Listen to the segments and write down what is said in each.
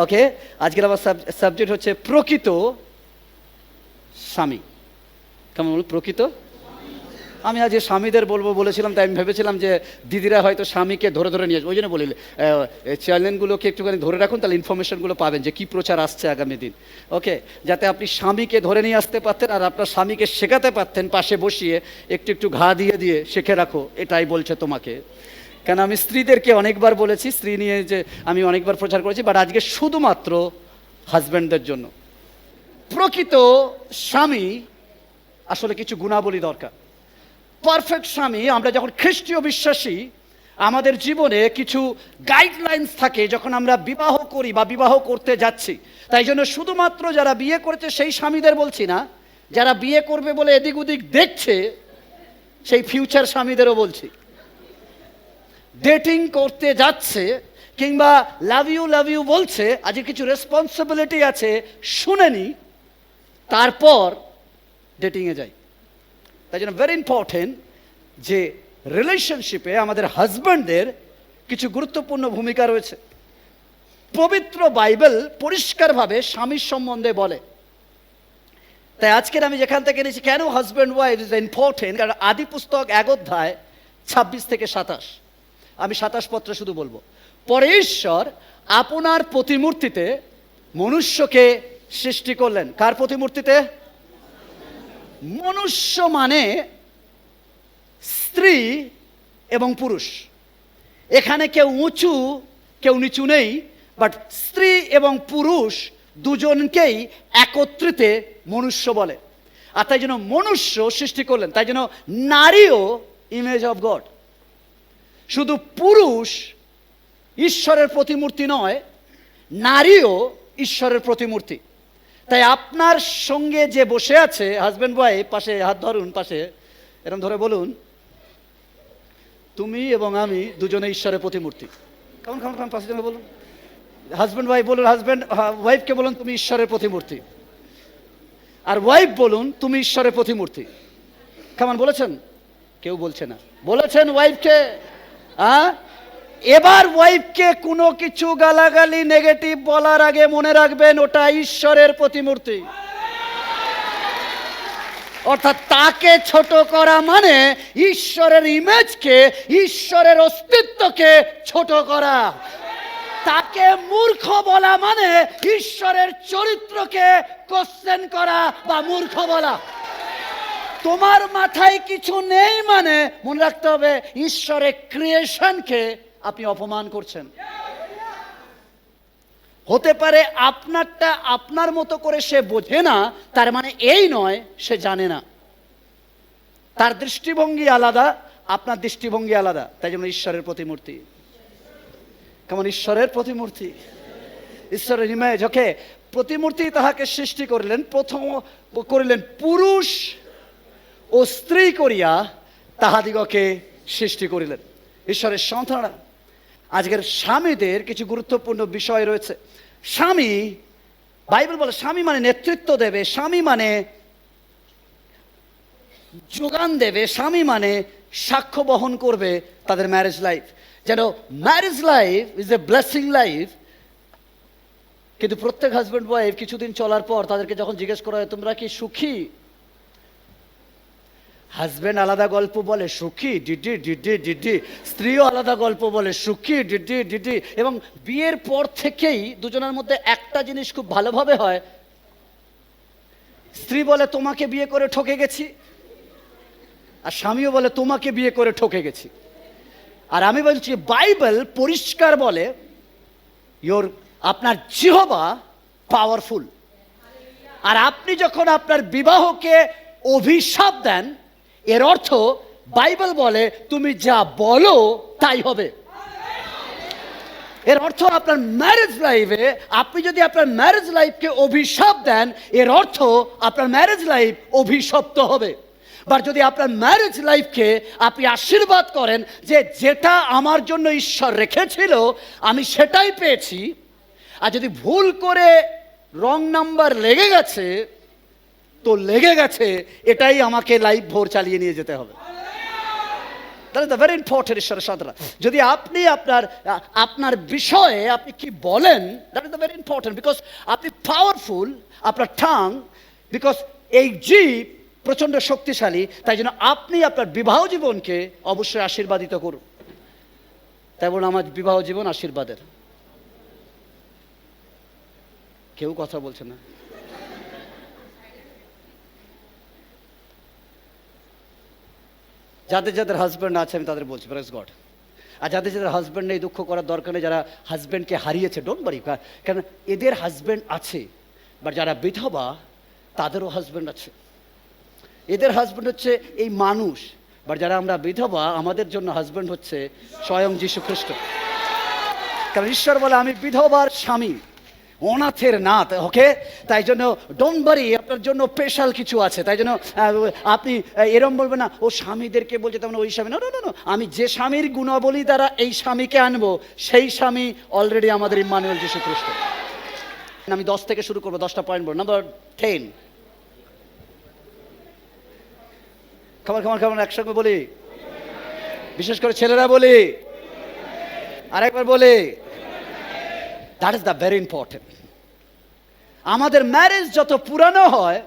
ওকে, আজকের আমার সাবজেক্ট হচ্ছে প্রকৃত স্বামী। কেমন বলুন? প্রকৃত। আমি আজ স্বামীদের বলবো বলেছিলাম, তাই আমি ভেবেছিলাম যে দিদিরা হয়তো স্বামীকে ধরে ধরে নিয়ে আসবে, ওই জন্য বলি চ্যানেলগুলোকে একটুখানি ধরে রাখুন, তাহলে ইনফরমেশনগুলো পাবেন যে কী প্রচার আসছে আগামী দিন। ওকে, যাতে আপনি স্বামীকে ধরে নিয়ে আসতে পারতেন আর আপনার স্বামীকে শেখাতে পারতেন পাশে বসিয়ে একটু একটু ঘা দিয়ে দিয়ে শেখে রাখো, এটাই বলছে তোমাকে। কেন আমি স্ত্রীদেরকে অনেকবার বলেছি, স্ত্রী নিয়ে যে আমি অনেকবার প্রচার করেছি, বাট আজকে শুধুমাত্র হাজব্যান্ডদের জন্য। প্রকৃত স্বামী আসলে কিছু গুণাবলী দরকার। পারফেক্ট স্বামী, আমরা যখন খ্রিস্টীয় বিশ্বাসী, আমাদের জীবনে কিছু গাইডলাইন্স থাকে যখন আমরা বিবাহ করি বা বিবাহ করতে যাচ্ছি। তাই জন্য শুধুমাত্র যারা বিয়ে করেছে সেই স্বামীদের বলছি না, যারা বিয়ে করবে বলে এদিক ওদিক দেখছে সেই ফিউচার স্বামীদেরও বলছি। ডেটিং করতে যাচ্ছে কিংবা লাভ ইউ বলছে, আজকে কিছু রেসপন্সিবিলিটি আছে, শুনে নি তারপর ডেটিংয়ে যাই। তাই জন্য ভেরি ইম্পর্টেন্ট যে রিলেশনশিপে আমাদের হাজব্যান্ডদের কিছু গুরুত্বপূর্ণ ভূমিকা রয়েছে। পবিত্র বাইবেল পরিষ্কারভাবে স্বামীর সম্বন্ধে বলে। তাই আজকের আমি যেখান থেকে নিয়েছি কেন হাজব্যান্ড ওয়াইফ ইজ ইম্পর্টেন্ট, কারণ আদি পুস্তক 1 অধ্যায় 26 থেকে 27, আমি 27 পত্রে শুধু বলবো। পরে ঈশ্বর আপনার প্রতিমূর্তিতে মনুষ্যকে সৃষ্টি করলেন। কার প্রতিমূর্তিতে? মনুষ্য মানে স্ত্রী এবং পুরুষ। এখানে কেউ উঁচু কেউ নিচু নেই, বাট স্ত্রী এবং পুরুষ দুজনকেই একত্রিতে মনুষ্য বলে। আর তাই জন্য মনুষ্য সৃষ্টি করলেন। তাই জন্য নারীও ইমেজ অফ গড। শুধু পুরুষ ঈশ্বরের প্রতিমূর্তি নয়, নারীও ঈশ্বরের প্রতিমূর্তি। তাই আপনার সঙ্গে যে বসে আছে হাজব্যান্ড ওয়াইফ, পাশে হাত ধরুন, পাশে এরকম ধরে বলুন, তুমি এবং আমি দুজনে ঈশ্বরের প্রতিমূর্তি। কেমন কেমন কেমন পাশে জন্য বলুন, হাজব্যান্ড ওয়াইফ বলুন, হাজব্যান্ড ওয়াইফকে বলুন তুমি ঈশ্বরের প্রতিমূর্তি, আর ওয়াইফ বলুন তুমি ঈশ্বরের প্রতিমূর্তি। কেমন বলেছেন? কেউ বলছে না। বলেছেন ওয়াইফকে? এবার ওয়াইফকে কোনো কিছু গালাগালি নেগেটিভ বলার আগে মনে রাখবেন ওটা ঈশ্বরের প্রতিমূর্তি। অর্থাৎ তাকে ছোট করা মানে ঈশ্বরের ইমেজকে, ঈশ্বরের অস্তিত্বকে ছোট করা। তাকে মূর্খ বলা মানে ঈশ্বরের চরিত্রকে কোশ্চেন করা বা মূর্খ বলা। তোমার মাথায় কিছু নেই মানে মনে রাখতে হবে ঈশ্বরের ক্রিয়েশনকে আপনি অপমান করছেন। হতে পারে আপনারটা আপনার মতো করে সে বোঝে না, তার মানে এই নয় সে জানে না। তার দৃষ্টিভঙ্গি আলাদা, আপনার দৃষ্টিভঙ্গি আলাদা। তাই জন্য ঈশ্বরের প্রতিমূর্তি। কেমন? ঈশ্বরের প্রতিমূর্তি, ঈশ্বরের ইমেজ। ওকে, প্রতিমূর্তি তাহাকে সৃষ্টি করিলেন, প্রথম করিলেন পুরুষ ও স্ত্রী করিয়া তাহাদিগকে সৃষ্টি করিলেন। ঈশ্বরের সন্তানরা, আজকের স্বামীদের কিছু গুরুত্বপূর্ণ বিষয় রয়েছে। স্বামী, বাইবেল বলে স্বামী মানে নেতৃত্ব দেবে, স্বামী মানে যোগান দেবে, স্বামী মানে সাক্ষ্য বহন করবে তাদের ম্যারেজ লাইফ। যেন marriage life is a blessing life. কিন্তু প্রত্যেক হাজব্যান্ড ওয়াইফ কিছুদিন চলার পর তাদেরকে যখন জিজ্ঞেস করা হয় তোমরা কি সুখী, হাজব্যান্ড আলাদা গল্প বলে সুখী ডিডি ডিডি ডিডি, স্ত্রীও আলাদা গল্প বলে সুখী ডিডি ডিডি। এবং বিয়ের পর থেকেই দুজনের মধ্যে একটা জিনিস খুব ভালোভাবে হয়, স্ত্রী বলে তোমাকে বিয়ে করে ঠকে গেছি, আর স্বামীও বলে তোমাকে বিয়ে করে ঠকে গেছি। আর আমি বলছি বাইবেল পরিষ্কার বলে আপনার জিহ্বা পাওয়ারফুল। আর আপনি যখন আপনার বিবাহকে অভিশাপ দেন, এর অর্থ বাইবেল বলে তুমি যা বলো তাই হবে। এর অর্থ আপনার ম্যারেজ লাইফে, আপনি যদি আপনার ম্যারেজ লাইফকে অভিশাপ দেন, এর অর্থ আপনার ম্যারেজ লাইফ অভিশপ্ত হবে। বা যদি আপনার ম্যারেজ লাইফকে আপনি আশীর্বাদ করেন যে যেটা আমার জন্য ঈশ্বর রেখেছিল আমি সেটাই পেয়েছি, আর যদি ভুল করে রং নাম্বার লেগে গেছে তো লেগে গেছে, এটাই আমাকে লাইফ ভোর চালিয়ে নিয়ে যেতে হবে। That is the very important ঈশ্বরের সন্তানরা। যদি আপনি আপনার বিষয়ে আপনি কি বলেন, that is the very important, because আপনি পাওয়ারফুল, আপনার টাং, বিকজ এই জীব প্রচণ্ড শক্তিশালী। তাই জন্য আপনি আপনার বিবাহ জীবনকে অবশ্যই আশীর্বাদিত করুন। তাই বলুন, আমার বিবাহ জীবন আশীর্বাদের। কেউ কথা বলছে না। যাদের যাদের হাজব্যান্ড আছে আমি তাদের বলছি প্রেজ গড। আর যাদের যাদের হাজব্যান্ড নেই, দুঃখ করার দরকার নেই। যারা হাজব্যান্ডকে হারিয়েছে, ডোন্ট ওয়ারি, কারণ এদের হাজব্যান্ড আছে। বাট যারা বিধবা তাদেরও হাজব্যান্ড আছে। এদের হাজব্যান্ড হচ্ছে এই মানুষ, বাট যারা আমরা বিধবা আমাদের জন্য হাজব্যান্ড হচ্ছে স্বয়ং যীশু খ্রিস্ট। কারণ ঈশ্বর বলে আমি বিধবার স্বামী, অনাথের নাথ। ওকে, তাই জন্য ডোন্ট ওয়ারি, আপনার জন্য স্পেশাল কিছু আছে। তাই জন্য আপনি এরম বলবেন না ও স্বামীদেরকে বলছে তেমন ওই স্বামী। না না না, আমি যে স্বামীর গুণাবলী দ্বারা এই স্বামীকে আনবো, সেই স্বামী অলরেডি আমাদের ইম্মানুয়েল যীশু খ্রিস্ট। আমি 10 থেকে শুরু করবো, 10টা পয়েন্ট বলবো। নাম্বার 10, খাবার একসঙ্গে বলি, বিশেষ করে ছেলেরা বলি, আরেকবার বলি, that is the very important. আমাদের ম্যারেজ যত পুরানো হয়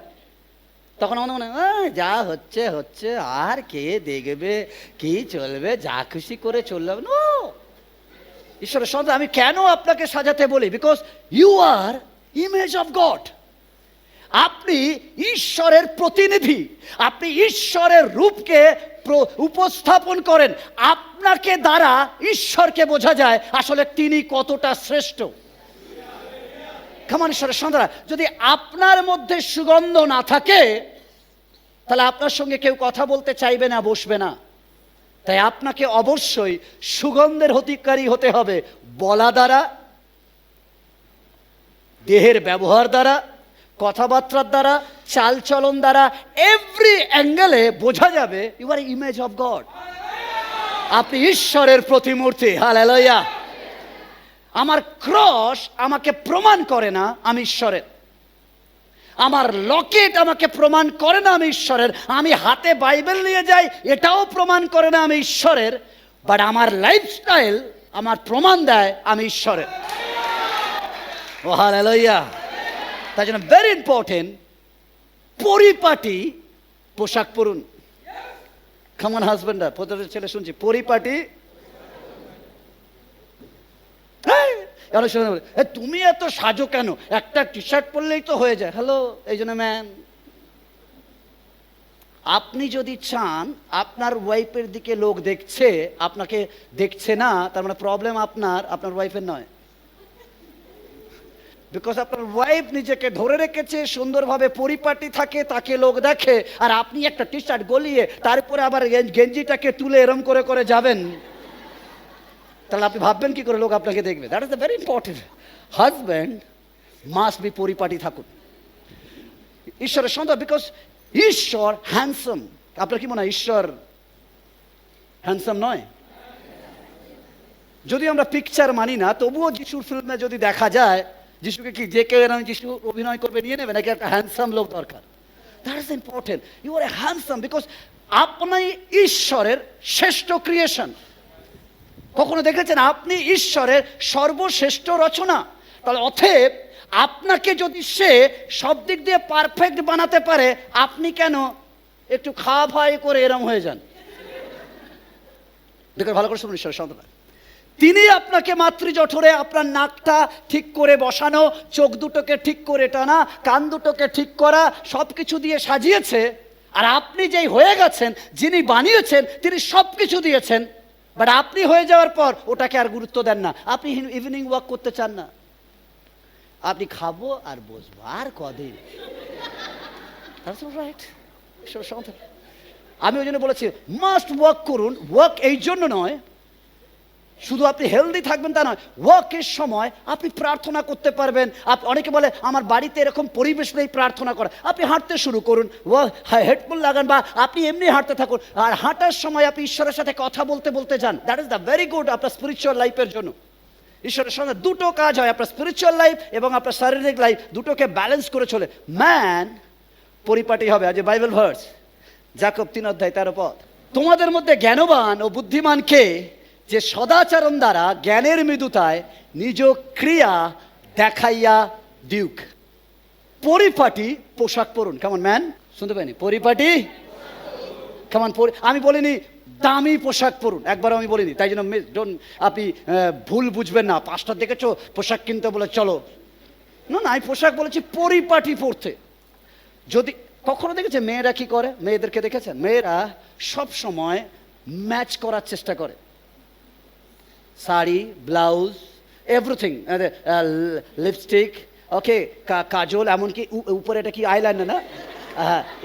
তখন আমাদের মনে হয় যা হচ্ছে হচ্ছে, আর কে দেখবে, কি চলবে, যা খুশি করে চলবে। নো, ঈশ্বরের সন্তান আমি কেন আপনাকে সাজাতে বলি, because you are image of God. আপনি ঈশ্বরের প্রতিনিধি, আপনি ঈশ্বরের রূপকে উপস্থাপন করেন। আপনাকে দ্বারা ঈশ্বরকে বোঝা যায় আসলে তিনি কতটা শ্রেষ্ঠ। কেমন ঈশ্বরের সন্তান, যদি আপনার মধ্যে সুগন্ধ না থাকে তাহলে আপনার সঙ্গে কেউ কথা বলতে চাইবে না, বসবে না। তাই আপনাকে অবশ্যই সুগন্ধের অধিকারী হতে হবে। বলা দ্বারা, দেহের ব্যবহার দ্বারা, কথাবার্তার দ্বারা, চালচলন দ্বারা, এভরি অ্যাঙ্গেলে বোঝা যাবে you are image of God. আপনি ঈশ্বরের প্রতিমূর্তি। হালেলুয়া। আমার ক্রস আমাকে প্রমাণ করে না আমি ঈশ্বরের, আমার লকেট আমাকে প্রমাণ করে না আমি ঈশ্বরের, আমি হাতে বাইবেল নিয়ে যাই এটাও প্রমাণ করে না আমি ঈশ্বরের, বাট আমার লাইফস্টাইল আমার প্রমাণ দেয় আমি ঈশ্বরের। ও হালেলুয়া। তাই জন্য ভেরি ইম্পর্টেন্ট, পরিপাটি পোশাক পরুন। কেমন হাজবেন্ডরা, প্রত্যেকটা ছেলে শুনছি পরিপাটি। তুমি এত সাজো কেন, একটা টি শার্ট পরলেই তো হয়ে যায়। হ্যালো, এই জন্য ম্যান, আপনি যদি চান আপনার ওয়াইফের দিকে লোক দেখছে, আপনাকে দেখছে না, তার মানে প্রবলেম আপনার ওয়াইফের নয়। বিকজ আপনার ওয়াইফ নিজেকে ধরে রেখেছে, সুন্দরভাবে পরিপাটি থাকে, তাকে লোক দেখে, আর আপনি একটা টি শার্ট গলিয়ে তারপরে আবার গেঞ্জিটাকে তুলে এরম করে করে যাবেন, তাহলে আপনি ভাববেন কি করে লোক আপনাকে দেখবে। That is the very important. Husband must be পরিপাটি থাকুন ঈশ্বরের সন্তান, বিকজ ঈশ্বর হ্যান্ডসাম। আপনার কি মনে হয় ঈশ্বর হ্যান্ডসাম নয়? যদি আমরা পিকচার মানি না, তবুও যিশুর ফিল্মে যদি দেখা যায় যিশুকে কি যে কেউ এরকম যিশু অভিনয় করবে নিয়ে নেবে, নাকি একটা হ্যান্ডসাম লোক দরকার? That is important. You are a handsome because আপনি ঈশ্বরের শ্রেষ্ঠ ক্রিয়েশন। কখনো দেখেছেন আপনি ঈশ্বরের সর্বশ্রেষ্ঠ রচনা? তাহলে অতএব আপনাকে যদি সে সব দিক দিয়ে পারফেক্ট বানাতে পারে, আপনি কেন একটু খাওয়া ভাই করে এরম হয়ে যান? দেখে ভালো করে শুনুন ঈশ্বরের সন্তান, তিনি আপনাকে মাতৃজঠরে আপনার নাকটা ঠিক করে বসানো, চোখ দুটোকে ঠিক করে টানা, কান দুটোকে ঠিক করা, সব কিছু দিয়ে সাজিয়েছে। আর আপনি যেই হয়ে গেছেন, যিনি বানিয়েছেন তিনি সব কিছু দিয়েছেন, বাট আপনি হয়ে যাওয়ার পর ওটাকে আর গুরুত্ব দেন না। আপনি ইভিনিং ওয়াক করতে চান না, আপনি খাবো আর বসবো আর কদিন। রাইট। আমি ওই জন্য বলেছি মাস্ট ওয়াক করুন। ওয়াক এই জন্য নয় শুধু আপনি হেলদি থাকবেন তা নয়, ওয়াকের সময় আপনি প্রার্থনা করতে পারবেন। অনেকে বলে আমার বাড়িতে এরকম পরিবেশ নেই প্রার্থনা করা। আপনি হাঁটতে শুরু করুন, হেডফোন লাগান, বা আপনি এমনি হাঁটতে থাকুন, আর হাঁটার সময় আপনি ঈশ্বরের সাথে কথা বলতে বলতে যান। That is the very good আপনার স্পিরিচুয়াল লাইফের জন্য। ঈশ্বরের সঙ্গে দুটো কাজ হয়, আপনার স্পিরিচুয়াল লাইফ এবং আপনার শারীরিক লাইফ, দুটোকে ব্যালেন্স করে চলে ম্যান পরিপাটি হবে। আজ বাইবেল ভার্স যাকব 3 অধ্যায় 13 পদ, তোমাদের মধ্যে জ্ঞানবান ও বুদ্ধিমানকে, যে সদাচরণ দ্বারা জ্ঞানের মৃদুতায় নিজ ক্রিয়া দেখাইয়া দিউক। পরিপাটি পোশাক পরুন। কেমন ম্যান, শুনতে পাইনি? পরিপাটি কেমন? আমি বলিনি দামি পোশাক পরুন, একবার আমি বলিনি, তাই জন্য আপনি ভুল বুঝবেন না। 5টা দেখেছো পোশাক কিনতে বলে চলো, না না, আমি পোশাক বলেছি পরিপাটি পরতে। যদি কখনো দেখেছে মেয়েরা কি করে? মেয়েদেরকে দেখেছেন? মেয়েরা সব সময় ম্যাচ করার চেষ্টা করে, শাড়ি, ব্লাউজ, এভরিথিং, লিপস্টিক, ওকে, কাজল, এমনকি উপরে এটা কি আইলাইনার না,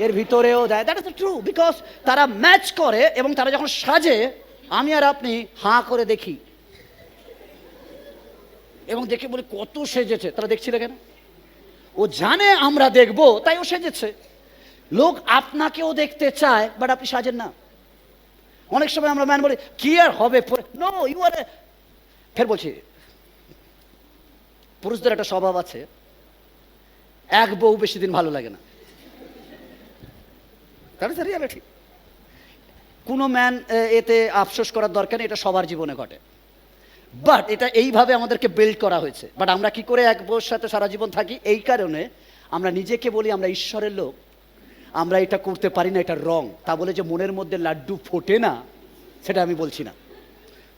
এর ভিতরেও দেয়। দ্যাট ইজ ট্রু, বিকজ তারা ম্যাচ করে এবং তারা যখন সাজে আমি আর আপনি হাঁ করে দেখি এবং দেখে বলি কত সেজেছে। তারা দেখছিল কেন? ও জানে আমরা দেখবো, তাই ও সেজেছে। লোক আপনাকেও দেখতে চায়, বাট আপনি সাজেন না। অনেক সময় আমরা ম্যান বলি কি আর হবে, নো ইউ আর। ফের বলছি, পুরুষদের একটা স্বভাব আছে, এক বউ বেশি দিন ভালো লাগে না। রিয়ালিটি। কোনো ম্যান এতে আফসোস করার দরকার নেই, এটা সবার জীবনে ঘটে। বাট এটা এইভাবে আমাদেরকে বিল্ড করা হয়েছে। বাট আমরা কি করে এক বউর সাথে সারা জীবন থাকি? এই কারণে আমরা নিজেকে বলি আমরা ঈশ্বরের লোক, আমরা এটা করতে পারি না, এটা রং। তা বলে যে মনের মধ্যে লাড্ডু ফোটে না, সেটা আমি বলছি না।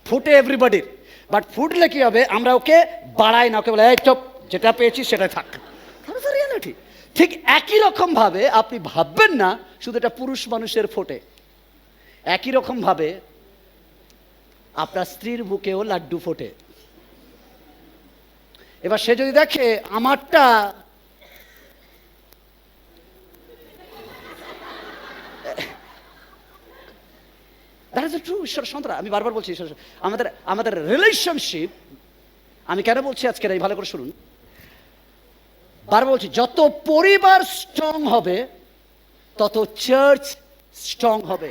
ফুটে এভরিবডির, বাট ফুটলে কি হবে? আমরা ওকে বাড়াই না, ওকে বলে এই চপ, যেটা পেয়েছি সেটা থাক। রিয়ালিটি ঠিক একই রকম ভাবে আপনি ভাববেন না শুধু এটা পুরুষ মানুষের ফোটে। একই রকম ভাবে আপনার স্ত্রীর বুকেও লাড্ডু ফোটে। এবার সে যদি দেখে আমারটা দ্যাট ইজ ট্রু। ঈশ্বর সন্তান, আমি বারবার বলছি, আমাদের রিলেশনশিপ, আমি কেন বলছি আজকের এই, ভালো করে শুনুন। বারবার বলছি, যত পরিবার স্ট্রং হবে তত চার্চ স্ট্রং হবে।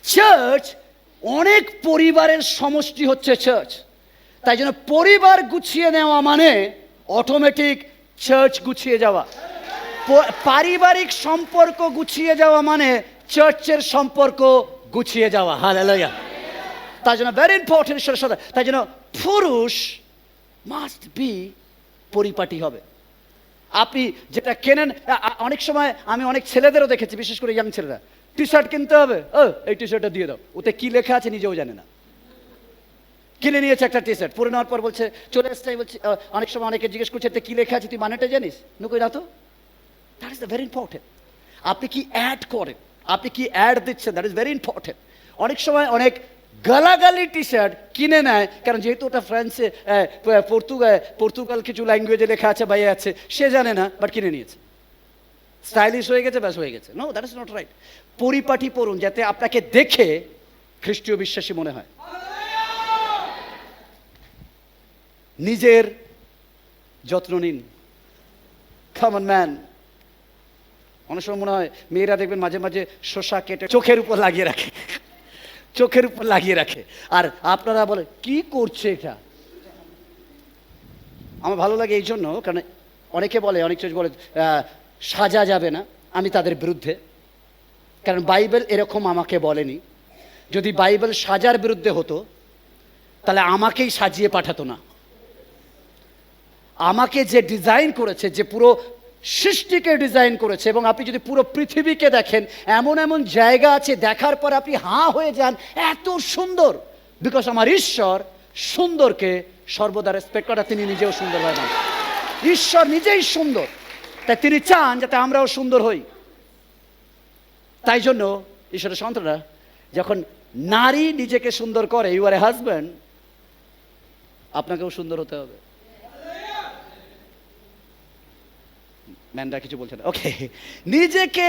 চার্চ অনেক পরিবারের সমষ্টি হচ্ছে চার্চ। তাই জন্য পরিবার গুছিয়ে নেওয়া মানে অটোমেটিক চার্চ গুছিয়ে যাওয়া। পারিবারিক সম্পর্ক গুছিয়ে যাওয়া মানে চার্চের সম্পর্ক গুছিয়ে যাওয়া। হালেলুয়া। তাই জন্য ভেরি ইম্পর্টেন্ট ঈশ্বরের সাথে, তাই জন্য পুরুষ মাস্ট বি পরিপাটি হবে। আপনি যেটা কেনেন, অনেক সময় আমি অনেক ছেলেদেরও দেখেছি, বিশেষ করে ইয়াং ছেলেরা, টি শার্ট কিনতে হবে, এই টি শার্টটা দিয়ে দাও, ওতে কি লেখা আছে নিজেও জানে না। কিনে নিয়েছে একটা টি শার্ট, পরে নেওয়ার পর বলছে চলে এসছে, বলছে অনেক সময় অনেকে জিজ্ঞেস করছে এতে কি লেখা আছে, তুই মানেটা জানিস? নুকই না তো। That is the very important. আপনি কি অ্যাড করেন, আপনি কি অ্যাড দিচ্ছেন, দ্যাট ইজ ভেরি ইম্পর্টেন্ট। অনেক সময় অনেক গালাগালি টি শার্ট কিনে নেয়, কারণ যেহেতু ওটা ফ্রান্সে, পর্তুগাল কিছু ল্যাঙ্গুয়েজে লেখা আছে বা আছে, সে জানে না, বাট কিনে নিয়েছে। স্টাইলিশ হয়ে গেছে, ব্যাস হয়ে গেছে। No, that is not right. পরিপাটি পড়ুন যাতে আপনাকে দেখে খ্রিস্টীয় বিশ্বাসী মনে হয়। নিজের যত্ন নিন। Come on man. অনেক সময় মনে হয় মেয়েরা দেখবেন মাঝে মাঝে শসা কেটে চোখের উপর লাগিয়ে রাখে, চোখের উপর লাগিয়ে রাখে, আর আপনারা বলে কি করছে এটা। আমার ভালো লাগে এই জন্য, কারণ অনেকে বলে, অনেক কিছু বলে সাজা যাবে না, আমি তাদের বিরুদ্ধে। কারণ বাইবেল এরকম আমাকে বলেনি। যদি বাইবেল সাজার বিরুদ্ধে হতো তাহলে আমাকেই সাজিয়ে পাঠাতো না। আমাকে যে ডিজাইন করেছে, যে পুরো সৃষ্টিকে ডিজাইন করেছে, এবং আপনি যদি পুরো পৃথিবীকে দেখেন, এমন এমন জায়গা আছে দেখার পর আপনি হাঁ হয়ে যান, এত সুন্দর। বিকজ আমার ঈশ্বর সুন্দরকে সর্বদা রেসপেক্ট করে, তিনি নিজেও সুন্দর হয় না। ঈশ্বর নিজেই সুন্দর, তাই তিনি চান যাতে আমরাও সুন্দর হই। তাই জন্য ঈশ্বরের সন্তানরা, যখন নারী নিজেকে সুন্দর করে, ইউ আর এ হাজব্যান্ড, আপনাকেও সুন্দর হতে হবে। ম্যানরা কিছু বলছে না, ওকে। নিজেকে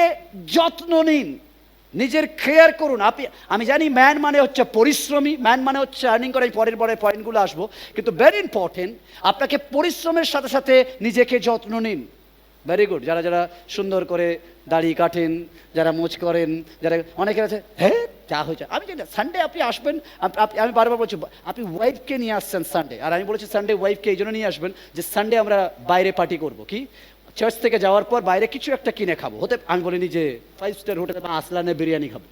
যত্ন নিন, নিজের কেয়ার করুন। আমি জানি ম্যান মানে হচ্ছে পরিশ্রমী, ম্যান মানে হচ্ছে আর্নিং করে, পরের পয়েন্টগুলো আসবো, কিন্তু ভেরি ইম্পর্টেন্ট, আপনাকে পরিশ্রমের সাথে সাথে নিজেকে যত্ন নিন। Very good. যারা যারা সুন্দর করে দাড়ি কাটেন, যারা মোচ করেন, যারা, অনেকে আছে হ্যাঁ যা হয়েছে। আমি জানি সানডে আপনি আসবেন, আমি বারবার বলছি আপনি ওয়াইফকে নিয়ে আসছেন সানডে, আর আমি বলেছি সানডে ওয়াইফকে এই জন্য নিয়ে আসবেন যে সানডে আমরা বাইরে পার্টি করব। কি চার্চ থেকে যাওয়ার পর বাইরে কিছু একটা কিনে খাবো, হতে আমি বলিনি যে 5 স্টার হোটেলে বা আসলানে বিরিয়ানি খাবো,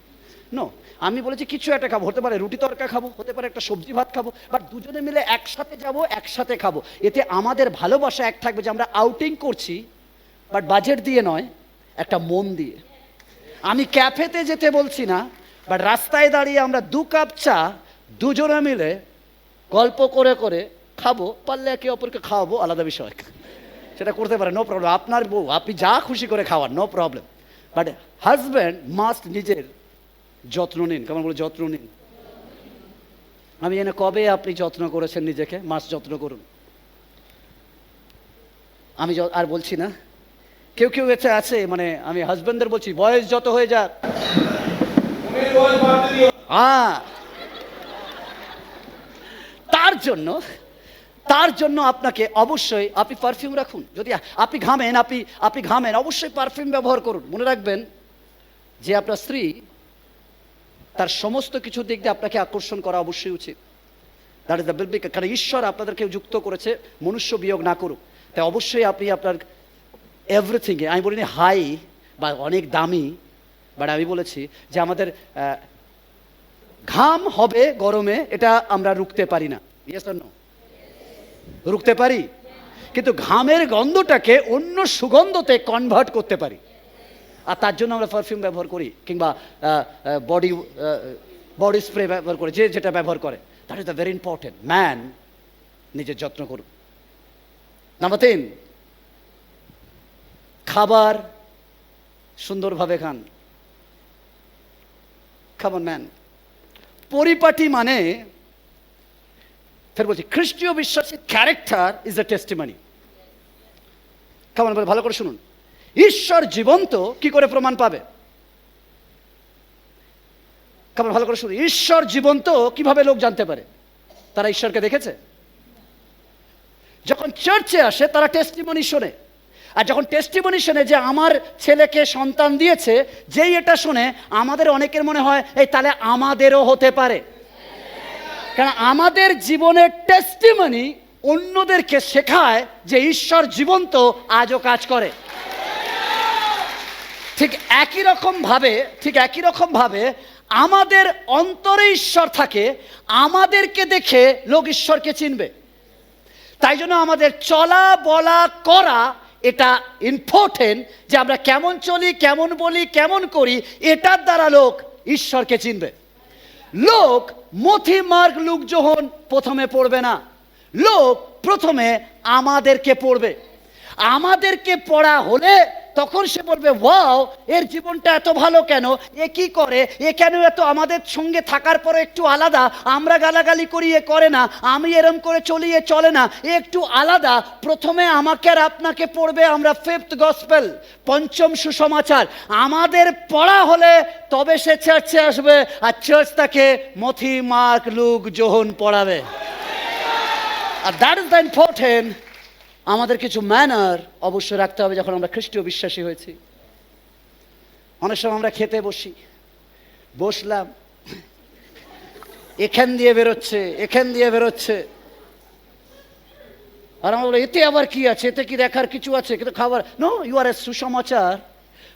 নো, আমি বলেছি কিছু একটা খাবো, হতে পারে রুটি তরকা খাবো, হতে পারে একটা সবজি ভাত খাবো, বাট দুজনে মিলে একসাথে যাব, একসাথে খাবো। এতে আমাদের ভালোবাসা এক থাকবে যে আমরা আউটিং করছি, বাট বাজেট দিয়ে নয়, একটা মন দিয়ে। আমি ক্যাফেতে যেতে বলছি না, বাট রাস্তায় দাঁড়িয়ে আমরা 2 কাপ চা দুজনে মিলে গল্প করে করে খাবো, পারলে একে অপরকে খাওয়াবো, আলাদা বিষয়, সেটা করতে পারে, নো প্রবলেম। আপনার বউ, আপনি যা খুশি করে খাওয়ান, no problem, but husband must নিজের যত্ন নিন। কেমন বলে যত্ন নিন? আমি জানি কবে আপনি যত্ন করেছেন নিজেকে, মাস্ট যত্ন করুন। আমি আর বলছি না, কেউ কেউ এতে আছে, মানে আমি হাজব্যান্ডদের বলছি, বয়স যত হয়ে যাক, তার জন্য আপনাকে অবশ্যই আপনি পারফিউম রাখুন। যদি আপনি ঘামেন অবশ্যই পারফিউম ব্যবহার করুন। মনে রাখবেন যে আপনার স্ত্রী তার সমস্ত কিছু দিক দিয়ে আপনাকে আকর্ষণ করা অবশ্যই উচিত। দ্যাট ইজ দ্য বিবলিক, কারণ ঈশ্বর আপনাদেরকে যুক্ত করেছে মনুষ্য বিয়োগ না করুক, তাই অবশ্যই আপনি আপনার এভরিথিংয়ে, আমি বলিনি হাই বা অনেক দামি, বাট আমি বলেছি যে আমাদের ঘাম হবে গরমে, এটা আমরা রুখতে পারি না, ইয়েস অর নো? রুখতে পারি, কিন্তু ঘামের গন্ধটাকে অন্য সুগন্ধতে কনভার্ট করতে পারি, আর তার জন্য আমরা পারফিউম ব্যবহার করি, কিংবা বডি স্প্রে ব্যবহার করি, যে যেটা ব্যবহার করে। That is the very important. Man নিজের যত্ন করুন। নাম্বার 3, খাবার সুন্দরভাবে খান। খাবার ম্যান পরিপাটি মানে, ফের বলছি, খ্রিস্টীয় বিশ্বাসের ক্যারেক্টার ইজ এ টেস্টিমনি। কেমন বলে, ভালো করে শুনুন। ঈশ্বর জীবন্ত কি করে প্রমাণ পাবে? কেমন ভালো করে শুনুন। ঈশ্বর জীবন্ত কিভাবে লোক জানতে পারে? তারা ঈশ্বরকে দেখেছে। যখন চার্চে আসে তারা টেস্টিমনি শোনে, আর যখন টেস্টিমনি শোনে যে আমার ছেলেকে সন্তান দিয়েছে, যেই এটা শোনে আমাদের অনেকের মনে হয় এই তাহলে আমাদেরও হতে পারে, কারণ আমাদের জীবনের টেস্টিমনি অন্যদেরকে শেখায় যে ঈশ্বর জীবন্ত, আজও কাজ করে। ঠিক একই রকম ভাবে আমাদের অন্তরে ঈশ্বর থাকে, আমাদেরকে দেখে লোক ঈশ্বরকে চিনবে। তাই জন্য আমাদের চলা বলা করা এটা ইম্পর্টেন্ট, যে আমরা কেমন চলি, কেমন বলি, কেমন করি, এটার দ্বারা লোক ঈশ্বরকে চিনবে। লোক মথি মার্ক লুক যোহন প্রথমে পড়বে না, লোক প্রথমে আমাদেরকে পড়বে। আমাদেরকে পড়া হলে তখন সে বলবে, ওয়াও, এর জীবনটা এত ভালো কেন, এ কি করে, এ কেন এত আমাদের সঙ্গে থাকার পরে একটু আলাদা, আমরা গালাগালি করি এ করে না, আমি এরম করে চলি এ চলে না, এ একটু আলাদা। প্রথমে আমাকে আর আপনাকে পড়বে, আমরা 5th গসপেল, 5ম সুসমাচার আমাদের পড়া হলে তবে সে চার্চে আসবে, আর চার্চ তাকে মথি মার্ক লুক যোহন পড়াবে। আর দ্যাট ইজ দ্য ইম্পর্টেন্ট। আমাদের কিছু ম্যানার অবশ্যই রাখতে হবে যখন আমরা খ্রিস্টীয় বিশ্বাসী হয়েছি। অনেক সময় আমরা খেতে বসলাম, এখান দিয়ে বেরোচ্ছে, আর আমরা বলি এতে আবার কি আছে, এতে কি দেখার কিছু আছে? কিন্তু খাবার, নো, ইউ আর এ সুসমাচার,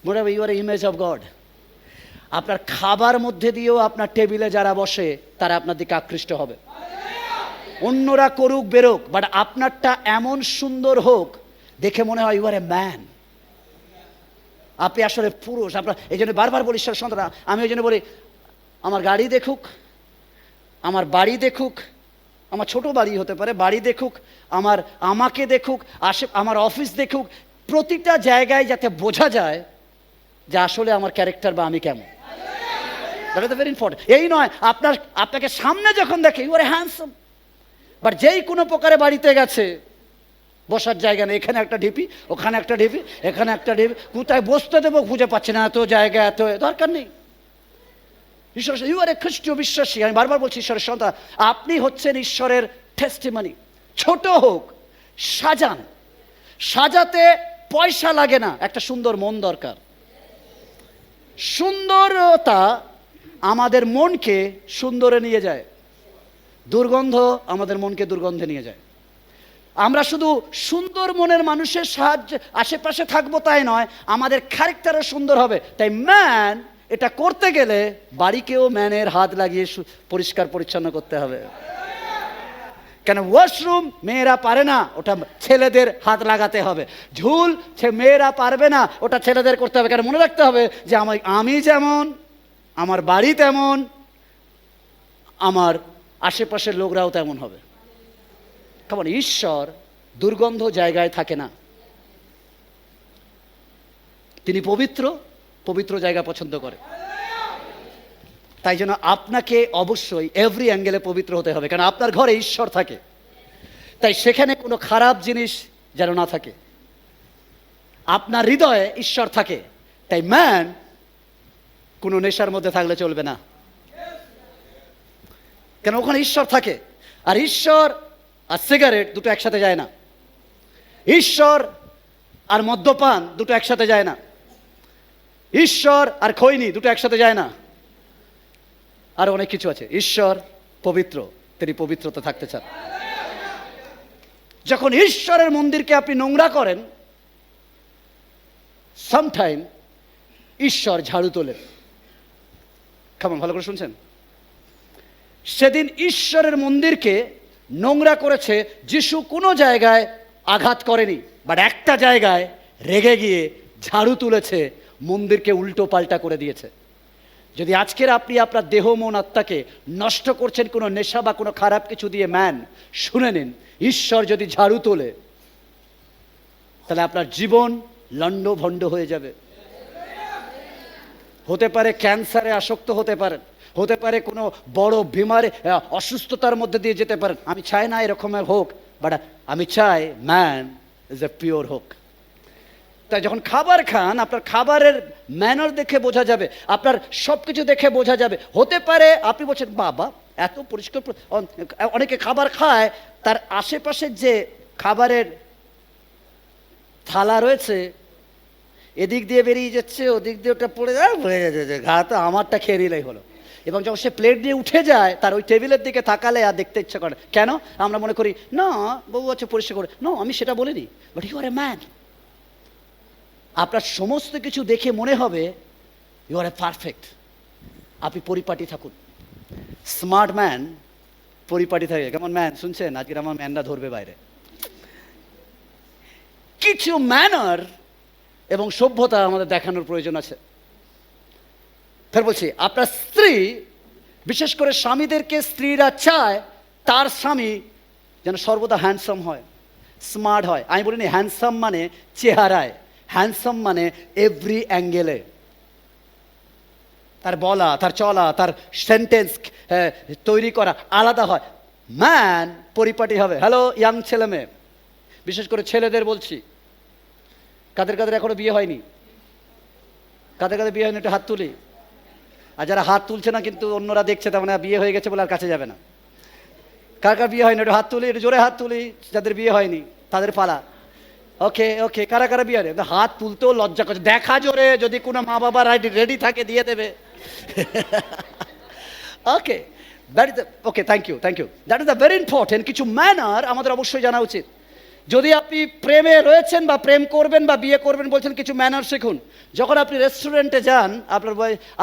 মোট you are image of God. আপনার খাবার মধ্যে দিয়েও আপনার টেবিলে যারা বসে তারা আপনার দিকে আকৃষ্ট হবে। অন্যরা করুক বেরোক, বাট আপনারটা এমন সুন্দর হোক দেখে মনে হয় ইউ আর এ ম্যান, আপনি আসলে পুরুষ। আপনার এই জন্য বারবার বলি ঈশ্বর সন্তান, আমি ওই জন্য বলি আমার গাড়ি দেখুক, আমার বাড়ি দেখুক, আমার ছোট বাড়ি হতে পারে, বাড়ি দেখুক, আমাকে দেখুক, আমার অফিস দেখুক, প্রতিটা জায়গায় যাতে বোঝা যায় যে আসলে আমার ক্যারেক্টার বা আমি কেমন। That is very important. এই নয় আপনাকে সামনে যখন দেখে you are a handsome, but যেই কোনো প্রকারে বাড়িতে গেছে, বসার জায়গা নেই, এখানে একটা ঢিপি, ওখানে একটা ঢিপি, এখানে একটা ঢিপি, কোথায় বসতে দেবো খুঁজে পাচ্ছে না, এত জায়গা, এত দরকার নেই। ঈশ্বর, ইউ আর এ খ্রিস্টীয় বিশ্বাসী। আমি বারবার বলছি ঈশ্বরের সন্তান, আপনি হচ্ছেন ঈশ্বরের টেস্টিমনি। ছোট হোক, সাজাতে পয়সা লাগে না, একটা সুন্দর মন দরকার। সুন্দরতা আমাদের মনকে সুন্দরে নিয়ে যায়, দুর্গন্ধ আমাদের মনকে দুর্গন্ধে নিয়ে যায়। আমরা শুধু সুন্দর মনের মানুষের সাহায্যে আশেপাশে থাকবো তাই নয়, আমাদের ক্যারেক্টারও সুন্দর হবে। তাই ম্যান এটা করতে গেলে বাড়িকেও ম্যানের হাত লাগিয়ে পরিষ্কার পরিচ্ছন্ন করতে হবে। কেন ওয়াশরুম মেয়েরা পারে না, ওটা ছেলেদের হাত লাগাতে হবে। ঝুল মেয়েরা পারবে না, ওটা ছেলেদের করতে হবে। কেন মনে রাখতে হবে যে আমি যেমন, আমার বাড়ি তেমন, আমার আশেপাশের লোকরাও তেমন হবে। কারণ ঈশ্বর দুর্গন্ধ জায়গায় থাকে না, তিনি পবিত্র, পবিত্র জায়গা পছন্দ করে। তাই জন্য আপনাকে অবশ্যই এভরি অ্যাঙ্গেলে পবিত্র হতে হবে, কারণ আপনার ঘরে ঈশ্বর থাকে। তাই সেখানে কোনো খারাপ জিনিস যেন না থাকে। আপনার হৃদয়ে ঈশ্বর থাকে, তাই ম্যান কোনো নেশার মধ্যে থাকলে চলবে না, কেন ওখানে ঈশ্বর থাকে। আর ঈশ্বর আর সিগারেট দুটো একসাথে যায় না, ঈশ্বর আর মদ্যপান দুটো একসাথে যায় না, ঈশ্বর আর খৈনি দুটো একসাথে যায় না। আর অনেক কিছু আছে। ঈশ্বর পবিত্র, তিনি পবিত্রতা থাকতে চান। যখন ঈশ্বরের মন্দিরকে আপনি নোংরা করেন, সামটাইম ঈশ্বর ঝাড়ু তোলেন। কেমন ভালো করে শুনছেন? সেদিন ঈশ্বরের মন্দিরকে নোংরা করেছে, যিশু কোনো জায়গায় আঘাত করেনি, বাট একটা জায়গায় রেগে গিয়ে ঝাড়ু তুলেছে, মন্দিরকে উল্টো পাল্টা করে দিয়েছে। যদি আজকের আপনি আপনার দেহ মন আত্মাকে নষ্ট করছেন কোনো নেশা বা কোনো খারাপ কিছু দিয়ে, ম্যান শুনে নিন, ঈশ্বর যদি ঝাড়ু তোলে তাহলে আপনার জীবন লণ্ডভণ্ড হয়ে যাবে। হতে পারে ক্যান্সারে আসক্ত হতে পারেন, হতে পারে কোনো বড় বিমারে অসুস্থতার মধ্যে দিয়ে যেতে পারেন। আমি চাই না এরকমের হোক, বাট আমি চাই ম্যান ইজ এ পিওর হোক। তাই যখন খাবার খান, আপনার খাবারের ম্যানার দেখে বোঝা যাবে, আপনার সব কিছু দেখে বোঝা যাবে। হতে পারে আপনি বলছেন বাবা এত পরিষ্কার, অনেকে খাবার খায়, তার আশেপাশের যে খাবারের থালা রয়েছে এদিক দিয়ে বেরিয়ে যাচ্ছে, ওদিক দিয়ে ওটা পড়ে যায়, হয়ে যাচ্ছে ঘা, তো আমারটা খেয়ে নিলেই হলো। এবং যখন সে প্লেট দিয়ে উঠে যায়, তার ওই টেবিলের দিকে তাকালে আর দেখতে ইচ্ছা করে। কেন? আমরা মনে করি না বাবু আছে পরিষ্কার করে, নো আমি সেটা বলিনি, but you are a man. আপনার সমস্ত কিছু দেখে মনে হবে ইউ আর এ পারফেক্ট। আপনি পরিপাটি থাকুন। স্মার্ট ম্যান পরিপাটি থাকে। কেমন ম্যান শুনছেন? আজকের আমার ম্যানরা ধরবে বাইরে। কিছু ম্যানার এবং সভ্যতা আমাদের দেখানোর প্রয়োজন আছে। ফের বলছি, আপনার স্ত্রী, বিশেষ করে স্বামীদেরকে স্ত্রীরা চায় তার স্বামী যেন সর্বদা হ্যান্ডসাম হয়, স্মার্ট হয়। আমি বলিনি হ্যান্ডসাম মানে চেহারায়, হ্যান্ডসাম মানে এভরি অ্যাঙ্গেলে। তার বলা, তার চলা, তার সেন্টেন্স তৈরি করা আলাদা হয়। ম্যান পরিপাটি হবে। হ্যালো ইয়াং ছেলে মেয়ে, বিশেষ করে ছেলেদের বলছি, কাদের কাদের এখনো বিয়ে হয়নি? কাদের কাদের বিয়ে হয়নি একটু হাত তুলি। আর যারা হাত তুলছে না কিন্তু অন্যরা দেখছে, তার মানে বিয়ে হয়ে গেছে বলে আর কাছে যাবে না। কার কার বিয়ে হয়নি একটু হাত তুলি, একটু জোরে হাত তুলি। যাদের বিয়ে হয়নি তাদের পালা। ওকে ওকে, কারা কারা বিয়ে হয়নি? হাত তুলতেও লজ্জা করছে। দেখা জোরে, যদি কোনো মা বাবা রেডি থাকে দিয়ে দেবে। Okay, that is okay, thank you thank you, that is the very important. কিছু ম্যানার আমাদের অবশ্যই জানা উচিত। যদি আপনি প্রেমে রয়েছেন বা প্রেম করবেন বা বিয়ে করবেন বলছেন, কিছু ম্যানার শিখুন। যখন আপনি রেস্টুরেন্টে যান,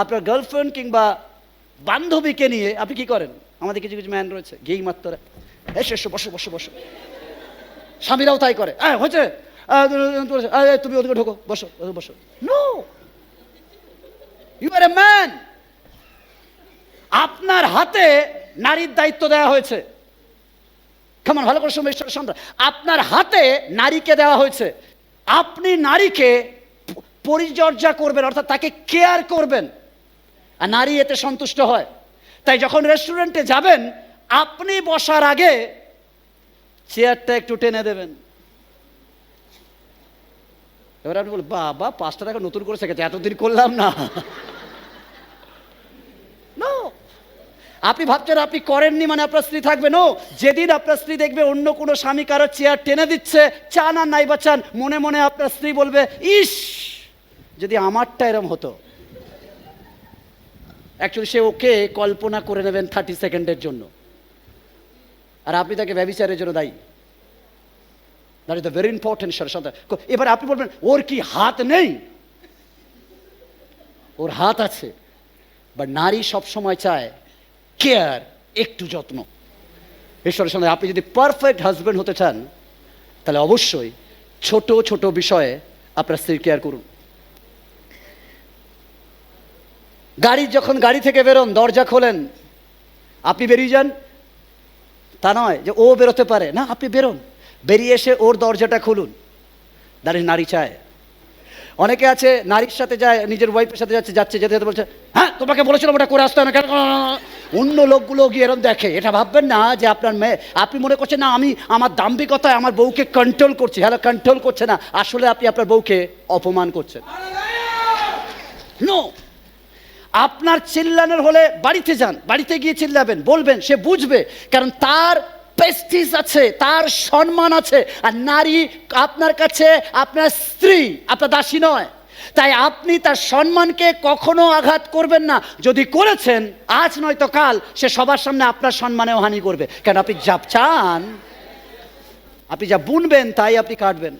আপনার গার্লফ্রেন্ড কিংবা বান্ধবীকে নিয়ে আপনি কি করেন? আমাদের কিছু কিছু ম্যান রয়েছে, গেই মাত্র এসো এসো বসো বসো বসো। স্বামীরাও তাই করে। হয়েছে, তুমি ওদিকে ঢোকো, বসো বসো। No, you are a man. আপনার হাতে নারীর দায়িত্ব দেওয়া হয়েছে। কেমন ভালো করে শুনবে ঈশ্বরের সন্তান, আপনার হাতে নারীকে দেওয়া হয়েছে। আপনি নারীকে পরিচর্যা করবেন, অর্থাৎ তাকে কেয়ার করবেন, আর নারী এতে সন্তুষ্ট হয়। তাই যখন রেস্টুরেন্টে যাবেন, আপনি বসার আগে চেয়ারটা একটু টেনে দেবেন। এবার আপনি বলবেন বাবা 5 টাকা নতুন করে শিখেছে, এতদিন করলাম না। আপনি ভাবছেন আপনি করেননি মানে আপনার স্ত্রী থাকবে। নো, যেদিন আপনার স্ত্রী দেখবে অন্য কোনো স্বামী কারো চেয়ার টেনে দিচ্ছে, চান আর নাই বা চান, মনে মনে আপনার স্ত্রী বলবে ইস যদি আমারটা এরম হতো। অ্যাকচুয়ালি সে ওকে কল্পনা করে নেবেন 30 সেকেন্ডের জন্য, আর আপনি তাকে ব্যভিচারের জন্য দায়ী। That is the very important ঈশ্বরের সন্তান। এবার আপনি বলবেন ওর কি হাত নেই? ওর হাত আছে, বাট নারী সবসময় চায় কেয়ার, একটু যত্ন। ঈশ্বরের সন্তান, আপনি যদি পারফেক্ট হাজব্যান্ড হতে চান তাহলে অবশ্যই ছোট ছোট বিষয়ে আপনার স্ত্রীর কেয়ার করুন। যখন গাড়ি থেকে বেরোন, দরজা খোলেন, আপনি বেরিয়ে যান তা নয় যে ও বেরোতে পারে না, আপনি বেরোন, বেরিয়ে এসে ওর দরজাটা খুলুন। দাঁড়িয়ে নারী চায়। অনেকে আছে নারীর সাথে যায়, নিজের ওয়াইফের সাথে যেতে যেতে বলছে, হ্যাঁ তোমাকে বলেছিলাম ওটা করে আসতে না কেন? অন্য লোকগুলো গিয়ে এরকম দেখে। এটা ভাববেন না যে আপনার মেয়ে, আপনি মনে করছেন না আমি আমার দাম্ভিকতায় আমার বউকে কন্ট্রোল করছি। হ্যালো, কন্ট্রোল করছে না, আসলে আপনি আপনার বউকে অপমান করছেন। নো, আপনার চিল্লানোর হলে বাড়িতে যান, বাড়িতে গিয়ে চিল্লাবেন, বলবেন, সে বুঝবে, কারণ তার প্রেস্টিজ আছে, তার সম্মান আছে। আর নারী আপনার কাছে আপনার স্ত্রী, আপনার দাসী নয়। তাই আপনি তার সম্মানকে কখনো আঘাত করবেন না। যদি করেছেন, আজ নয়তো কাল সে সবার সামনে আপনার সম্মানেও হানি করবে। কারণ আপনি যা চান, আপনি যা বুনবেন তাই আপনি কাটবেন।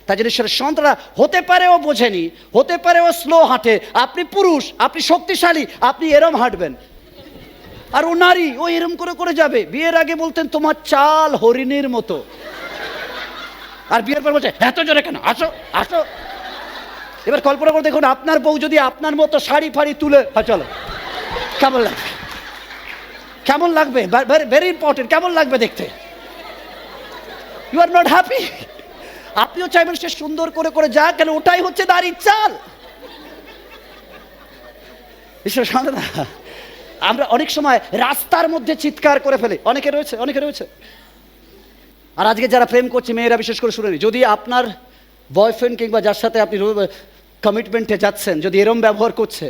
তাই জন্য ঈশ্বরের সন্তানরা, হতে পারে ও বোঝেনি, হতে পারে ও স্লো হাঁটে, আপনি পুরুষ, আপনি শক্তিশালী, আপনি এরম হাঁটবেন। আর ও নারী, ও এরম করে করে যাবে। বিয়ের আগে বলতেন তোমার চাল হরিণীর মতো, আর বিয়ের পর বলছে এত জোরে কেন, আসো আসো। এবার কল্পনা করে দেখুন, আপনার বউ যদি আপনার মতো শাড়ি ফাড়ি তুলে, হ্যাঁ চলো, কেমন লাগবে? কেমন লাগবে? ভেরি ইম্পর্টেন্ট, কেমন লাগবে দেখতে? You are not happy. আপনিও চাইবেন সে সুন্দর করে করে যাক, কেন ওটাই হচ্ছে নারীর চাল। ঈশ্বর সন্তান, আমরা অনেক সময় রাস্তার মধ্যে চিৎকার করে ফেলি। অনেকে রয়েছে। আর আজকে যারা প্রেম করছে, মেয়েরা বিশেষ করে শুনেনি, যদি আপনার বয়ফ্রেন্ড কিংবা যার সাথে আপনি কমিটমেন্টে যাচ্ছেন, যদি এরম ব্যবহার করছে,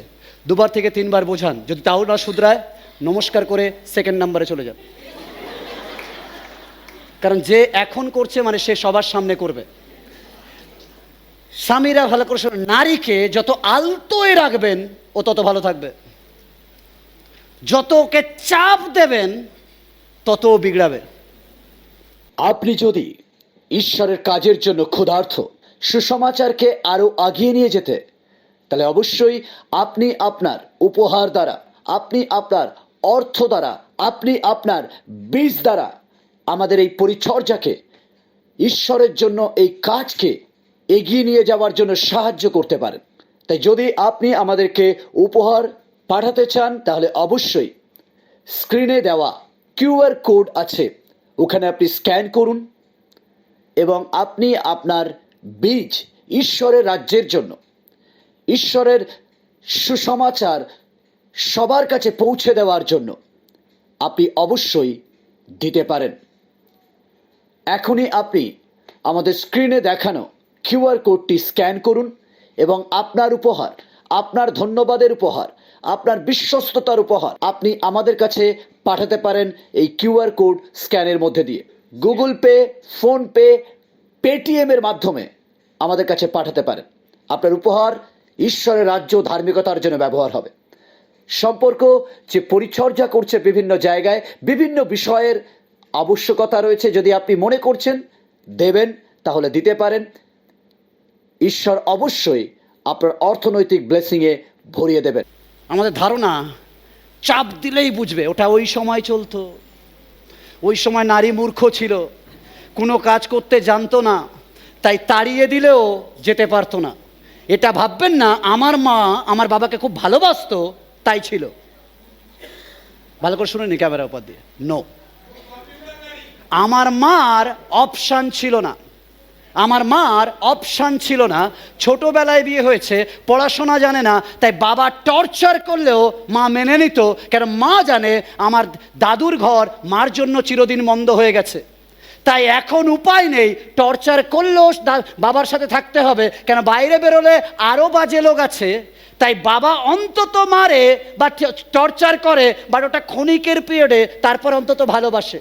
2বার থেকে 3বার বোঝান। যদি তাও না শুধরায়, নমস্কার করে সেকেন্ড নাম্বারে চলে যান। কারণ যে এখন করছে মানে সে সবার সামনে করবে। স্বামীরা ভালো করে শুনুন, নারীকে যত আলতোয় রাখবেন ও তত ভালো থাকবে। যত ওকে চাপ দেবেন তত বিগড়াবে। আপনি যদি ঈশ্বরের কাজের জন্য ক্ষুধার্ত, সুসমাচারকে আরো আগিয়ে নিয়ে যেতে, তাহলে অবশ্যই আপনি আপনার উপহার দ্বারা, আপনি আপনার অর্থ দ্বারা, আপনি আপনার বীজ দ্বারা আমাদের এই পরিচর্যাকে, ঈশ্বরের জন্য এই কাজকে এগিয়ে নিয়ে যাওয়ার জন্য সাহায্য করতে পারেন। তাই যদি আপনি আমাদেরকে উপহার পাঠাতে চান, তাহলে অবশ্যই স্ক্রিনে দেওয়া কিউআর কোড আছে, ওখানে আপনি স্ক্যান করুন এবং আপনি আপনার বীজ ঈশ্বরের রাজ্যের জন্য, ঈশ্বরের সুসমাচার সবার কাছে পৌঁছে দেওয়ার জন্য আপনি অবশ্যই দিতে পারেন। এখনই আপনি আমাদের স্ক্রিনে দেখানো কিউআর কোডটি স্ক্যান করুন এবং আপনার উপহার, আপনার ধন্যবাদের উপহার, আপনার বিশ্বস্ততার উপহার আপনি আমাদের কাছে পাঠাতে পারেন এই কিউআর কোড স্ক্যানের মধ্যে দিয়ে। গুগল পে, ফোনপে, পেটিএমের মাধ্যমে আমাদের কাছে পাঠাতে পারেন। আপনার উপহার ঈশ্বরের রাজ্য ধার্মিকতার জন্য ব্যবহার হবে। সম্পর্ক যে পরিচর্যা করছে বিভিন্ন জায়গায়, বিভিন্ন বিষয়ের আবশ্যকতা রয়েছে। যদি আপনি মনে করছেন দেবেন, তাহলে দিতে পারেন। ঈশ্বর অবশ্যই আপনার অর্থনৈতিক ব্লেসিংয়ে ভরিয়ে দেবেন। আমাদের ধারণা চাপ দিলেই বুঝবে, ওটা ওই সময় চলতো। ওই সময় নারী মূর্খ ছিল, কোনো কাজ করতে জানতো না, তাই তাড়িয়ে দিলেও যেতে পারতো না। এটা ভাববেন না আমার মা আমার বাবাকে খুব ভালোবাসতো তাই ছিল। ভালো করে শুনে নি ক্যামেরার উপর দিয়ে। নো, আমার মার অপশান ছিল না। আমার মার অপশান ছিল না। ছোটবেলায় বিয়ে হয়েছে, পড়াশোনা জানে না, তাই বাবা টর্চার করলেও মা মেনে নিত। কারণ মা জানে আমার দাদুর ঘর মার জন্য চিরদিন বন্ধ হয়ে গেছে। তাই এখন উপায় নেই, টর্চার করলেও বাবার সাথে থাকতে হবে। কেন বাইরে বেরোলে আরও বাজে লোক আছে। তাই বাবা অন্তত মারে বা টর্চার করে, বাট ওটা ক্ষণিকের পিরিয়ডে, তারপর অন্তত ভালোবাসে।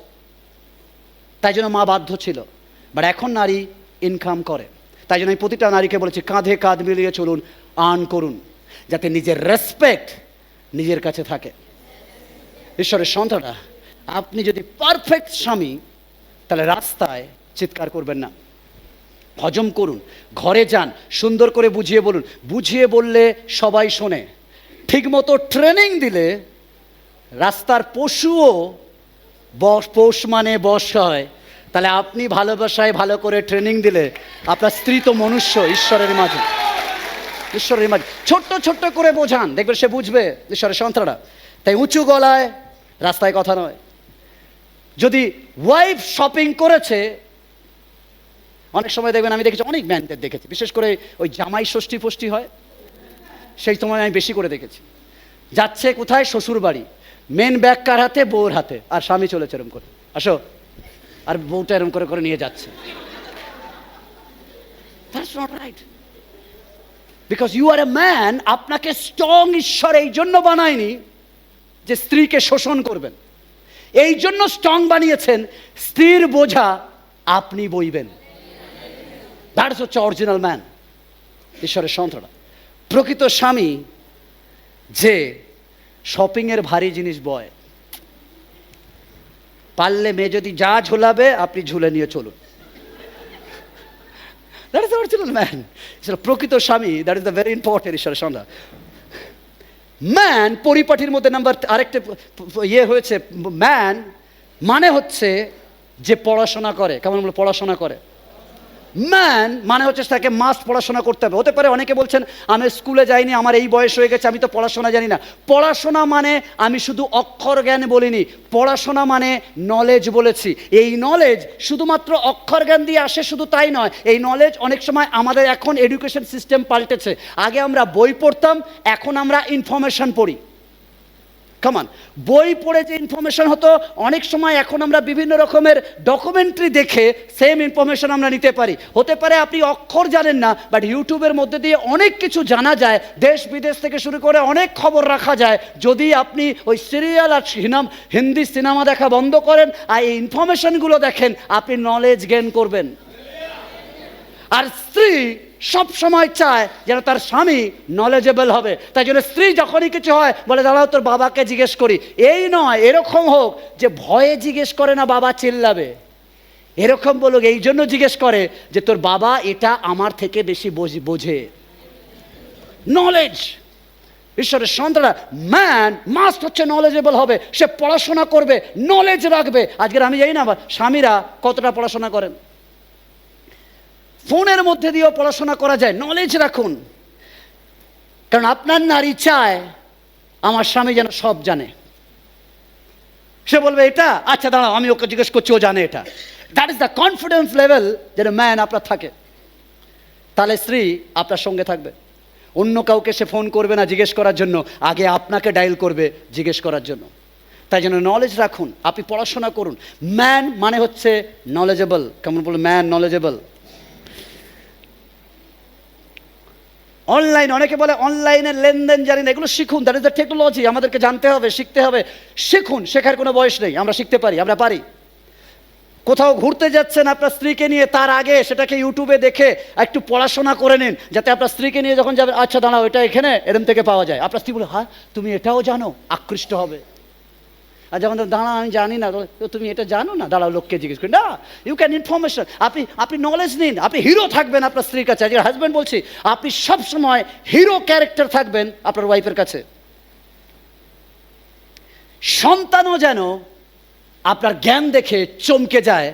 তাই জন্য মা বাধ্য ছিল। বাট এখন নারী ইনকাম করে। তাই জন্য আমি প্রতিটা নারীকে বলেছি, কাঁধে কাঁধ মিলিয়ে চলুন, আর্ন করুন, যাতে নিজের রেসপেক্ট নিজের কাছে থাকে। ঈশ্বরের সন্তানরা, আপনি যদি পারফেক্ট স্বামী, তাহলে রাস্তায় চিৎকার করবেন না, হজম করুন, ঘরে যান, সুন্দর করে বুঝিয়ে বলুন। বুঝিয়ে বললে সবাই শোনে। ঠিকমতো ট্রেনিং দিলে রাস্তার পশুও পোষ মানে বশ হয়। তাহলে আপনি ভালোবাসায় ভালো করে ট্রেনিং দিলে আপনার স্ত্রী তো মনুষ্য, ঈশ্বরের মাঝে, ঈশ্বরের মাঝে ছোট্ট ছোট্ট করে বোঝান, দেখবেন সে বুঝবে ঈশ্বরের সন্তানরা। তাই উঁচু গলায় রাস্তায় কথা নয়। যদি ওয়াইফ শপিং করেছে, অনেক সময় দেখবেন, আমি দেখেছি, অনেক ম্যানদের দেখেছি, বিশেষ করে ওই জামাই ষষ্ঠী ফষ্ঠী হয় সেই সময় আমি বেশি করে দেখেছি, যাচ্ছে কোথায়, শ্বশুর বাড়ি, মেন ব্যাগ কার হাতে, বউর হাতে, আর স্বামী চলেছে এরম করে, আসো, আর বউটা এরম করে করে নিয়ে যাচ্ছে। That's not right. Because you are a man. আপনাকে স্ট্রং ঈশ্বর এই জন্য বানায়নি যে স্ত্রীকে শোষণ করবেন, এই জন্য স্ট্রং বানিয়েছেন স্ত্রীর বোঝা আপনি বইবেন। দ্যাটস হচ্ছে অরিজিনাল ম্যান, ঈশ্বরের সন্তানরা। প্রকৃত স্বামী যে শপিংয়ের ভারী জিনিস বয়, পারলে মেয়ে যদি যা ঝোলাবে আপনি ঝুলে নিয়ে চলুন। That is the original man, প্রকৃত স্বামী। That is the very important, ঈশ্বরের সন্তান। ম্যান পরিপাটির মধ্যে নাম্বার আরেকটা ইয়ে হয়েছে, ম্যান মানে হচ্ছে যে পড়াশোনা করে। কেমন বলে পড়াশোনা করে? ম্যান মানে হচ্ছে তাকে মাস্ট পড়াশোনা করতে হবে। হতে পারে অনেকে বলছেন আমি স্কুলে যাইনি, আমার এই বয়স হয়ে গেছে, আমি তো পড়াশোনা জানি না। পড়াশোনা মানে আমি শুধু অক্ষর জ্ঞান বলিনি, পড়াশোনা মানে নলেজ বলেছি। এই নলেজ শুধুমাত্র অক্ষর জ্ঞান দিয়ে আসে শুধু তাই নয়, এই নলেজ অনেক সময় আমাদের এখন এডুকেশন সিস্টেম পাল্টেছে। আগে আমরা বই পড়তাম, এখন আমরা ইনফরমেশন পড়ি। কামান, বই পড়ে যে ইনফরমেশন হতো, অনেক সময় এখন আমরা বিভিন্ন রকমের ডকুমেন্টারি দেখে সেম ইনফরমেশন আমরা নিতে পারি। হতে পারে আপনি অক্ষর জানেন না, বাট ইউটিউবের মধ্যে দিয়ে অনেক কিছু জানা যায়, দেশ বিদেশ থেকে শুরু করে অনেক খবর রাখা যায়। যদি আপনি ওই সিরিয়াল আর হিন্দি সিনেমা দেখা বন্ধ করেন আর এই ইনফরমেশনগুলো দেখেন, আপনি নলেজ গেইন করবেন। আর স্ত্রী সব সময় চায় যেন তার স্বামী নলেজেবল হবে। তাই জন্য স্ত্রী যখনই কিছু হয় বলে দাঁড়াও তোর বাবাকে জিজ্ঞেস করি। এই নয়, এরকম হোক যে ভয়ে জিজ্ঞেস করে না বাবা চিল্লাবে, এরকম বলুক এই জন্য জিজ্ঞেস করে যে তোর বাবা এটা আমার থেকে বেশি বোঝে। নলেজ, ঈশ্বরের সন্তানরা, ম্যান মাস্ট হচ্ছে নলেজেবল হবে। সে পড়াশোনা করবে, নলেজ রাখবে। আজকের আমি জানি না স্বামীরা কতটা পড়াশোনা করেন, ফোনের মধ্যে দিয়েও পড়াশোনা করা যায়। নলেজ রাখুন, কারণ আপনার নারী চায় আমার স্বামী যেন সব জানে। সে বলবে এটা, আচ্ছা দাঁড়াও আমি ওকে জিজ্ঞেস করছি, ও জানে এটা। That is the confidence level যেন ম্যান আপনার থাকে। তাহলে স্ত্রী আপনার সঙ্গে থাকবে, অন্য কাউকে সে ফোন করবে না জিজ্ঞেস করার জন্য, আগে আপনাকে ডায়াল করবে জিজ্ঞেস করার জন্য। তাই জন্য নলেজ রাখুন, আপনি পড়াশোনা করুন। ম্যান মানে হচ্ছে নলেজেবল। কেমন বলুন? Man knowledgeable. অনলাইন, অনেকে বলে অনলাইনের লেনদেন জানি না, এগুলো শিখুন। That is the technology. আমাদেরকে জানতে হবে, শিখতে হবে। শিখুন, শেখার কোনো বয়স নেই, আমরা শিখতে পারি, আমরা পারি। কোথাও ঘুরতে যাচ্ছেন আপনার স্ত্রীকে নিয়ে, তার আগে সেটাকে ইউটিউবে দেখে একটু পড়াশোনা করে নিন, যাতে আপনার স্ত্রীকে নিয়ে যখন যাবেন, আচ্ছা দাঁড়াও এটা এখানে এরম থেকে পাওয়া যায়। আপনার স্ত্রী বলে হ্যাঁ তুমি এটাও জানো, আকৃষ্ট হবে। আর যখন দাঁড়া আমি জানি না, তুমি এটা জানো না, দাঁড়াও লোককে জিজ্ঞেস করি না। ইউ ক্যান ইনফরমেশন, আপনি নলেজ নিন, আপনি হিরো থাকবেন আপনার স্ত্রীর কাছে। আজকের হাজব্যান্ড বলছি, আপনি সবসময় হিরো ক্যারেক্টার থাকবেন আপনার ওয়াইফের কাছে। সন্তানও যেন আপনার জ্ঞান দেখে চমকে যায়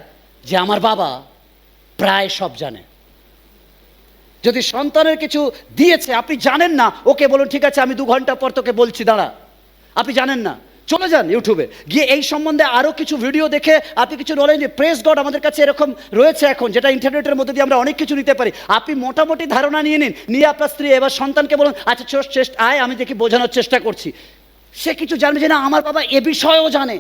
যে আমার বাবা প্রায় সব জানে। যদি সন্তানের কিছু দিয়েছে আপনি জানেন না, ওকে বলুন ঠিক আছে আমি 2 ঘন্টা পর তোকে বলছি, দাঁড়া। আপনি জানেন না, চলে যান ইউটিউবে গিয়ে এই সম্বন্ধে আরও কিছু ভিডিও দেখে আপনি কিছু নলেজ নিয়ে। প্রেস গড, আমাদের কাছে এরকম রয়েছে এখন, যেটা ইন্টারনেটের মধ্যে দিয়ে আমরা অনেক কিছু নিতে পারি। আপনি মোটামুটি ধারণা নিয়ে নিন, নিয়ে আপনার স্ত্রী এবার সন্তানকে বলুন আচ্ছা আয় আমি দেখি বোঝানোর চেষ্টা করছি। সে কিছু জানবে যে না আমার বাবা এ বিষয়েও জানে।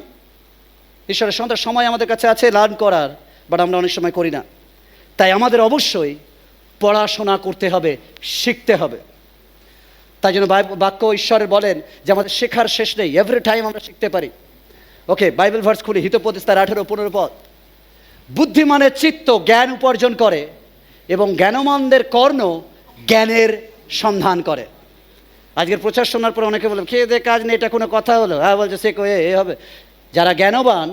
ঈশ্বরের সন্তান, সময় আমাদের কাছে আছে লার্ন করার, বাট আমরা অনেক সময় করি না। তাই আমাদের অবশ্যই পড়াশোনা করতে হবে, শিখতে হবে। তাই জন্য বাক্য ঈশ্বরের বলেন যে আমাদের শেখার শেষ নেই, এভরি টাইম আমরা শিখতে পারি। ওকে, বাইবেল ভার্স খুলি, হিতোপদেশ তার 18-15 পদ। বুদ্ধিমানের চিত্ত জ্ঞান উপার্জন করে এবং জ্ঞানমানদের কর্ণ জ্ঞানের সন্ধান করে। আজকের প্রচার শোনার পর অনেকে বলে খেয়ে দে কাজ নেই, এটা কোনো কথা হলো? হ্যাঁ বলছে সে কয়ে এ হবে। যারা জ্ঞানবান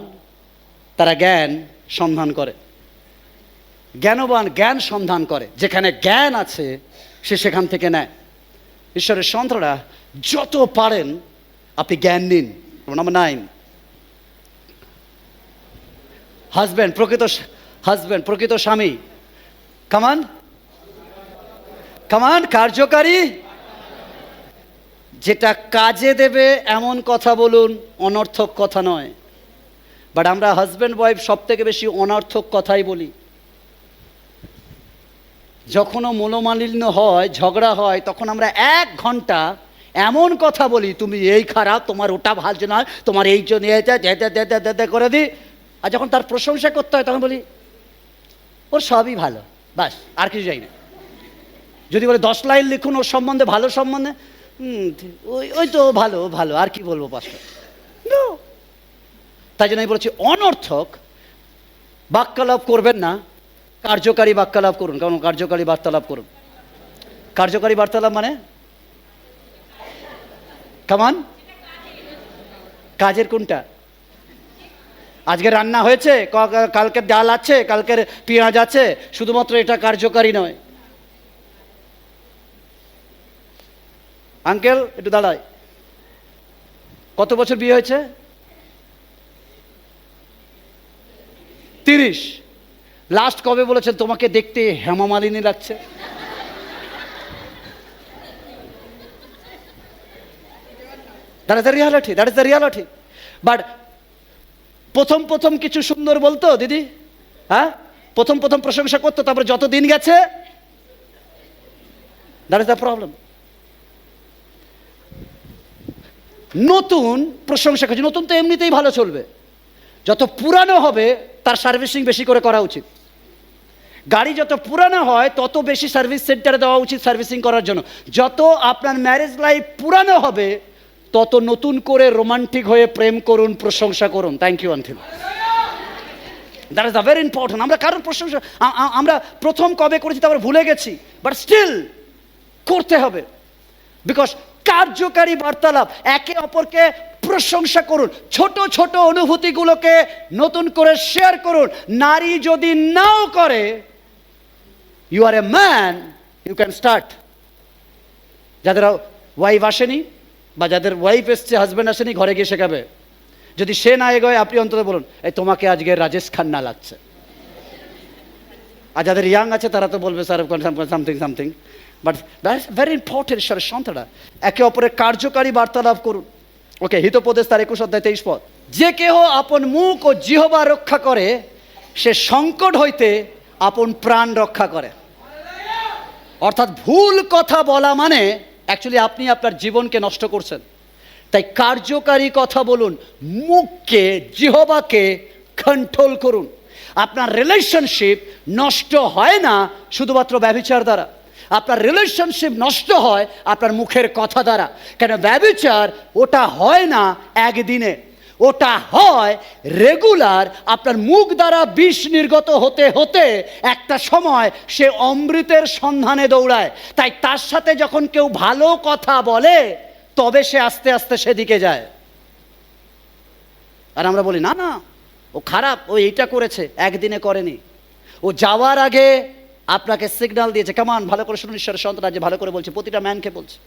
তারা জ্ঞান সন্ধান করে। জ্ঞানবান জ্ঞান সন্ধান করে, যেখানে জ্ঞান আছে সে সেখান থেকে নেয়। ঈশ্বরের সন্তানরা যত পারেন আপনি জ্ঞান নিন। নাম্বার 9, হাজব্যান্ড, প্রকৃত স্বামী। কামান কার্যকারী, যেটা কাজে দেবে এমন কথা বলুন, অনর্থক কথা নয়। বাট আমরা হাজব্যান্ড ওয়াইফ সব থেকে বেশি অনর্থক কথাই বলি। যখনও মনোমালিন্য হয়, ঝগড়া হয়, তখন আমরা 1 ঘন্টা এমন কথা বলি, তুমি এই খারাপ, তোমার ওটা ভালো নয়, তোমার এই জন্য করে দিই। আর যখন তার প্রশংসা করতে হয় তখন বলি ওর সবই ভালো, বাস, আর কিছু যাই না। যদি বলে 10 লাইন লিখুন ওর সম্বন্ধে, ভালো সম্বন্ধে, ওই তো ভালো ভালো, আর কি বলবো পাঁচটা। তাই জন্য আমি বলেছি অনর্থক বাক্যালাপ করবেন না, কার্যকারী বাক্যালাপ করুন। কারণ কার্যকারী বার্তালাপ করুন। কার্যকারী বার্তালাপ মানে কামান কাজের কোনটা? আজকে রান্না হয়েছে, কালকের ডাল আছে, কালকের পেঁয়াজ আছে, শুধুমাত্র এটা কার্যকারী নয়। আঙ্কেল একটু দাঁড়ায়, কত বছর বিয়ে হয়েছে? 30। লাস্ট কবে বলেছেন তোমাকে দেখতে হেমা মালিনী লাগছে? That is the reality. But প্রথম কিছু সুন্দর বলতো দিদি, হ্যাঁ, প্রথম প্রশংসা করতো, তারপরে যত দিন গেছে, দ্যাট ইজ দ্য প্রবলেম। নতুন প্রশংসা করছে, নতুন তো এমনিতেই ভালো চলবে, যত পুরানো হবে তার সার্ভিসিং বেশি করে করা উচিত। গাড়ি যত পুরানো হয় তত বেশি সার্ভিস সেন্টারে দেওয়া উচিত সার্ভিসিং করার জন্য। যত আপনার ম্যারেজ লাইফ পুরানো হবে তত নতুন করে রোমান্টিক হয়ে প্রেম করুন, প্রশংসা করুন। থ্যাংক ইউ আন্টিল। That is the very important. আমরা কারোর প্রশংসা, আমরা প্রথম কবে করেছি তারপরে ভুলে গেছি, বাট স্টিল করতে হবে। বিকজ কার্যকারী বার্তালাপ, একে অপরকে প্রশংসা করুন, ছোট ছোট অনুভূতিগুলোকে নতুন করে শেয়ার করুন। নারী যদি নাও করে, you are a man, you can start. যাদের ওয়াইফ আসেনি বা যাদের ওয়াইফ এসছে, হাজব্যান্ড আসেনি, ঘরে গিয়ে শেখাবে। যদি সে না এগোয়, আপনি অন্তত বলুন এই তোমাকে আজকে রাজেশ খান্না লাগছে। আর যাদের ইয়াং আছে তারা তো বলবে sir something. But that's very important. ঈশ্বরের সন্তানরা একে অপরের কার্যকারী বার্তালাপ করুন। ওকে, হিতোপদেশ তার 21 অধ্যায় 23 পদ। যে কেহ আপন মুখ ও জিহ্বা রক্ষা করে, সে সংকট হইতে আপন প্রাণ রক্ষা করে। অর্থাৎ ভুল কথা বলা মানে অ্যাকচুয়ালি আপনি আপনার জীবনকে নষ্ট করছেন। তাই কার্যকারী কথা বলুন, মুখকে, জিহ্বাকে কন্ট্রোল করুন। আপনার রিলেশনশিপ নষ্ট হয় না শুধুমাত্র ব্যভিচার দ্বারা, আপনার রিলেশনশিপ নষ্ট হয় আপনার মুখের কথা দ্বারা। কেন? ব্যভিচার ওটা হয় না একদিনে, ওটা হয় রেগুলার। আপনার মুখ দ্বারা বিষ নির্গত হতে হতে একটা সময় সে অমৃতের সন্ধানে দৌড়ায়। তাই তার সাথে যখন কেউ ভালো কথা বলে তবে সে আস্তে আস্তে সেদিকে যায়। আর আমরা বলি না না ও খারাপ, ও এইটা করেছে, একদিনে করেনি, ও যাওয়ার আগে আপনাকে সিগন্যাল দিয়েছে। কেমন ভালো করে শুনুন, ঈশ্বরের সন্তান যে ভালো করে বলছে, প্রতিটা ম্যানকে বলছে।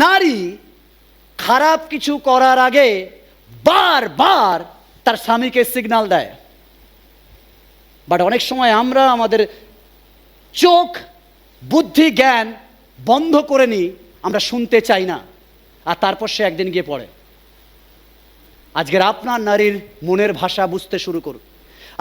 নারী খারাপ কিছু করার আগে বারবার তার স্বামীকে সিগন্যাল দেয়। বাট অনেক সময় আমরা আমাদের চোখ, বুদ্ধি, জ্ঞান বন্ধ করে নিই, আমরা শুনতে চাই না, আর তারপর সে একদিন গিয়ে পড়ে। আজকের আপনার নারীর মনের ভাষা বুঝতে শুরু করুন,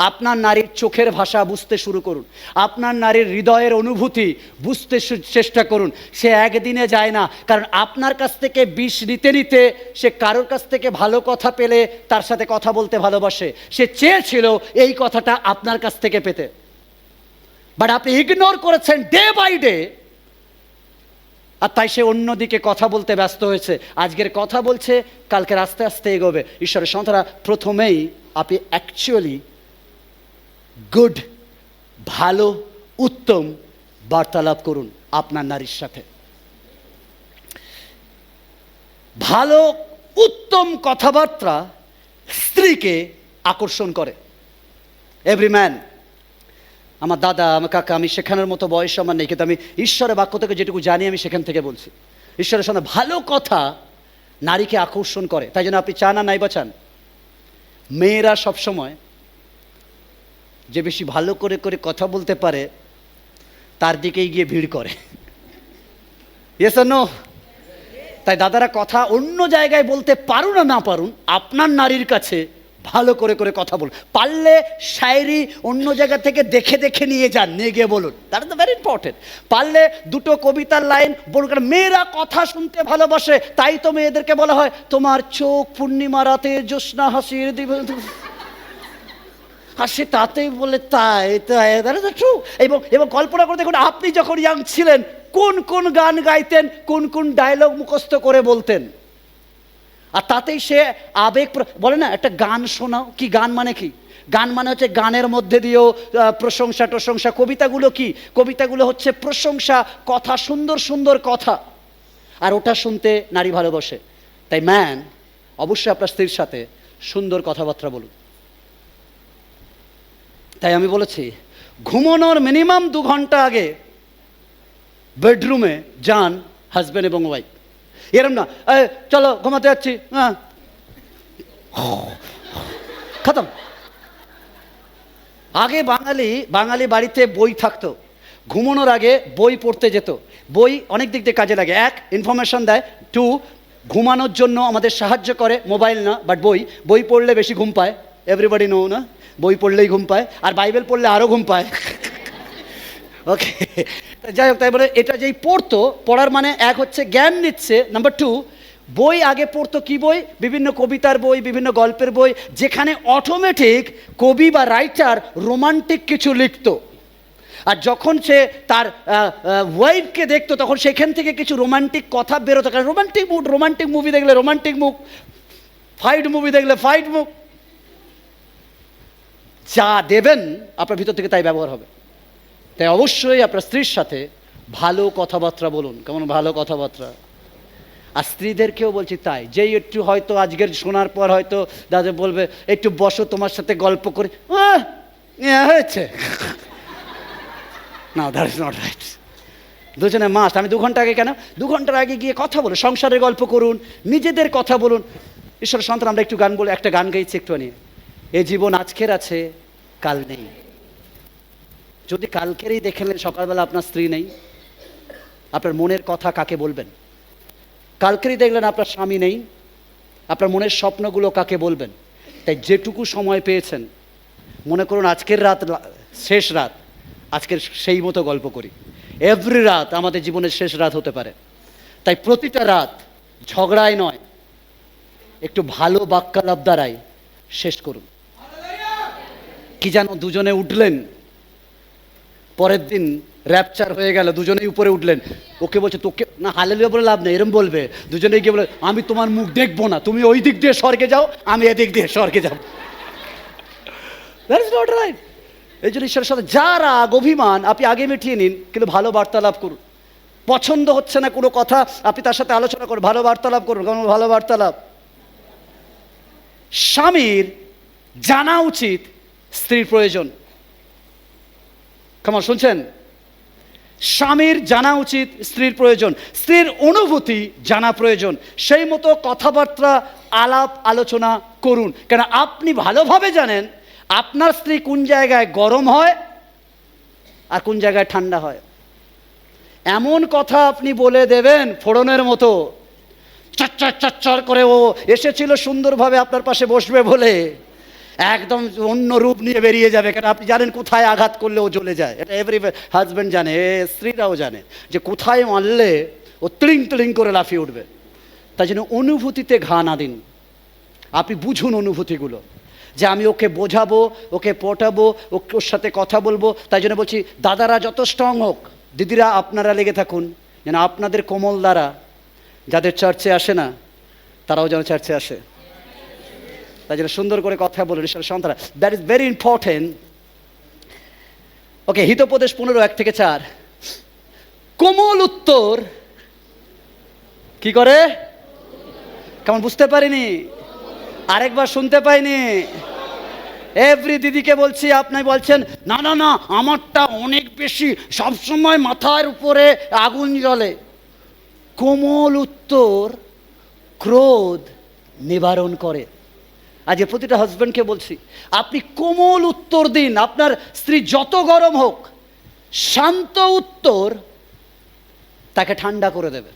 আপনার নারীর চোখের ভাষা বুঝতে শুরু করুন, আপনার নারীর হৃদয়ের অনুভূতি বুঝতে চেষ্টা করুন। সে একদিনে যায় না, কারণ আপনার কাছ থেকে বিষ নিতে নিতে সে কারোর কাছ থেকে ভালো কথা পেলে তার সাথে কথা বলতে ভালোবাসে। সে চেয়েছিল এই কথাটা আপনার কাছ থেকে পেতে, বাট আপনি ইগনোর করেছেন ডে বাই ডে, আর তাই সে অন্যদিকে কথা বলতে ব্যস্ত হয়েছে। আজকের কথা বলছে, কালকের আস্তে আস্তে এগোবে। ঈশ্বরের সন্তানরা প্রথমেই আপনি অ্যাকচুয়ালি গুড, ভালো, উত্তম বার্তালাপ করুন আপনার নারীর সাথে। ভালো উত্তম কথাবার্তা স্ত্রীকে আকর্ষণ করে। এভরি ম্যান, আমার দাদা, আমার কাকা, আমি শেখানোর মতো বয়স আমার নেই, কিন্তু আমি ঈশ্বরের বাক্য থেকে যেটুকু জানি আমি সেখান থেকে বলছি। ঈশ্বরের সঙ্গে ভালো কথা নারীকে আকর্ষণ করে। তাই জন্য আপনি চান আর নাই বা চান, মেয়েরা সবসময় যে বেশি ভালো করে করে কথা বলতে পারে তার দিকেই গিয়ে ভিড় করে। Yes or no? তাই দাদারা কথা অন্য জায়গায় বলতে পারুন আর না পারুন, আপনার নারীর কাছে ভালো করে করে কথা বলুন। পারলে শায়েরি অন্য জায়গা থেকে দেখে দেখে নিয়ে যান, নিয়ে গিয়ে বলুন, দ্যাট ইজ ভেরি ইম্পর্টেন্ট। পারলে দুটো কবিতার লাইন বলুন, কারণ মেয়েরা কথা শুনতে ভালোবাসে। তাই তো মেয়েদেরকে বলা হয় তোমার চোখ পূর্ণিমা রাতে জ্যোৎস্না হাসির দিবে, আর সে তাতেই বলে তাই তাই, দ্যাট ইজ ট্রু। এবং কল্পনা করে দেখুন, আপনি যখন ইয়াং ছিলেন কোন কোন গান গাইতেন, কোন কোন ডায়লগ মুখস্থ করে বলতেন, আর তাতেই সে আবেগ বলে না, একটা গান শোনাও। কি গান মানে কি? গান মানে হচ্ছে গানের মধ্যে দিয়েও প্রশংসা টশংসা। কবিতাগুলো কি? কবিতাগুলো হচ্ছে প্রশংসা, কথা, সুন্দর সুন্দর কথা, আর ওটা শুনতে নারী ভালোবাসে। তাই ম্যান, অবশ্যই আপনার স্ত্রীর সাথে সুন্দর কথাবার্তা বলুন। তাই আমি বলেছি, ঘুমানোর মিনিমাম 2 ঘন্টা আগে বেডরুমে যান হাজব্যান্ড এবং ওয়াইফ। এরম না চলো ঘুমাতে যাচ্ছি, হ্যাঁ খতম। আগে বাঙালি বাড়িতে বই থাকতো, ঘুমানোর আগে বই পড়তে যেত। বই অনেক দিক দিয়ে কাজে লাগে। 1, ইনফরমেশন দেয়। 2, ঘুমানোর জন্য আমাদের সাহায্য করে। মোবাইল না, বাট বই পড়লে বেশি ঘুম পায়। এভরিবডি নো না? বই পড়লেই ঘুম পায়, আর বাইবেল পড়লে আরও ঘুম পায়। ওকে, যাই হোক, তাই বলে এটা যেই পড়তো, পড়ার মানে 1 হচ্ছে জ্ঞান নিচ্ছে, নাম্বার 2 বই আগে পড়তো। কি বই? বিভিন্ন কবিতার বই, বিভিন্ন গল্পের বই, যেখানে অটোমেটিক কবি বা রাইটার রোমান্টিক কিছু লিখতো। আর যখন সে তার ওয়াইফকে দেখতো, তখন সেখান থেকে কিছু রোমান্টিক কথা বেরোতো। কারণ রোমান্টিক মুভি দেখলে রোমান্টিক মুখ, ফাইট মুভি দেখলে ফাইট মুখ। যা দেবেন আপনার ভিতর থেকে তাই ব্যবহার হবে। তাই অবশ্যই আপনার স্ত্রীর সাথে ভালো কথাবার্তা বলুন। কেমন ভালো কথাবার্তা? আর স্ত্রীদেরকেও বলছি তাই, যেই একটু হয়তো আজকের শোনার পর হয়তো দাদা বলবে একটু বসো তোমার সাথে গল্প করি, হয়েছে না, দ্যাট ইজ নট রাইট। দুজনে মাস্ট। আমি 2 ঘন্টা আগে কেন? 2 ঘন্টার আগে গিয়ে কথা বলুন, সংসারের গল্প করুন, নিজেদের কথা বলুন। ঈশ্বরের সন্তান, আমরা একটু গান বলে, একটা গান গাইছি একটু নিয়ে, এ জীবন আজকের আছে কাল নেই। যদি কালকেরই দেখে নেন সকালবেলা আপনার স্ত্রী নেই, আপনার মনের কথা কাকে বলবেন? কালকেরই দেখলেন আপনার স্বামী নেই, আপনার মনের স্বপ্নগুলো কাকে বলবেন? তাই যেটুকু সময় পেয়েছেন, মনে করুন আজকের রাত শেষ রাত, আজকের সেই মতো গল্প করি। এভরি রাত আমাদের জীবনের শেষ রাত হতে পারে। তাই প্রতিটা রাত ঝগড়ায় নয়, একটু ভালো বাক্যালাপ দ্বারাই শেষ করুন। কি জানো, দুজনে উঠলেন, পরের দিন র্যাপচার হয়ে গেল, দুজনেই উপরে উঠলেন। ওকে বলছে তোকে না, হালেলুয়া বলে লাভ নেই, এরম বলবে। দুজনেই গিয়ে বলে আমি তোমার মুখ দেখবো না, তুমি ওই দিক দিয়ে স্বর্গে যাও, আমি এদিক দিয়ে স্বর্গে যাব। That is not right. এই জন্য ঈশ্বরের সাথে যা রাগ অভিমান আপনি আগে মিটিয়ে নিন, কিন্তু ভালো বার্তালাপ করুন। পছন্দ হচ্ছে না কোনো কথা, আপনি তার সাথে আলোচনা করুন, ভালো বার্তালাপ করুন। কেমন ভালো বার্তালাপ? স্বামীর জানা উচিত স্ত্রীর প্রয়োজন। কেমন শুনছেন? স্বামীর জানা উচিত স্ত্রীর প্রয়োজন, স্ত্রীর অনুভূতি জানা প্রয়োজন। সেই মতো কথাবার্তা আলাপ আলোচনা করুন, কেন আপনি ভালোভাবে জানেন আপনার স্ত্রী কোন জায়গায় গরম হয় আর কোন জায়গায় ঠান্ডা হয়। এমন কথা আপনি বলে দেবেন ফোড়নের মতো, চচ্চর চচ্চর করে ও এসেছিল সুন্দরভাবে আপনার পাশে বসবে বলে, একদম অন্য রূপ নিয়ে বেরিয়ে যাবে। কারণ আপনি জানেন কোথায় আঘাত করলে ও জ্বলে যায়। এটা এভরি হাজব্যান্ড জানে, স্ত্রীরাও জানে যে কোথায় মারলে ও তিলিং তিলিং করে লাফিয়ে উঠবে। তাই জন্য অনুভূতিতে ঘা না দিন, আপনি বুঝুন অনুভূতিগুলো, যে আমি ওকে বোঝাবো, ওকে পটাবো, ওর সাথে কথা বলবো। তাই জন্য বলছি, দাদারা যত স্ট্রং হোক, দিদিরা আপনারা লেগে থাকুন, যেন আপনাদের কোমল দ্বারা যাদের চার্চে আসে না তারাও যেন চার্চে আসে। তাই জন্য সুন্দর করে কথা বলুন ঈশ্বরের সন্তান, দ্যাট ইজ ভেরি ইম্পর্টেন্ট। ওকে, হিতোপদেশ 15:1-4। কোমল উত্তর কি করে? কেমন বুঝতে পারিনি? আরেকবার শুনতে পাইনি। এভরি দিদিকে বলছি, আপনি বলছেন না না না আমারটা অনেক বেশি, সবসময় মাথার উপরে আগুন জ্বলে। কোমল উত্তর ক্রোধ নিবারণ করে। আজ প্রতিটা হাজব্যান্ডকে বলছি, আপনি কোমল উত্তর দিন। আপনার স্ত্রী যত গরম হোক, শান্ত উত্তর তাকে ঠান্ডা করে দেবে।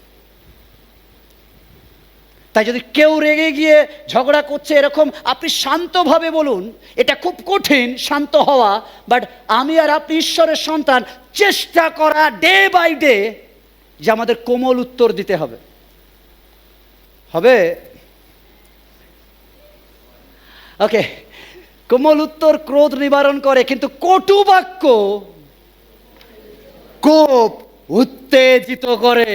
তাই যদি কেউ রেগে গিয়ে ঝগড়া করছে এরকম, আপনি শান্তভাবে বলুন। এটা খুব কঠিন শান্ত হওয়া, বাট আমি আর আপনি ঈশ্বরের সন্তান, চেষ্টা করা ডে বাই ডে যে আমাদের কোমল উত্তর দিতে হবে। ওকে, কোমল উত্তর ক্রোধ নিবারণ করে, কিন্তু কটু বাক্য কোপ উত্তেজিত করে।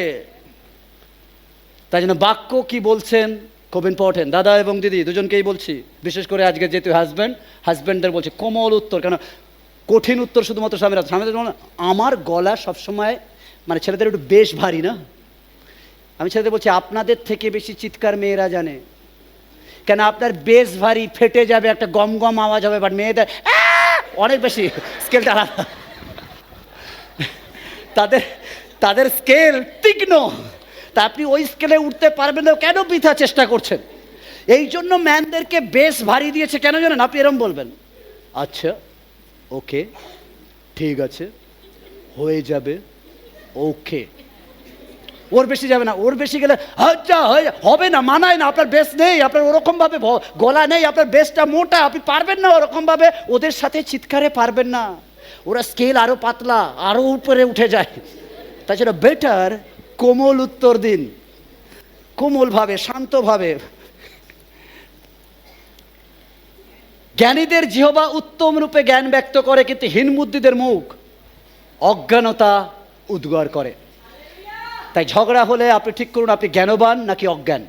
তাই জন্য বাক্য কি বলছেন খুব ইম্পর্টেন্ট। দাদা এবং দিদি দুজনকেই বলছি, বিশেষ করে আজকে যেহেতু হাজব্যান্ডদের বলছি কোমল উত্তর। কেন কঠিন উত্তর শুধুমাত্র স্বামীদের আমার গলা সবসময় মানে ছেলেদের একটু বেশ ভারী না। আমি ছেলেদের বলছি, আপনাদের থেকে বেশি চিৎকার মেয়েরা জানে। কেন আপনার বেশ ভারী, ফেটে যাবে, একটা গম গম আওয়াজ হবে, বাট মেয়েদের অনেক বেশি স্কেলটা আলাদা। তাদের স্কেল তীক্ষ্ণ। তা আপনি ওই স্কেলে উঠতে পারবেন না, কেন বৃথা চেষ্টা করছেন? এই জন্য ম্যানদেরকে বেশ ভারী দিয়েছে। কেন জানেন? আপনি এরম বলবেন, আচ্ছা ওকে ঠিক আছে হয়ে যাবে, ওকে। ওর বেশি যাবে না, ওর বেশি গেলে আচ্ছা হবে না, মানায় না, আপনার বেশ নেই, আপনার ওরকমভাবে গলা নেই, আপনার বেশটা মোটা, আপনি পারবেন না ওরকমভাবে। ওদের সাথে চিৎকারে পারবেন না, ওরা স্কেল আরও পাতলা, আরও উপরে উঠে যায়। তাছাড়া বেটার কোমল উত্তর দিন, কোমলভাবে, শান্তভাবে। জ্ঞানীদের জিহ্বা উত্তম রূপে জ্ঞান ব্যক্ত করে, কিন্তু হীনবুদ্ধিদের মুখ অজ্ঞানতা উদ্গার করে। তাই ঝগড়া হলে আপনি ঠিক করুন, আপনি জ্ঞানবান নাকি অজ্ঞান।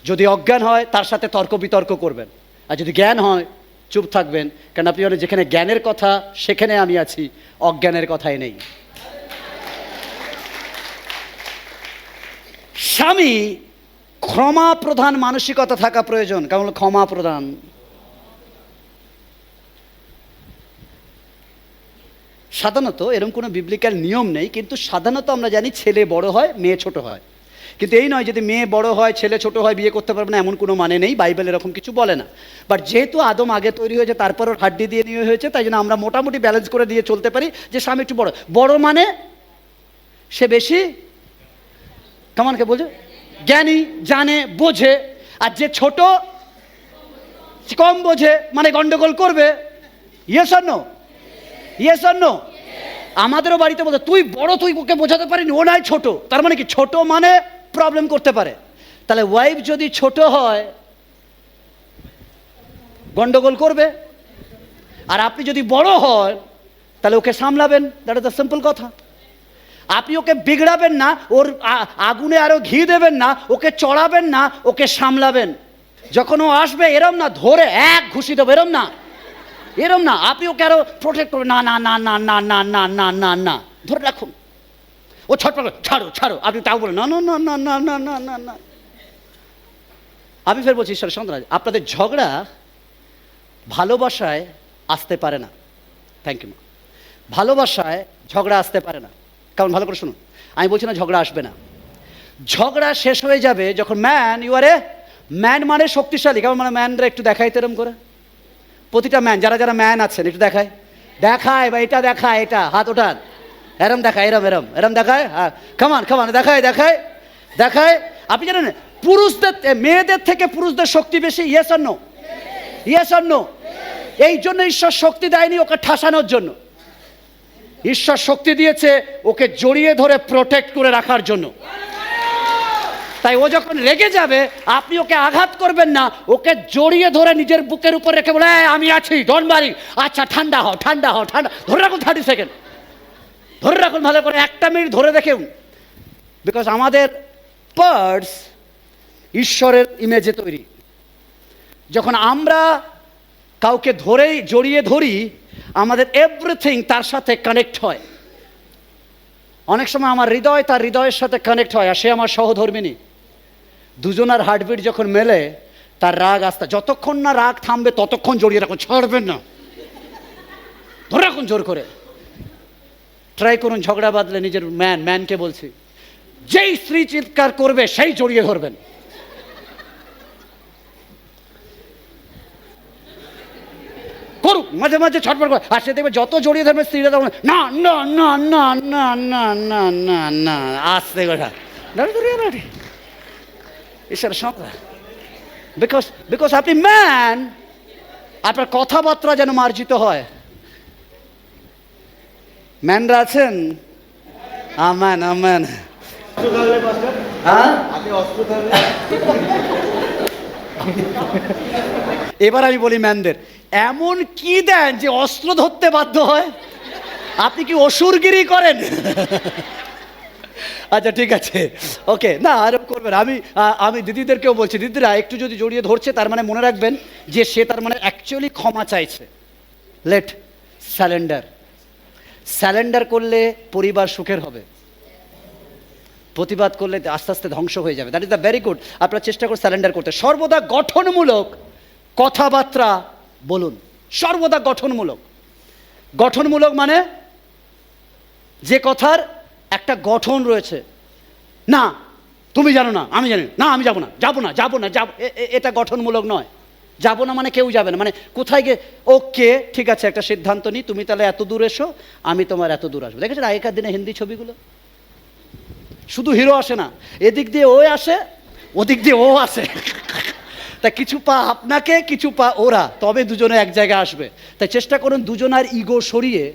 যদি অজ্ঞান হয় তার সাথে তর্ক বিতর্ক করবেন, আর যদি জ্ঞান হয় চুপ থাকবেন। কারণ আপনি বলেন যেখানে জ্ঞানের কথা সেখানে আমি আছি, অজ্ঞানের কথাই নেই। স্বামী ক্ষমা প্রধান মানসিকতা থাকা প্রয়োজন। কেমন ক্ষমা প্রদান? সাধারণত এরকম কোনো বিবলিক্যাল নিয়ম নেই, কিন্তু সাধারণত আমরা জানি ছেলে বড় হয় মেয়ে ছোট হয়। কিন্তু এই নয় যদি মেয়ে বড় হয় ছেলে ছোট হয় বিয়ে করতে পারবে না, এমন কোনো মানে নেই। বাইবেল এরকম কিছু বলে না। বাট যেহেতু আদম আগে তৈরি হয়েছে, তারপর ওর হাড্ডি দিয়ে নিয়ে হয়েছে, তাই জন্য আমরা মোটামুটি ব্যালেন্স করে দিয়ে চলতে পারি যে স্বামী একটু বড়। বড় মানে সে বেশি কেমনকে বলছে, জ্ঞানী, জানে, বোঝে। আর যে ছোট কম বোঝে, মানে গন্ডগোল করবে। Yes or no? Yes or no? আমাদেরও বাড়িতে বলতে, তুই বড়, তুই ওকে বোঝাতে পারিনি, ও নয় ছোট। তার মানে কি? ছোট মানে প্রবলেম করতে পারে। তাহলে ওয়াইফ যদি ছোট হয় গন্ডগোল করবে, আর আপনি যদি বড় হয় তাহলে ওকে সামলাবেন। দ্যাট ইজ দ্য সিম্পল কথা। আপনি ওকে বিগড়াবেন না, ওর আগুনে আরো ঘি দেবেন না, ওকে চড়াবেন না, ওকে সামলাবেন। যখন ও আসবে এরম না ধরে এক ঘুষি দেবো, এরম না, এরম না। আপনি ওকে আরো প্রোটেক্ট করবেন, না না না না না না না না না না, ধরে রাখুন। ও ছটপট, ছাড়ো ছাড়ো, আপনি তাও বলেন না না না না না না না না না। আমি ফের বলছি, ঈশ্বরের সন্তান, আপনাদের ঝগড়া ভালোবাসায় আসতে পারে না। থ্যাংক ইউ মা। ভালোবাসায় ঝগড়া আসতে পারে না। কারণ ভালো করে শুনুন, আমি বলছি না ঝগড়া আসবে না। ঝগড়া শেষ হয়ে যাবে যখন ম্যান মানে শক্তিশালী। কেমন মানে ম্যানরা একটু দেখায় তো এরম করে, প্রতিটা ম্যান, যারা ম্যান আছেন একটু দেখায় বা এটা দেখায়, এটা হাত ওঠান, এরম দেখায়, এরম দেখায়, হ্যাঁ কামান দেখায়। আপনি জানেন পুরুষদের, মেয়েদের থেকে পুরুষদের শক্তি বেশি। Yes or no? Yes or no? এই জন্য ঈশ্বর শক্তি দেয়নি ওকে ঠাসানোর জন্য। ঈশ্বর শক্তি দিয়েছে ওকে জড়িয়ে ধরে প্রোটেক্ট করে রাখার জন্য। তাই ও যখন রেগে যাবে আপনি ওকে আঘাত করবেন না, ওকে জড়িয়ে ধরে নিজের বুকের উপর রেখে বলে আমি আছি, ডোন্ট ওয়ারি, আচ্ছা ঠান্ডা হও। ধরে রাখুন 30 সেকেন্ড, ধরে রাখুন ভালো করে, 1 মিনিট ধরে দেখুন। বিকজ আমাদের পার্টস ঈশ্বরের ইমেজে তৈরি। যখন আমরা কাউকে জড়িয়ে ধরি, আমাদের এভরিথিং তার সাথে কানেক্ট হয়। অনেক সময় আমার হৃদয় তার হৃদয়ের সাথে কানেক্ট হয়, আর সে আমার সহধর্মিনী। দুজনের হার্টবিট যখন মেলে তার রাগ আস্তে, যতক্ষণ না রাগ থামবে ততক্ষণ জড়িয়ে রাখুন, ছাড়বেন না, ধরে রাখুন জোর করে। ট্রাই করুন ঝগড়া বাঁধলে নিজের ম্যানকে বলছি, যেই স্ত্রী চিৎকার করবে সেই জড়িয়ে ধরবেন। করুক মাঝে মাঝে ছটফট করে, আর সে দেখবে যত জড়িয়ে ধরবে স্ত্রীরা তখন না না না না না না না না না আসতে কথা ঈশ্বরের সন্তান। বিকজ আপনি ম্যান, আপনার কথাবার্তা যেন মার্জিত হয়। ম্যানরা আছেন? Amen amen. এবার আমি বলি ম্যানদের, এমন কি দেন যে অস্ত্র ধরতে বাধ্য হয়? আপনি কি অসুরগিরি করেন? আচ্ছা ঠিক আছে, ওকে, না আর করবেন। আমি দিদিদেরকেও বলছি, দিদিরা একটু যদি জড়িয়ে ধরছে তার মানে মনে রাখবেন যে সে তার মানে অ্যাকচুয়ালি ক্ষমা চাইছে। লেট স্যালেন্ডার করলে পরিবার সুখের হবে, প্রতিবাদ করলে আস্তে আস্তে ধ্বংস হয়ে যাবে। That is the very good. আপনারা চেষ্টা করুন স্যালেন্ডার করতে। সর্বদা গঠনমূলক কথাবার্তা বলুন, সর্বদা গঠনমূলক মানে যে কথার একটা গঠন রয়েছে। না তুমি জানো না, আমি জানি না, আমি যাবো না, এটা গঠনমূলক নয়। যাবো না মানে কেউ যাবে না, মানে কোথায় গিয়ে ওকে ঠিক আছে একটা সিদ্ধান্ত নিই, তুমি তাহলে এত দূর এসো, আমি তোমার এত দূর আসবো। দেখেছেন আগেকার দিনে হিন্দি ছবিগুলো, শুধু হিরো আসে না, এদিক দিয়ে ও আসে, ওদিক দিয়ে ও আসে। তা কিছু পা আপনাকে, কিছু পা ওরা, তবে দুজনে এক জায়গায় আসবে। তাই চেষ্টা করুন দুজনার ইগো সরিয়ে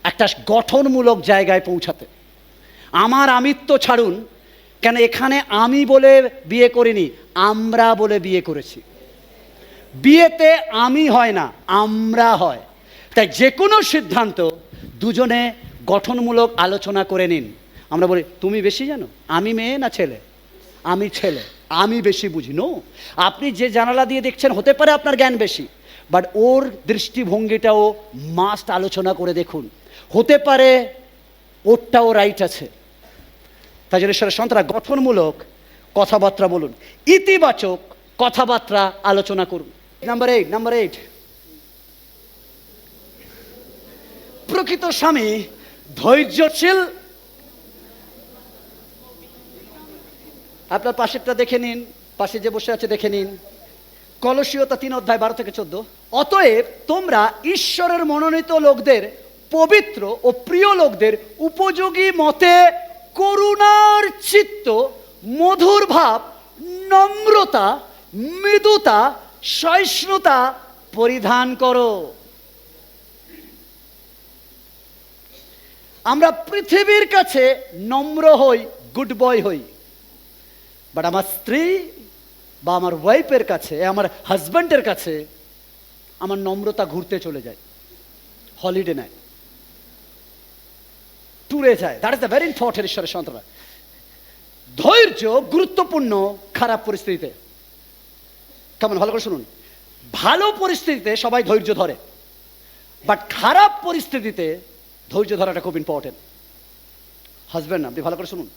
একটা গঠনমূলক জায়গায় পৌঁছাতে। আমার আমিত্ব ছাড়ুন, কেন এখানে আমি বলে বিয়ে করিনি, আমরা বলে বিয়ে করেছি। বিয়েতে আমি হয় না, আমরা হয়। তাই যে কোনো সিদ্ধান্ত দুজনে গঠনমূলক আলোচনা করে নিন। আমরা বলি তুমি বেশি জানো, আমি মেয়ে না ছেলে, আমি ছেলে, আমি বেশি বুঝি। নো, আপনি যে জানালা দিয়ে দেখছেন হতে পারে আপনার জ্ঞান বেশি, বাট ওর দৃষ্টিভঙ্গিটাও মাস্ট আলোচনা করে দেখুন, হতে পারে ওরটাও রাইট আছে। তাই জন্য ঈশ্বরের সন্তানরা গঠনমূলক কথাবার্তা বলুন, ইতিবাচক কথাবার্তা আলোচনা করুন। নাম্বার 8, প্রকৃত স্বামী ধৈর্যশীল। আপনার পাশেরটা দেখে নিন, পাশে যে বসে আছে দেখে নিন, কলসীয় 3:12-14। অতএব তোমরা ঈশ্বরের মনোনীত লোকদের, পবিত্র ও প্রিয় লোকদের উপযোগী মতে করুণার চিত্ত, মধুর ভাব, নম্রতা, মৃদুতা, সহিষ্ণুতা পরিধান করো। আমরা পৃথিবীর কাছে নম্র হই, গুড বয় হই, বাট আমার স্ত্রী বা আমার ওয়াইফের কাছে, আমার হাজব্যান্ডের কাছে আমার নম্রতা ঘুরতে চলে যায়, হলিডে নেয়, ট্যুরে যায়। That is the very important. ঈশ্বরের সন্তানরা, ধৈর্য গুরুত্বপূর্ণ খারাপ পরিস্থিতিতে। কেমন ভালো করে শুনুন, ভালো পরিস্থিতিতে সবাই ধৈর্য ধরে, বাট খারাপ পরিস্থিতিতে ধৈর্য ধরাটা খুব ইম্পর্টেন্ট। হাজব্যান্ড আপনি ভালো করে শুনুন,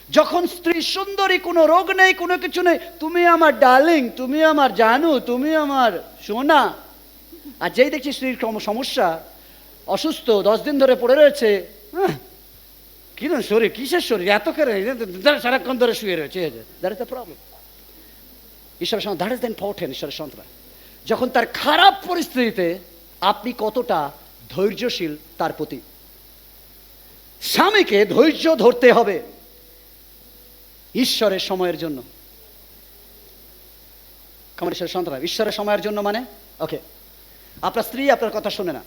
যখন স্ত্রী সুন্দরী, কোনো রোগ নেই, কোনো কিছু নেই, তুমি আমার ডার্লিং, তুমি আমার জানু, তুমি আমার সোনা, আর যেই দেখছি স্ত্রীর সমস্যা, অসুস্থ, 10 দিন ধরে পড়ে রয়েছে, কি শরীর, কিসের শরীর এত করে সারাক্ষণ ধরে শুয়ে রয়েছে, দ্যাট ইজ দ্য প্রবলেম। ঈশ্বরের সন্তান, দ্যাট ইজ দ্য ইম্পর্টেন্ট। ঈশ্বরের সন্তান, যখন তার খারাপ পরিস্থিতিতে আপনি কতটা ধৈর্যশীল তার প্রতি। স্বামীকে ধৈর্য ধরতে হবে ঈশ্বরের সময়ের জন্য। কেমন ঈশ্বরের সন্তান, ঈশ্বরের সময়ের জন্য মানে ওকে, আপনার স্ত্রী আপনার কথা শোনে না,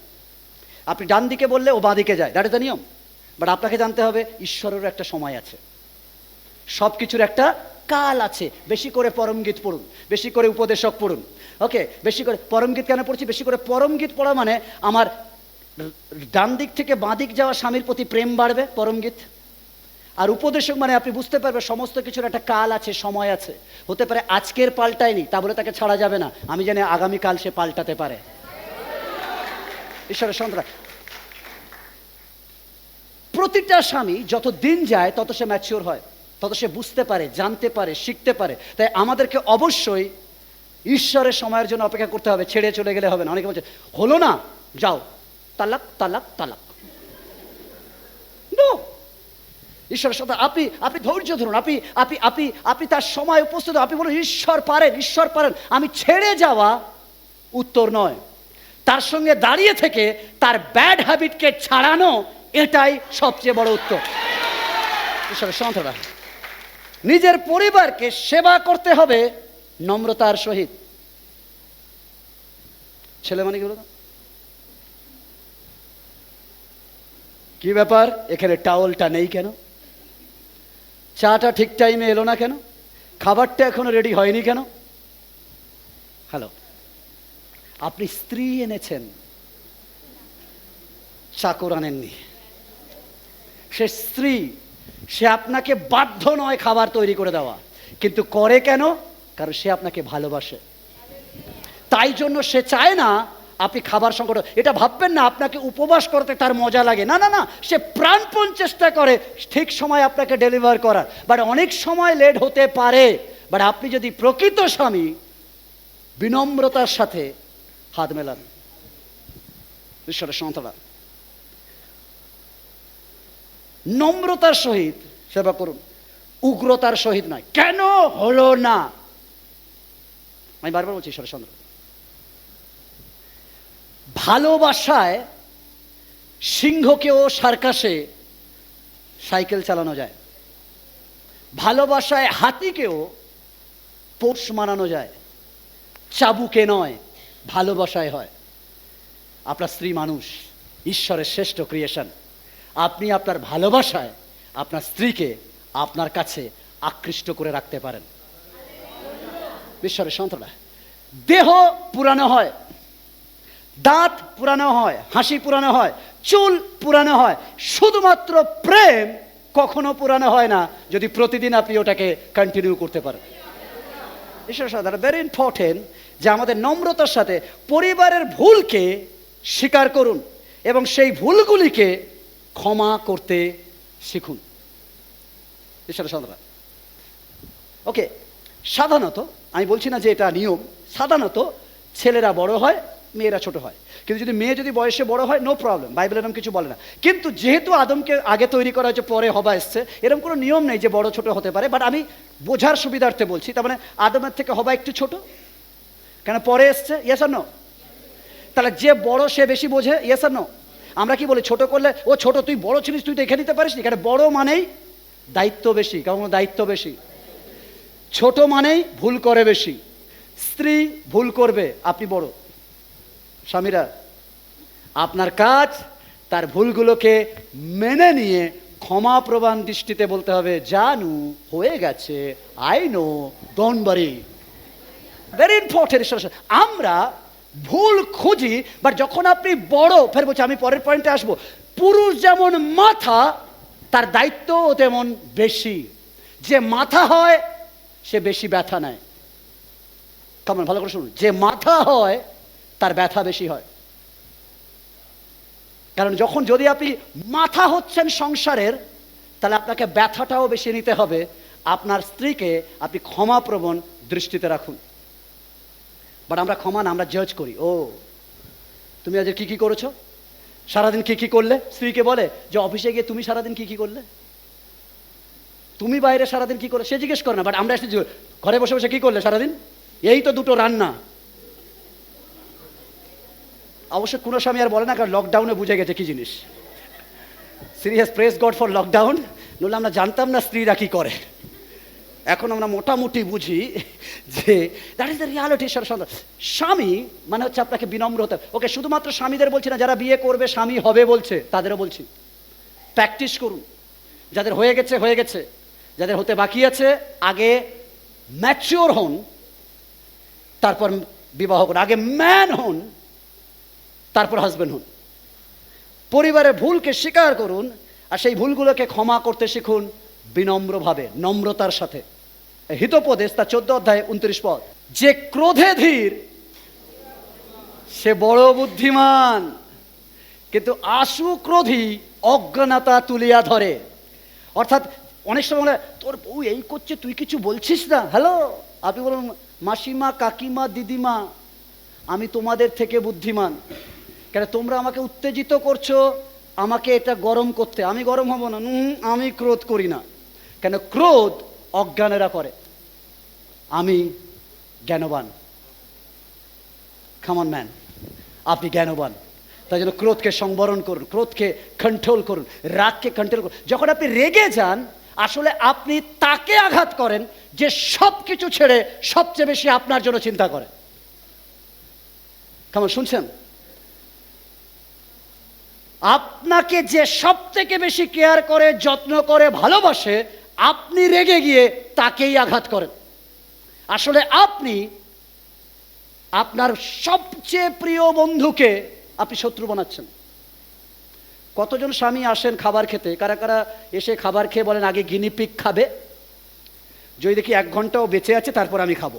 আপনি ডান দিকে বললে ও বাঁ দিকে যায়, দ্যাট ইজ দ্য নিয়ম। বাট আপনাকে জানতে হবে ঈশ্বরেরও একটা সময় আছে, সব কিছুর একটা কাল আছে। বেশি করে পরমগীত পড়ুন, বেশি করে উপদেশক পড়ুন। ওকে, বেশি করে পরমগীত কেন পড়ছি? বেশি করে পরমগীত পড়া মানে আমার ডান দিক থেকে বাঁ দিক যাওয়া স্বামীর প্রতি প্রেম বাড়বে, পরমগীত। আর উপদেশক মানে আপনি বুঝতে পারবেন সমস্ত কিছুর একটা কাল আছে, সময় আছে। হতে পারে আজকের পাল্টায়নি, তা বলে তাকে ছাড়া যাবে না, আমি জানি আগামীকাল সে পাল্টাতে পারে। ঈশ্বরের সন্তান, প্রতিটা স্বামী যত দিন যায় তত সে ম্যাচিওর হয়, তত সে বুঝতে পারে, জানতে পারে, শিখতে পারে। তাই আমাদেরকে অবশ্যই ঈশ্বরের সময়ের জন্য অপেক্ষা করতে হবে, ছেড়ে চলে গেলে হবে না। অনেকে বলছে হলো না, যাও, তালাক তালাক তালাক। নো, ঈশ্বরের সাথে আপনি ধৈর্য ধরুন, আপনি তার সময় উপস্থিত, আপনি বলুন ঈশ্বর পারেন, ঈশ্বর পারেন। আমি ছেড়ে যাওয়া উত্তর নয়, তার সঙ্গে দাঁড়িয়ে থেকে তার ব্যাড হ্যাবিটকে ছাড়ানো, এটাই সবচেয়ে বড় উত্তর। ঈশ্বরের সন্তানরা, নিজের পরিবারকে সেবা করতে হবে নম্রতার সহিত। ছেলে মানে কি বলো, কি ব্যাপার এখানে টাওয়ালটা নেই কেন, চাটা ঠিক টাইমে এলো না কেন, খাবারটা এখনো রেডি হয়নি কেন? হ্যালো, আপনি স্ত্রী এনেছেন, চাকর আনেননি। সে স্ত্রী, সে আপনাকে বাধ্য নয় খাবার তৈরি করে দেওয়া, কিন্তু করে কেন? কারণ সে আপনাকে ভালোবাসে। তাই জন্য সে চায় না আপনি খাবার সংকট। এটা ভাববেন না আপনাকে উপবাস করতে তার মজা লাগে, না না না, সে প্রাণপণ চেষ্টা করে ঠিক সময় আপনাকে ডেলিভার করার। বাট অনেক সময় লেট হতে পারে, বাট আপনি যদি প্রকৃত স্বামী, বিনম্রতার সাথে হাত মেলান। ঈশ্বরের সন্তান, নম্রতার সহিত সেবা করুন, উগ্রতার সহিত নয়। কেন হলো না, আমি বারবার বলছি ঈশ্বরের সন্তান, ভালোবাসায় সিংহকেও সার্কাসে সাইকেল চালানো যায়, ভালোবাসায় হাতিকেও পোষ মানানো যায়, চাবুকে নয়, ভালোবাসায় হয়। আপনার স্ত্রী মানুষ, ঈশ্বরের শ্রেষ্ঠ ক্রিয়েশন। আপনি আপনার ভালোবাসায় আপনার স্ত্রীকে আপনার কাছে আকৃষ্ট করে রাখতে পারেন। ঈশ্বরের সন্তানরা, দেহ পুরানো হয়, দাঁত পুরানো হয়, হাসি পুরানো হয়, চুল পুরানো হয়, শুধুমাত্র প্রেম কখনো পুরানো হয় না যদি প্রতিদিন আপনি ওটাকে কন্টিনিউ করতে পারেন। ঈশ্বরের সন্তানরা, ভেরি ইম্পর্টেন্ট যে আমাদের নম্রতার সাথে পরিবারের ভুলকে স্বীকার করুন এবং সেই ভুলগুলিকে ক্ষমা করতে শিখুন। ঈশ্বরের সন্তানরা, ওকে, সাধারণত আমি বলছি না যে এটা নিয়ম, সাধারণত ছেলেরা বড় হয়, মেয়েরা ছোট হয়। কিন্তু যদি মেয়ে যদি বয়সে বড় হয়, নো প্রবলেম, বাইবেল এরকম কিছু বলে না। কিন্তু যেহেতু আদমকে আগে তৈরি করা হয়েছে, পরে হবা এসছে, এরকম কোনো নিয়ম নেই যে বড় ছোট হতে পারে। বাট আমি বোঝার সুবিধার্থে বলছি, তার মানে আদমের থেকে হবা একটু ছোট, কেন পরে এসছে, ইয়েস আর নো? তাহলে যে বড় সে বেশি বোঝে, ইয়েস আর নো? আমরা কি বলি, ছোট করলে ও ছোট, তুই বড় ছিলিস, তুই তো এখানে দিতে পারিস নি। কারণ বড় মানেই দায়িত্ব বেশি, কারণ দায়িত্ব বেশি। ছোট মানেই ভুল করে বেশি। স্ত্রী ভুল করবে, আপনি বড়। স্বামীরা, আপনার কাজ তার ভুলগুলোকে মেনে নিয়ে ক্ষমা প্রবান দৃষ্টিতে বলতে হবে, জানু হয়ে গেছে, I know, don't worry. Very important. আমরা ভুল খুঁজি, বাট যখন আপনি বড়, ফের বলছি, আমি পরের পয়েন্টে আসবো, পুরুষ যেমন মাথা, তার দায়িত্বও তেমন বেশি। যে মাথা হয় সে বেশি ব্যথা নেয়। কেমন, ভালো করে শুনুন, যে মাথা হয় তার ব্যথা বেশি হয়। কারণ যখন যদি আপনি মাথা হচ্ছেন সংসারের, তাহলে আপনাকে ব্যথাটাও বেশি নিতে হবে। আপনার স্ত্রীকে আপনি ক্ষমাপ্রবণ দৃষ্টিতে রাখুন। বাট আমরা ক্ষমা না, আমরা জাজ করি। ও, তুমি আজ কি কি করেছো, সারাদিন কি কি করলে? স্ত্রীকে বলে যে অফিসে গিয়ে তুমি সারাদিন কি কি করলে, তুমি বাইরে সারাদিন কি করলে, সে জিজ্ঞেস করে না। বাট আমরা এসে ঘরে বসে বসে কি করলে সারাদিন, এই তো দুটো রান্না। অবশ্য কোনো স্বামী আর বলে না, কারণ লকডাউনে বুঝে গেছে কি জিনিস। Serious, praise God for lockdown. নইলে আমরা জানতাম না স্ত্রীরা কি করে। এখন আমরা মোটামুটি বুঝি যে দ্যাট ইজ দ্য রিয়ালিটি। স্বামী মানে হচ্ছে আপনাকে বিনম্র হতে। ওকে, শুধুমাত্র স্বামীদের বলছি না, যারা বিয়ে করবে স্বামী হবে বলছে তাদেরও বলছি, প্র্যাকটিস করুন। যাদের হয়ে গেছে হয়ে গেছে, যাদের হতে বাকি আছে আগে ম্যাচিওর হন, তারপর বিবাহ করুন। আগে ম্যান হন, তারপর হাজবেন্ড হন। পরিবারের ভুলকে স্বীকার করুন, আর সেই ভুলগুলোকে ক্ষমা করতে শিখুন বিনম্রভাবে, নম্রতার সাথে। হিতোপদেশ তার 14 অধ্যায় 29 পদ, যে ক্রোধে ধীর সে বড় বুদ্ধিমান, কিন্তু আশু ক্রোধী অজ্ঞানতা তুলিয়া ধরে। অর্থাৎ অনেক সময় বলে তোর বউ এই করছে, তুই কিছু বলছিস না। হ্যালো, আপনি বলুন মাসিমা, কাকিমা, দিদিমা, আমি তোমাদের থেকে বুদ্ধিমান। কেন তোমরা আমাকে উত্তেজিত করছো, আমাকে এটা গরম করতে। আমি গরম হব না, আমি ক্রোধ করি না। কেন ক্রোধ অজ্ঞানেরা করে, আমি জ্ঞানবান। কাম অন ম্যান, আপনি জ্ঞানবান, তাই জন্য ক্রোধকে সংবরণ করুন, ক্রোধকে কন্ট্রোল করুন, রাগকে কন্ট্রোল করুন। যখন আপনি রেগে যান, আসলে আপনি তাকে আঘাত করেন যে সব কিছু ছেড়ে সবচেয়ে বেশি আপনার জন্য চিন্তা করে। কেমন শুনছেন? আপনাকে যে সব থেকে বেশি কেয়ার করে, যত্ন করে, ভালোবাসে, আপনি রেগে গিয়ে তাকেই আঘাত করেন। আসলে আপনি আপনার সবচেয়ে প্রিয় বন্ধুকে আপনি শত্রু বানাচ্ছেন। কতজন স্বামী আসেন খাবার খেতে, কারা কারা এসে খাবার খেয়ে বলেন আগে গিনিপিগ খাবে, যদি দেখি 1 ঘন্টাও বেঁচে আছে তারপর আমি খাবো।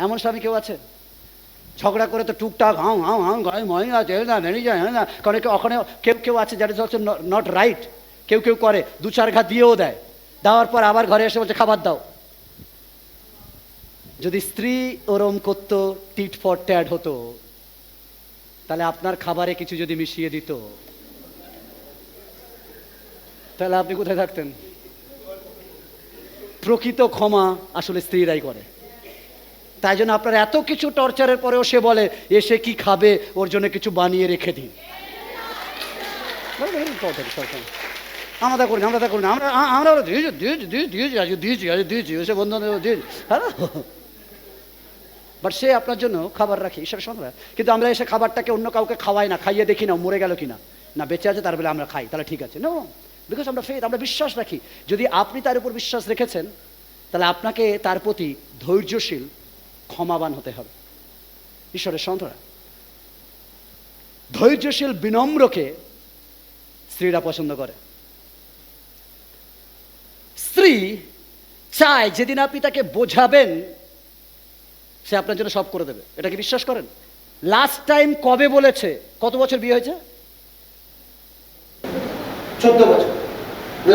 এমন স্বামী কেউ আছে? ঝগড়া করে তো টুকটাক হাও হাও হাও গায়ে ময় আছে না মেরে যায় না, কারণ ওখানে কেউ কেউ আছে যারা হচ্ছে নট রাইট। কেউ কেউ করে 2-4 ঘা দিয়েও দেয়, দেওয়ার পর আবার ঘরে এসে বলছে খাবার দাও। যদি স্ত্রী ওরম করতো, টিট ফর ট্যাড হতো, তাহলে আপনার খাবারে কিছু যদি মিশিয়ে দিত, তাহলে আপনি কোথায় থাকতেন? প্রকৃত ক্ষমা আসলে স্ত্রীরাই করে। তাই জন্য আপনার এত কিছু টর্চারের পরেও সে বলে এসে কি খাবে, ওর জন্য কিছু বানিয়ে রেখে দিন। আমরা করি, আমরা তা করি না, আমরা দিয়েছি এসে বন্ধু দিয়েছি, হ্যাঁ। বাট সে আপনার জন্য খাবার রাখে, ঈশ্বরের সন্তান। কিন্তু আমরা এসে খাবারটাকে অন্য কাউকে খাওয়াই না, খাইয়ে দেখি না মরে গেল কিনা, না বেঁচে আছে তার বলে আমরা খাই, তাহলে ঠিক আছে। নো, বিকজ আমরা ফেথ, আমরা বিশ্বাস রাখি। যদি আপনি তার উপর বিশ্বাস রেখেছেন, তাহলে আপনাকে তার প্রতি ধৈর্যশীল, ক্ষমাবান হতে হবে। ঈশ্বরের সন্তান, ধৈর্যশীল বিনম্রকে স্ত্রীরা পছন্দ করে। স্ত্রী চায় যেদিন আপনি তাকে বোঝাবেন, সে আপনার জন্য সব করে দেবে। এটা কি বিশ্বাস করেন? লাস্ট টাইম কবে বলেছে? কত বছর বিয়ে হয়েছে? 14 বছর।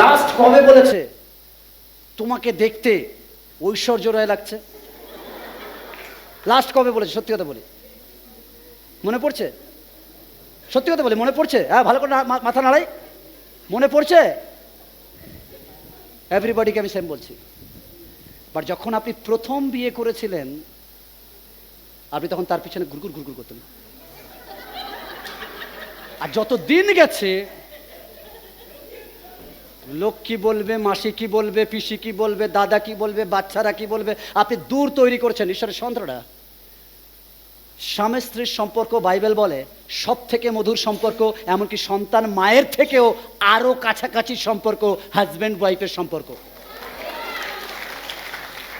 লাস্ট কবে বলেছে তোমাকে দেখতে ঐশ্বর্য রায় লাগছে? লাস্ট কবে বলেছে? সত্যি কথা বলি, মনে পড়ছে? সত্যি কথা বলি, মনে পড়ছে? হ্যাঁ, ভালো করে মাথা নাড়াই। মনে পড়ছে? এভরিবডিকে আমি সেম বলছি। বাট যখন আপনি প্রথম বিয়ে করেছিলেন, আপনি তখন তার পিছনে গুরগুর গুরগুর করতেন। আর যত দিন গেছে, লোক কি বলবে, মাসি কি বলবে, পিসি কি বলবে, দাদা কি বলবে, বাচ্চারা কি বলবে, আপনি দূর তৈরি করেছেন। ঈশ্বরের সন্তানরা, স্বামী স্ত্রীর সম্পর্ক বাইবেল বলে সব থেকে মধুর সম্পর্ক, এমনকি সন্তান মায়ের থেকেও আরো কাছাকাছি সম্পর্ক হাজব্যান্ড ওয়াইফের সম্পর্ক।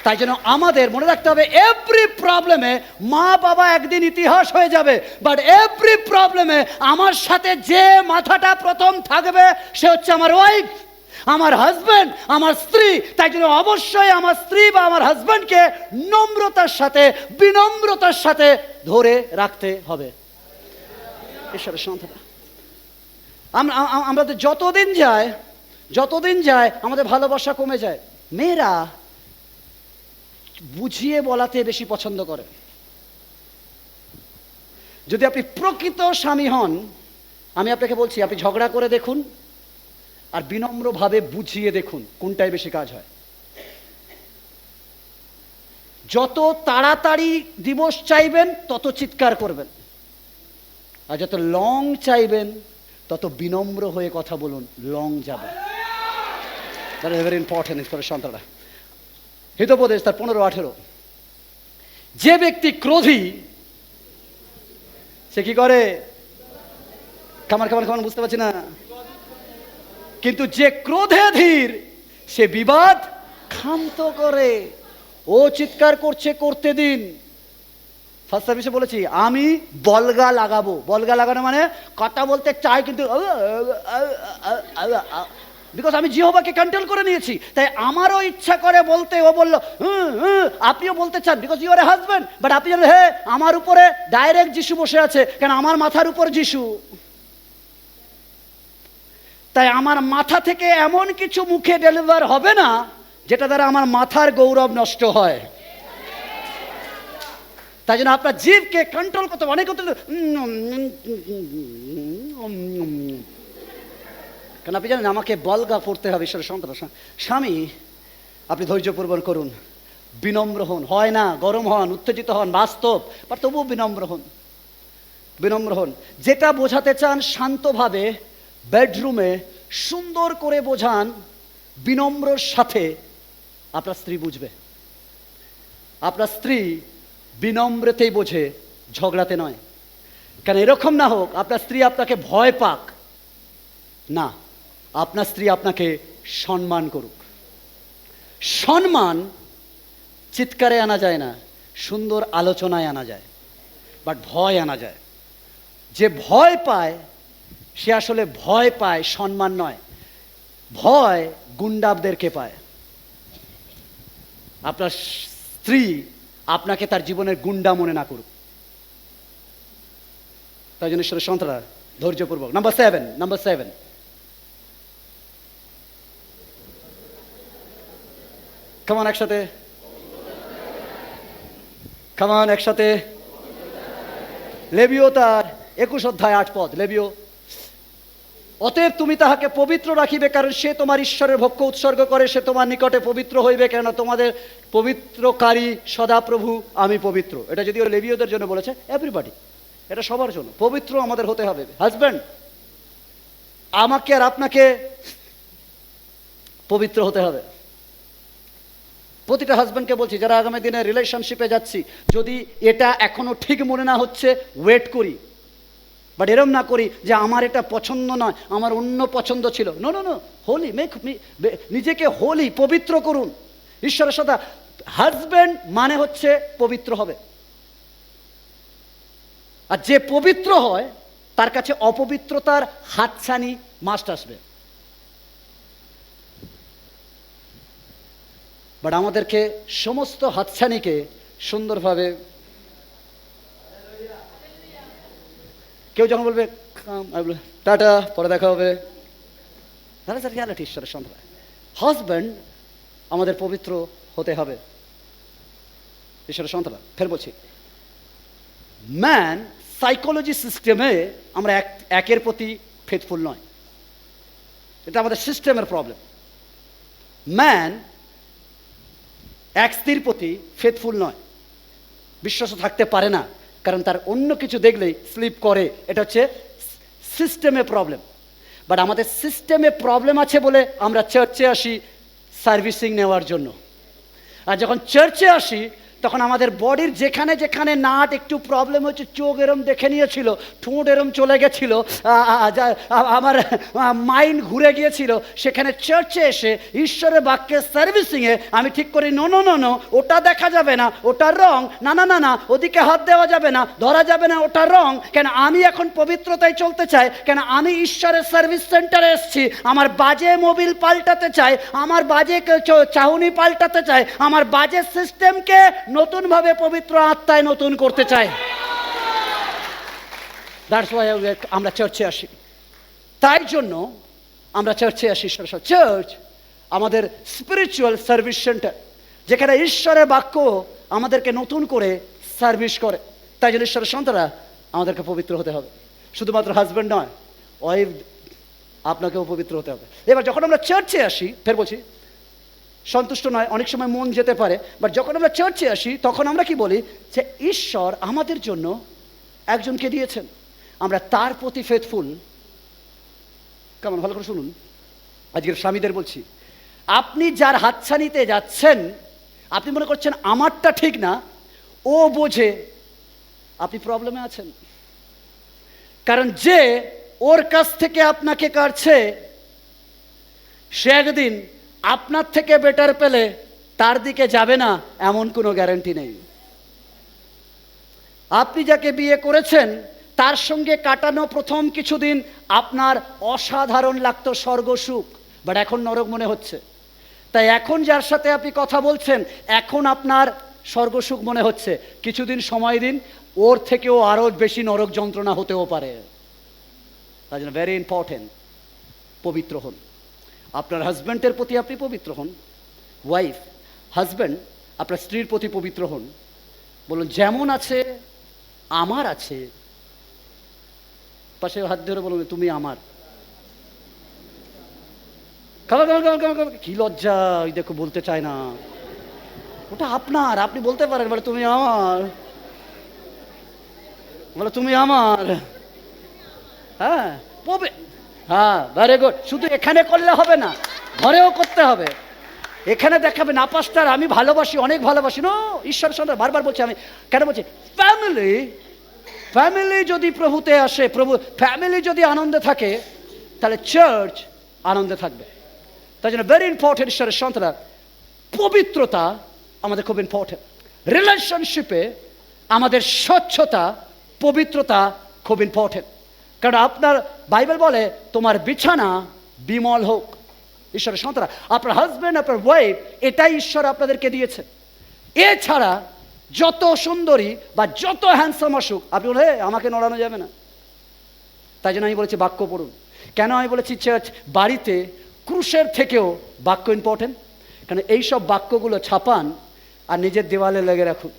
তাই জন্য আমাদের মনে রাখতে হবে, এভরি প্রবলেমে মা বাবা একদিন ইতিহাস হয়ে যাবে, বাট এভরি প্রবলেমে আমার সাথে যে মাথাটা প্রথম থাকবে সে হচ্ছে আমার ওয়াইফ, আমার হাজব্যান্ড, আমার স্ত্রী। তাই জন্য অবশ্যই আমার স্ত্রী বা আমার হাজব্যান্ডকে নম্রতার সাথে, বিনম্রতার সাথে ধরে রাখতে হবে। ঈশ্বরের সন্তান, আমাদের যতদিন যায় আমাদের ভালোবাসা কমে যায়। মেয়েরা বুঝিয়ে বলাতে বেশি পছন্দ করে। যদি আপনি প্রকৃত স্বামী হন, আমি আপনাকে বলছি, আপনি ঝগড়া করে দেখুন আর বিনম্রভাবে বুঝিয়ে দেখুন, কোনটাই বেশি কাজ হয়। যত তাড়াতাড়ি ডিভোর্স চাইবেন তত চিৎকার করবেন, আর যত লং চাইবেন তত বিনম্র হয়ে কথা বলুন, লং যাবে। That is very important for সন্তানরা। হিতোপদেশ তার 15-18, যে ব্যক্তি ক্রোধী সে কি করে? খামান বুঝতে পারছি না। কিন্তু যে ক্রোধে ধীর সে বিবাদ ক্ষান্ত করে। ও চিৎকার করছে, করতে দিন। ফার্স্ট সার্ভিসে বলেছি আমি বলগা লাগাবো। বলগা লাগানো মানে কথা বলতে চাই কিন্তু বিকজ আমি জিহ্বাকে কন্ট্রোল করে নিয়েছি, তাই আমারও ইচ্ছা করে বলতে। ও বললো আপনিও বলতে চান, because you are a husband, but আপনি জানেন হে আমার উপরে ডাইরেক্ট যিশু বসে আছে, কেন আমার মাথার উপর যিশু। তাই আমার মাথা থেকে এমন কিছু মুখে ডেলিভার হবে না যেটা দ্বারা আমার মাথার গৌরব নষ্ট হয়। তাই জন্য আপনার জিভকে কন্ট্রোল করতে হবে। অনেক করতে কারণ আপনি জানেন আমাকে বলগা পড়তে হবে ঈশ্বরের সন্তান। স্বামী, আপনি ধৈর্যপূর্বক করুন, বিনম্র হন, হয় না গরম হন, উত্তেজিত হন, বাস্তব, বাট তবুও বিনম্র হন, বিনম্র হন। যেটা বোঝাতে চান শান্তভাবে বেডরুমে সুন্দর করে বোঝান, বিনম্রর সাথে, আপনার স্ত্রী বুঝবে। আপনার স্ত্রী বিনম্রতেই বোঝে, ঝগড়াতে নয়। কেন এরকম না হোক আপনার স্ত্রী আপনাকে ভয় পাক, না, আপনার স্ত্রী আপনাকে সম্মান করুক। সম্মান চিৎকারে আনা যায় না, সুন্দর আলোচনায় আনা যায়, বাট ভয় আনা যায়। যে ভয় পায় সে আসলে ভয় পায় সম্মান নয়, ভয় গুন্ডাবদেরকে পায়। আপনার স্ত্রী আপনাকে তার জীবনের গুন্ডা মনে না করুক। তাই জন্য ঈশ্বরের সন্তানরা ধৈর্যপূর্বক। নাম্বার 7, কামান একসাথে, কামান একসাথে। লেবীয় তার 21 অধ্যায় 8 পদ, লেবীয়। অতএব তুমি তাহাকে পবিত্র রাখিবে, কারণ সে তোমার ঈশ্বরের ভক্ষ উৎসর্গ করে, সে তোমার নিকটে পবিত্র হইবে, কেন তোমাদের পবিত্রকারী সদাপ্রভু আমি পবিত্র। এটা যদিও লেবীয়দের জন্য বলেছে, এভরিবডি, এটা সবার জন্য। পবিত্র আমাদের হতে হবে। হাজব্যান্ড, আমাকে আর আপনাকে পবিত্র হতে হবে। প্রতিটা হাজব্যান্ডকে বলছি, যারা আগামী দিনে রিলেশনশিপে যাচ্ছি, যদি এটা এখনো ঠিক মনে না হচ্ছে, ওয়েট করি। বাট এরম না করি যে আমার এটা পছন্দ নয়, আমার অন্য পছন্দ ছিল। No no no, holy make, নিজেকে হোলি, পবিত্র করুন ঈশ্বরের সাথে। হাজব্যান্ড মানে হচ্ছে পবিত্র হবে। আর যে পবিত্র হয় তার কাছে অপবিত্রতার হাতছানি মাস্ট আসবে। বাট আমাদেরকে সমস্ত হাতছানিকে সুন্দরভাবে, কেউ যখন বলবে টাটা, পরে দেখা হবে, রিয়ালিটি ঈশ্বরের সন্তান। হাজব্যান্ড আমাদের পবিত্র হতে হবে ঈশ্বরের সন্তান। ফের বলছি, ম্যান সাইকোলজি সিস্টেমে আমরা একের প্রতি ফেথফুল নয়, এটা আমাদের সিস্টেমের প্রবলেম। ম্যান এক স্ত্রীর প্রতি ফেথফুল নয়, বিশ্বাস থাকতে পারে না, কারণ তার অন্য কিছু দেখলেই স্লিপ করে। এটা হচ্ছে সিস্টেমে প্রবলেম। বাট আমাদের সিস্টেমে প্রবলেম আছে বলে আমরা চার্চে আসি সার্ভিসিং নেওয়ার জন্য। আর যখন চার্চে আসি তখন আমাদের বডির যেখানে যেখানে নাট একটু প্রবলেম হচ্ছে, চোখ এরম দেখে নিয়েছিল, ঠোঁট এরম চলে গেছিল, আমার মাইন্ড ঘুরে গিয়েছিল, সেখানে চার্চে এসে ঈশ্বরের বাক্যের সার্ভিসিংয়ে আমি ঠিক করি, নো নো নো নো, ওটা দেখা যাবে না, ওটা রং, না না না না, ওদিকে হাত দেওয়া যাবে না, ধরা যাবে না, ওটা রং। কেন আমি এখন পবিত্রতায় চলতে চাই, কেন আমি ঈশ্বরের সার্ভিস সেন্টারে এসেছি, আমার বাজে মোবিল পাল্টাতে চাই, আমার বাজে চাউনি পাল্টাতে চাই, আমার বাজে সিস্টেমকে নতুনভাবে পবিত্র আত্মায় নতুন করতে চাই। দ্যাটস ওয়াই আমরা চার্চে আসি। তাই জন্য আমরা চার্চে আসি। চার্চ আমাদের স্পিরিচুয়াল সার্ভিস সেন্টার, যেখানে ঈশ্বরের বাক্য আমাদেরকে নতুন করে সার্ভিস করে। তাই জন্য ঈশ্বরের সন্তানরা আমাদেরকে পবিত্র হতে হবে। শুধুমাত্র হাজব্যান্ড নয়, ওয়াইফ আপনাকেও পবিত্র হতে হবে। এবার যখন আমরা চার্চে আসি, ফের বলছি, সন্তুষ্ট নয়, অনেক সময় মন যেতে পারে, বাট যখন আমরা চার্চে আসি তখন আমরা কি বলি, যে ঈশ্বর আমাদের জন্য একজনকে দিয়েছেন, আমরা তার প্রতি ফেথফুল। কেমন, ভালো করে শুনুন, আজকের স্বামীদের বলছি, আপনি যার হাতছানিতে যাচ্ছেন, আপনি মনে করছেন আমারটা ঠিক না, ও বোঝে আপনি প্রবলেমে আছেন। কারণ যে ওর কাছ থেকে আপনাকে কাটছে, সে একদিন আপনার থেকে বেটার পেলে তার দিকে যাবে না, এমন কোনো গ্যারান্টি নেই। আপনি যাকে বিয়ে করেছেন তার সঙ্গে কাটানো প্রথম কিছুদিন আপনার অসাধারণ লাগতো, স্বর্গ সুখ, বাট এখন নরক মনে হচ্ছে। তাই এখন যার সাথে আপনি কথা বলছেন, এখন আপনার স্বর্গ সুখ মনে হচ্ছে, কিছুদিন সময় দিন, ওর থেকেও আরও বেশি নরক যন্ত্রণা হতেও পারে। তাই জন্য ভেরি ইম্পর্টেন্ট, পবিত্র হন। আপনার হাজব্যান্ডের প্রতি আপনি পবিত্র হন। ওয়াইফ, হাজব্যান্ড আপনার স্ত্রীর প্রতি পবিত্র হন। বলুন, যেমন আছে আমার আছে। পাশে হাত ধরে বলুন, তুমি আমার। কি লজ্জা, ওই দেখো বলতে চায় না। ওটা আপনার, আপনি বলতে পারেন, বলে তুমি আমার, বলে তুমি আমার। হ্যাঁ, হ্যাঁ, ভেরি গুড। শুধু এখানে করলে হবে না, ঘরেও করতে হবে। এখানে দেখাবে না পাস্টার আমি ভালোবাসি, অনেক ভালোবাসি। নো, ঈশ্বর সন্তান বারবার বলছি। আমি কেন বলছি, ফ্যামিলি যদি প্রভুতে আসে, ফ্যামিলি যদি আনন্দে থাকে, তাহলে চার্চ আনন্দে থাকবে। তাই জন্য ভেরি ইম্পর্টেন্ট, ঈশ্বরের সন্তানরা, পবিত্রতা আমাদের খুব ইম্পর্টেন্ট। রিলেশনশিপে আমাদের স্বচ্ছতা, পবিত্রতা খুব ইম্পর্টেন্ট। কারণ আপনার বাইবেল বলে তোমার বিছানা বিমল হোক। ঈশ্বরের সন্তানরা, আপনার হাজব্যান্ড, আপনার ওয়াইফ, এটাই ঈশ্বর আপনাদেরকে দিয়েছে। এছাড়া যত সুন্দরী বা যত হ্যান্ডসাম আসুক, আপনি বলে আমাকে নড়ানো যাবে না। তাই জন্য আমি বলেছি বাক্য পড়ুন। কেন আমি বলেছি চার্চ বাড়িতে ক্রুশের থেকেও বাক্য ইম্পর্টেন্ট? কারণ এইসব বাক্যগুলো ছাপান আর নিজের দেওয়ালে লেগে রাখুন।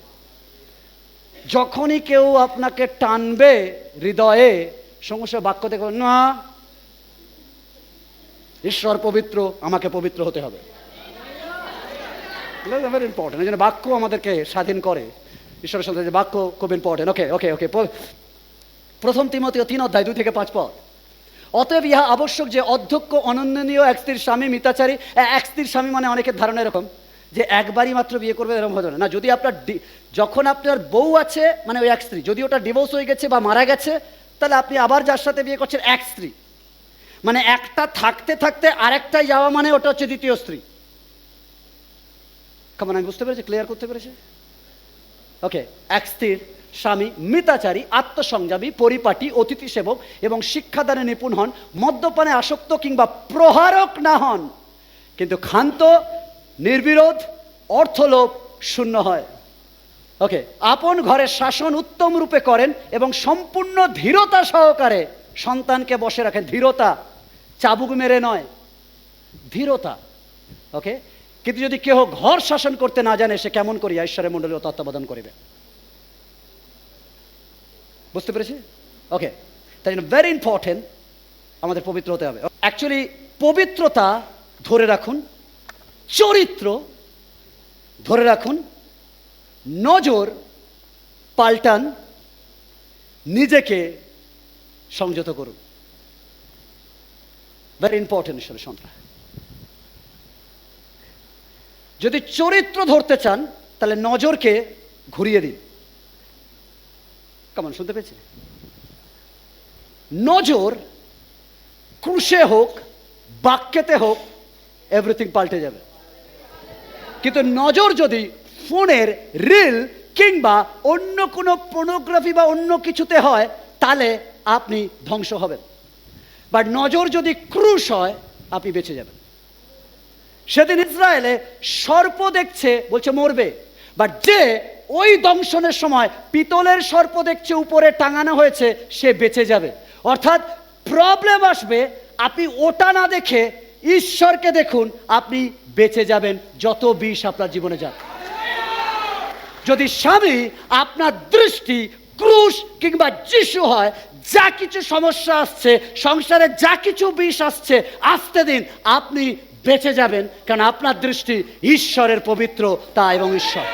যখনই কেউ আপনাকে টানবে হৃদয়ে, সমস্ত বাক্য দেখো না, ঈশ্বর পবিত্র, আমাকে পবিত্র হতে হবে। Very important. এই জন্য বাক্য আমাদেরকে স্বাধীন করে। ঈশ্বরের সাথে যে বাক্য খুব ইম্পর্টেন্ট। ওকে ওকে ওকে প্রথম তিমথেয় 3:2-5 পদ। অতএব ইহা আবশ্যক যে অধ্যক্ষ অনন্যনীয়, এক স্ত্রীর স্বামী, মিতাচারী। এক স্ত্রীর স্বামী মানে অনেকের ধারণা এরকম যে একবারই মাত্র বিয়ে করবে, এরকম হতো না। যদি আপনার যখন আপনার বউ আছে মানে ওই এক স্ত্রী, যদি ওটা ডিভোর্স হয়ে গেছে বা মারা গেছে, তাহলে আপনি আবার যার সাথে বিয়ে করছেন এক স্ত্রী। মানে একটা থাকতে থাকতে আরেকটাই যাওয়া মানে ওটা হচ্ছে দ্বিতীয় স্ত্রী। কেমন আমি বুঝতে পেরেছি, ক্লিয়ার করতে পেরেছি? ওকে, এক স্ত্রীর স্বামী, মিতাচারী, আত্মসংযমী, পরিপাটি, অতিথি সেবক এবং শিক্ষাদানে নিপুণ হন, মদ্যপানে আসক্ত কিংবা প্রহারক না হন, কিন্তু ক্ষান্ত, নির্বিরোধ, অর্থলোভ শূন্য হয়। ওকে, আপন ঘরের শাসন উত্তম রূপে করেন এবং সম্পূর্ণ ধীরতা সহকারে সন্তানকে বসে রাখেন। ধীরতা, চাবুক মেরে নয়, ধীরতা। ওকে, কিন্তু যদি কেউ ঘর শাসন করতে না জানে, সে কেমন করিয়া ঈশ্বরের মণ্ডলীয় তত্ত্বাবধান করিবে? বুঝতে পেরেছি? ওকে, তাই জন্য ভেরি ইম্পর্টেন্ট, আমাদের পবিত্র হতে হবে। অ্যাকচুয়ালি পবিত্রতা ধরে রাখুন, চরিত্র ধরে রাখুন, নজর পাল্টান, নিজেকে সংযত করুন। ভেরি ইম্পর্টেন্ট ঈশ্বরের সন্তান। যদি চরিত্র ধরতে চান, তাহলে নজরকে ঘুরিয়ে দিন। কেমন শুনতে পেয়েছি? নজর ক্রুশে হোক, বাক্যেতে হোক, এভরিথিং পাল্টে যাবে। কিন্তু নজর যদি ফোনের রিল কিংবা অন্য কোনো পর্নোগ্রাফি বা অন্য কিছুতে হয়, তাহলে আপনি ধ্বংস হবেন। বাট নজর যদি ক্রুশ হয়, আপনি বেঁচে যাবেন। সেদিন ইসরায়েলে সর্প দেখছে, বলছে মরবে, বাট যে ওই দংশনের সময় পিতলের সর্প দেখছে উপরে টাঙানো হয়েছে, সে বেঁচে যাবে। অর্থাৎ প্রবলেম আসবে, আপনি ওটা না দেখে ঈশ্বরকে দেখুন, আপনি বেঁচে যাবেন যত বিষ আপনার জীবনে যাক। যদি স্বামী আপনার দৃষ্টি ক্রুশ কিংবা যিশু হয়, যা কিছু সমস্যা আসছে সংসারে, যা কিছু বিষ আসছে, আসতে দিন, আপনি বেঁচে যাবেন। কারণ আপনার দৃষ্টি ঈশ্বরের পবিত্রতা এবং ঈশ্বর।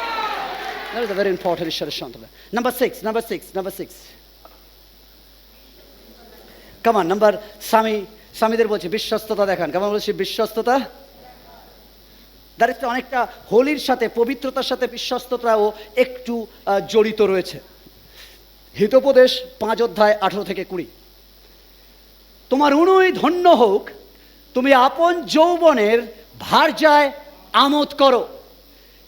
That is a very important ঈশ্বরের সন্তান। Number six. Come on, স্বামীদের বলছি বিশ্বস্ততা দেখান। কেমন বলছি? বিশ্বস্ততা। দ্যাট অনেকটা হোলির সাথে, পবিত্রতার সাথে বিশ্বস্ততাও একটু জড়িত রয়েছে। হিতোপদেশ 5:18-20। তোমার উনুই ধন্য হোক, তুমি আপন যৌবনের ভার্যায় আমোদ করো।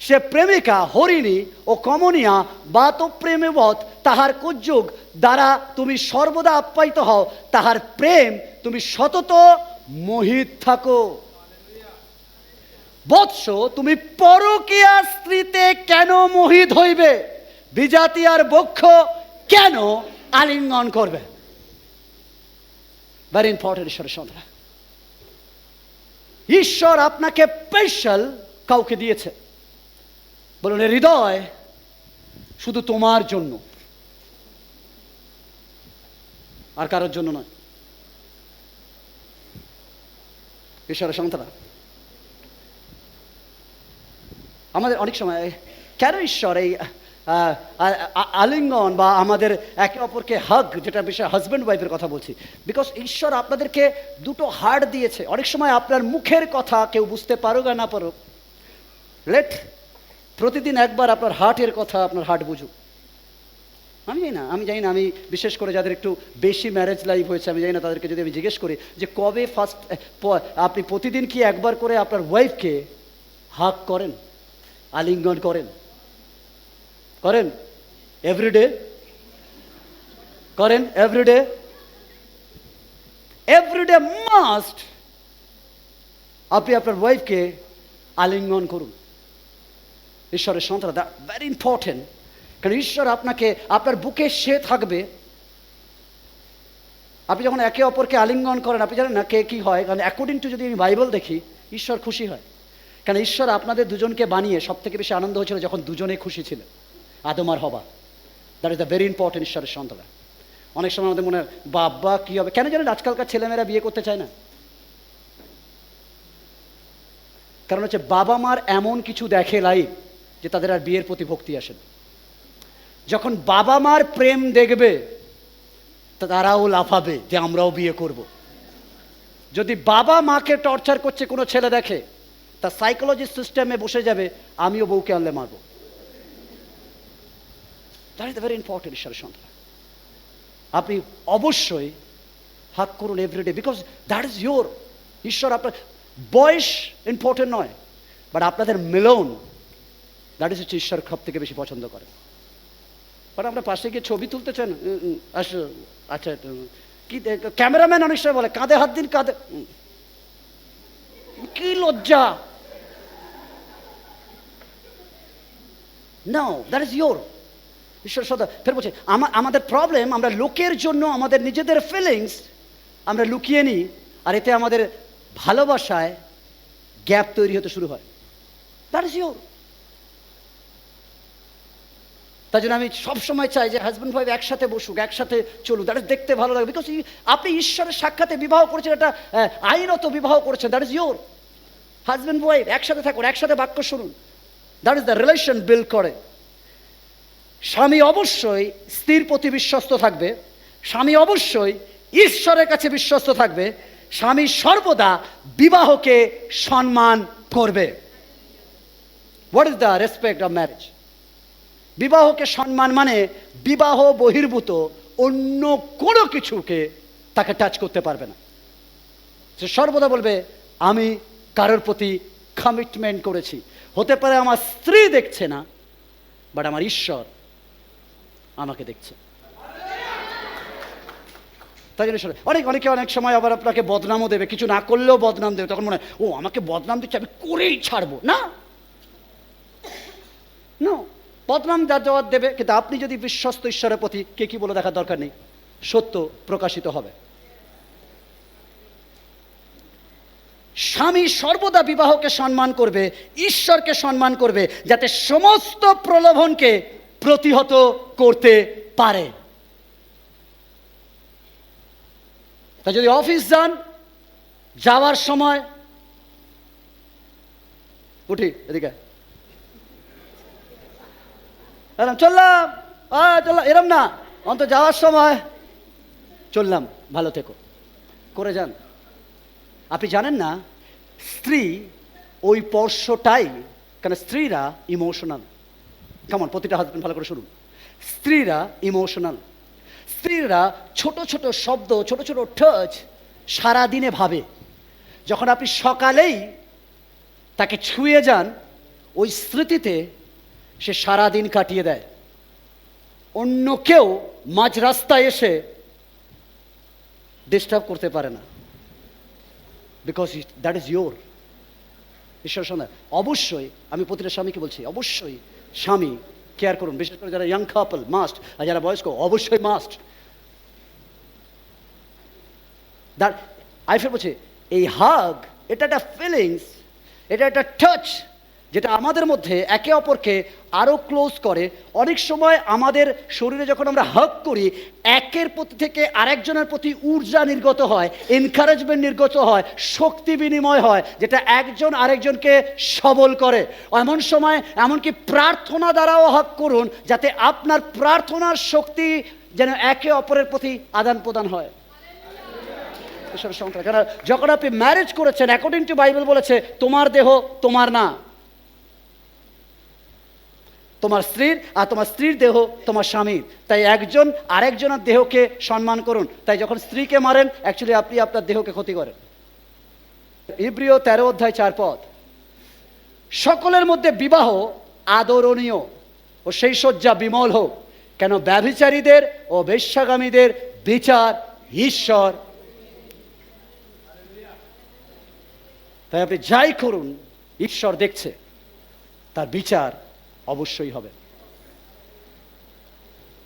সে প্রেমিকা হরিণী ও কমনীয়া বা তো প্রেমেবৎ, তাহার কুযোগ দ্বারা তুমি সর্বদা আপ্যায়িত হও, তাহার প্রেম তুমি সতত মোহিত থাকো। বৎস, তুমি পরকীয়া স্ত্রীতে কেন মোহিত হইবে? বিজাতি আর বক্ষ কেন আলিঙ্গন করবে? ভেরি ইম্পর্টেন্ট ঈশ্বরের সন্তান। ঈশ্বর আপনাকে স্পেশাল কাউকে দিয়েছে। বলুন, হৃদয় শুধু তোমার জন্য, আর কারোর জন্য নয়। ঈশ্বরের সন্তানরা, আমাদের অনেক সময় কেন ঈশ্বর এই আলিঙ্গন বা আমাদের একে অপরকে হাগ, যেটা বিষয়ে হাজব্যান্ড ওয়াইফের কথা বলছি, বিকজ ঈশ্বর আপনাদেরকে দুটো হার্ট দিয়েছে। অনেক সময় আপনার মুখের কথা কেউ বুঝতে পারুক আর না পারুক, লেট প্রতিদিন একবার আপনার হার্টের কথা আপনার হার্ট বুঝুক। আমি জানি না, আমি বিশেষ করে যাদের একটু বেশি ম্যারেজ লাইফ হয়েছে, আমি জানি না তাদেরকে যদি আমি জিজ্ঞেস করি যে কবে ফার্স্ট আপনি প্রতিদিন কি একবার করে আপনার ওয়াইফকে হাগ করেন, আলিঙ্গন করেন? এভরিডে করেন? এভরিডে মাস্ট আপনি আপনার ওয়াইফকে আলিঙ্গন করুন। ঈশ্বরের সন্তান, দ্যাট ভেরি ইম্পর্টেন্ট। কারণ ঈশ্বর আপনাকে, আপনার বুকে সে থাকবে। আপনি যখন একে অপরকে আলিঙ্গন করেন, আপনি জানেন না কে কি হয়, কারণ অ্যাকর্ডিং টু যদি আমি বাইবেল দেখি, ঈশ্বর খুশি হয়। কারণ ঈশ্বর আপনাদের দুজনকে বানিয়ে সব থেকে বেশি আনন্দ হয়েছিল যখন দুজনে খুশি ছিলেন, আদম আর হবা। That is the very important ঈশ্বরের সন্তান। অনেক সময় আমাদের মনে হয় বাবা কী হবে, কেন জানেন আজকালকার ছেলেমেয়েরা বিয়ে করতে চায় না? কারণ হচ্ছে বাবা মার এমন কিছু দেখে লাইফ যে তাদের আর বিয়ের প্রতি ভক্তি আসে না। যখন বাবা মার প্রেম দেখবে তারাও লাফাবে যে আমরাও বিয়ে করব। যদি বাবা মাকে টর্চার করছে কোনো ছেলে দেখে, তার সাইকোলজি সিস্টেমে বসে যাবে আমিও বউকে আনলে মারবো। That is the very important ঈশ্বরের সন্তান। আপনি অবশ্যই হাক করুন everyday, because that is your. ঈশ্বর আপনার বয়স ইম্পর্টেন্ট নয়, বাট আপনাদের মিলন, দ্যাট ইজ হচ্ছে ঈশ্বর সব থেকে বেশি পছন্দ করে। বাট আমরা পাশে গিয়ে ছবি তুলতে চান, আচ্ছা কি ক্যামেরাম্যান অনেক সময় বলে কাঁধে হাত দিন, কাঁধে, কি লজ্জা। No, that is your. ঈশ্বর সদা ফের বলছে আমাদের প্রবলেম, আমরা লোকের জন্য আমাদের নিজেদের ফিলিংস আমরা লুকিয়ে নিই, আর এতে আমাদের ভালোবাসায় গ্যাপ তৈরি হতে শুরু হয়। That is your. তাই জন্য আমি সবসময় চাই যে হাজব্যান্ড ওয়াইফ একসাথে বসুক, একসাথে চলুক। দ্যাট ইজ দেখতে ভালো লাগে, বিকজ আপনি ঈশ্বরের সাক্ষাতে বিবাহ করেছেন, এটা আইনত বিবাহ করেছেন। That is your. Husband wife একসাথে থাকুন, একসাথে বাক্য শুনুন। That is the relation build করে। স্বামী অবশ্যই স্ত্রীর প্রতি বিশ্বস্ত থাকবে, স্বামী অবশ্যই ঈশ্বরের কাছে বিশ্বস্ত থাকবে, স্বামী সর্বদা বিবাহকে সম্মান করবে। What is the respect of marriage? বিবাহকে সম্মান মানে বিবাহ বহির্ভূত অন্য কোনো কিছুকে তাকে টাচ করতে পারবে না। সে সর্বদা বলবে আমি কারোর প্রতি কমিটমেন্ট করেছি। হতে পারে আমার স্ত্রী দেখছে না, বাট আমার ঈশ্বর আমাকে দেখছে। তাই জন্য অনেকে অনেক সময় আবার আপনাকে বদনামও দেবে, কিছু না করলেও বদনাম দেবে। তখন মনে হয় ও আমাকে বদনাম দিচ্ছে, আমি করেই ছাড়বো না। বদনাম যার জবাব দেবে, কিন্তু আপনি যদি বিশ্বস্ত ঈশ্বরের প্রতি, কে কি বলে দেখার দরকার নেই, সত্য প্রকাশিত হবে। স্বামী সর্বদা বিবাহকে সম্মান করবে, ঈশ্বরকে সম্মান করবে, যাতে সমস্ত প্রলোভনকে প্রতিহত করতে পারে। তা যদি অফিস যান, যাওয়ার সময় উঠি এদিকে চললাম এরম না, অন্তত যাওয়ার সময় চললাম, ভালো থেকো করে যান। আপনি জানেন না স্ত্রী ওই স্পর্শটাই, কেন স্ত্রীরা ইমোশনাল। কেমন, প্রতিটা হাজবেন্ড ভালো করে শুনুন, স্ত্রীরা ইমোশনাল। স্ত্রীরা ছোট ছোট শব্দ, ছোট ছোট টাচ সারাদিনে ভাবে। যখন আপনি সকালেই তাকে ছুঁয়ে যান, ওই স্মৃতিতে সে সারাদিন কাটিয়ে দেয়। অন্য কেউ মাঝ রাস্তায় এসে ডিস্টার্ব করতে পারে না, বিকজ দ্যাট ইজ ইয়োর। ঈশ্বর শোনা, অবশ্যই আমি প্রতিটা স্বামীকে বলছি, অবশ্যই স্বামী কেয়ার করুন, বিশেষ করে যারা ইয়াং কাপল মাস্ট, আর যারা বয়স্ক অবশ্যই মাস্ট। দ্যাট আই ফিল বলছি এই হাগ, এটা একটা ফিলিংস, এটা একটা টাচ, যেটা আমাদের মধ্যে একে অপরকে আরও ক্লোজ করে। অনেক সময় আমাদের শরীরে যখন আমরা হাগ করি, একের প্রতি থেকে আরেকজনের প্রতি ঊর্জা নির্গত হয়, এনকারেজমেন্ট নির্গত হয়, শক্তি বিনিময় হয়, যেটা একজন আরেকজনকে সবল করে। এমন সময় এমনকি প্রার্থনা দ্বারাও হাগ করুন, যাতে আপনার প্রার্থনার শক্তি যেন একে অপরের প্রতি আদান প্রদান হয়। কারণ যখন আপনি ম্যারেজ করেছেন, অ্যাকর্ডিং টু বাইবেল বলেছে তোমার দেহ তোমার না, তোমার স্ত্রীর, আর তোমার স্ত্রীর দেহ তোমার স্বামীর। তাই একজন আরেকজনের দেহকে সম্মান করুন। তাই যখন স্ত্রীকে মারেন, অ্যাকচুয়ালি আপনি আপনার দেহকে ক্ষতি করেন। ইব্রিয় 13 অধ্যায় 4 পদ, সকলের মধ্যে বিবাহ আদরণীয় ও সেই শয্যা বিমল হোক, কেন ব্যভিচারীদের ও বেশ্যাগামীদের বিচার ঈশ্বর। তাই আপনি যাই করুন, ঈশ্বর দেখছে, তার বিচার অবশ্যই হবে।